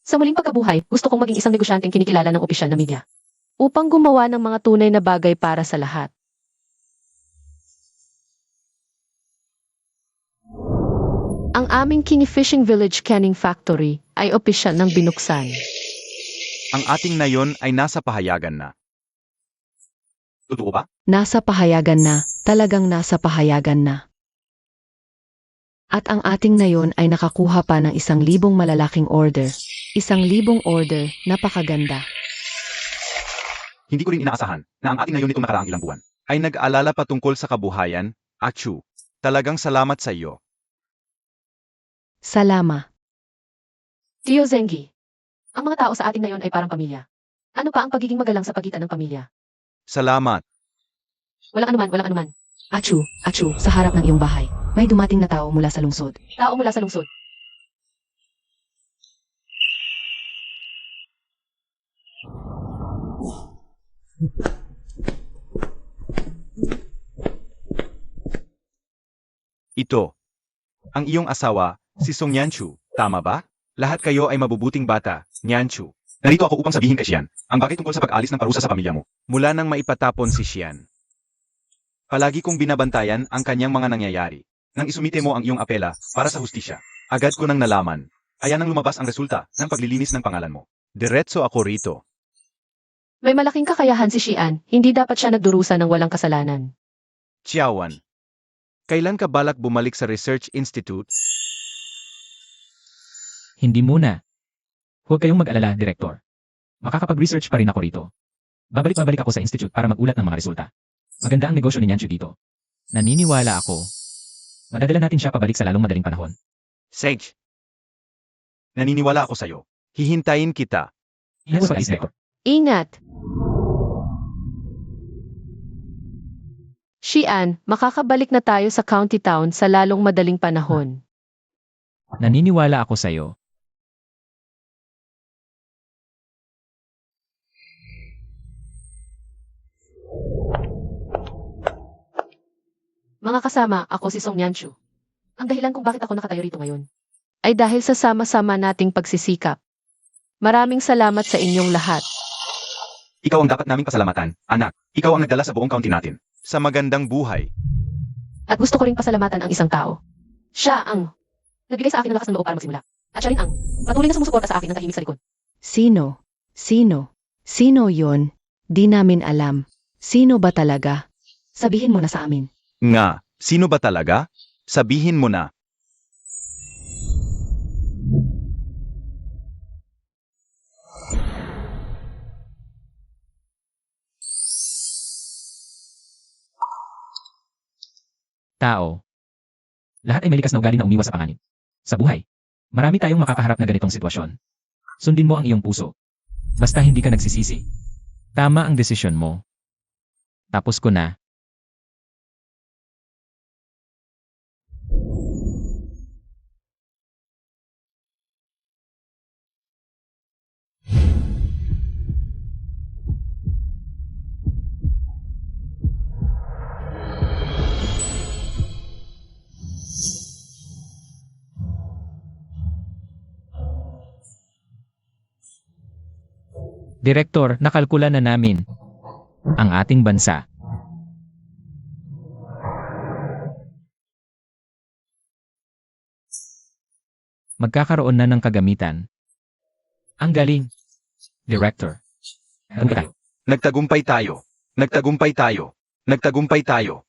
Speaker 2: Sa muling pagkabuhay, gusto kong maging isang negosyanteng kinikilala ng opisyal na media. Upang gumawa ng mga tunay na bagay para sa lahat. Ang aming King Fishing Village Canning Factory ay opisyal ng binuksan.
Speaker 1: Ang ating nayon ay nasa pahayagan na. Totoo ba?
Speaker 5: Nasa pahayagan na, talagang nasa pahayagan na. At ang ating nayon ay nakakuha pa ng 1,000 malalaking order. 1,000 order, napakaganda.
Speaker 1: Hindi ko rin inaasahan na ang ating nayon nitong nakaraang ilang buwan ay nag-aalala patungkol sa kabuhayan. Achu, talagang salamat sa iyo.
Speaker 5: Salama.
Speaker 2: Tio Zengi, ang mga tao sa ating nayon ay parang pamilya. Ano pa ang pagiging magalang sa pagitan ng pamilya?
Speaker 1: Salamat.
Speaker 2: Walang anuman, walang anuman.
Speaker 5: Achu, sa harap ng iyong bahay. May dumating na tao mula sa lungsod.
Speaker 2: Tao mula sa lungsod.
Speaker 1: Ito. Ang iyong asawa, si Song Nyanchu, tama ba? Lahat kayo ay mabubuting bata, Nyanchu. Narito ako upang sabihin kay Xian, ang bagay tungkol sa pag-alis ng parusa sa pamilya mo. Mula nang maipatapon si Xian. Palagi kong binabantayan ang kanyang mga nangyayari. Nang isumite mo ang iyong apela para sa hustisya, agad ko nang nalaman. Ayan ang lumabas ang resulta ng paglilinis ng pangalan mo. Diretso ako rito.
Speaker 2: May malaking kakayahan si Xian, hindi dapat siya nagdurusa ng walang kasalanan.
Speaker 1: Chiawan. Kailan ka balak bumalik sa Research Institute?
Speaker 3: Hindi muna. Huwag kayong mag-alala, Direktor. Makakapag-research pa rin ako rito. Babalik ako sa institute para magulat ng mga resulta. Maganda ang negosyo ni Nyanchu dito. Naniniwala ako. Madadala natin siya pabalik sa lalong madaling panahon.
Speaker 1: Sage. Naniniwala ako sa'yo. Hihintayin kita.
Speaker 3: Ingat sa pag-alis, Direktor.
Speaker 2: Ingat! Xian, makakabalik na tayo sa county town sa lalong madaling panahon.
Speaker 3: Naniniwala ako sa'yo.
Speaker 2: Mga kasama, ako si Song Yanshu. Ang dahilan kung bakit ako nakatayo rito ngayon ay dahil sa sama-sama nating pagsisikap. Maraming salamat sa inyong lahat.
Speaker 1: Ikaw ang dapat naming pasalamatan, anak. Ikaw ang nagdala sa buong county natin. Sa magandang buhay.
Speaker 2: At gusto ko ring pasalamatan ang isang tao. Siya ang nagbigay sa akin ng lakas ng loob para magsimula. At siya rin ang patuloy na sumusuporta sa akin ng tahimik sa likod.
Speaker 5: Sino? Sino? Sino yon? Di namin alam. Sino ba talaga? Sabihin mo na sa amin.
Speaker 1: Nga, sino ba talaga? Sabihin mo na.
Speaker 3: Tao. Lahat ay may likas na ugali na umiwas sa panganib. Sa buhay, marami tayong makakaharap na ganitong sitwasyon. Sundin mo ang iyong puso. Basta hindi ka nagsisisi. Tama ang desisyon mo. Tapos ko na. Direktor, nakalkula na namin ang ating bansa. Magkakaroon na ng kagamitan. Ang galing. Director. Ano tayo?
Speaker 1: Nagtagumpay tayo. Nagtagumpay tayo. Nagtagumpay tayo.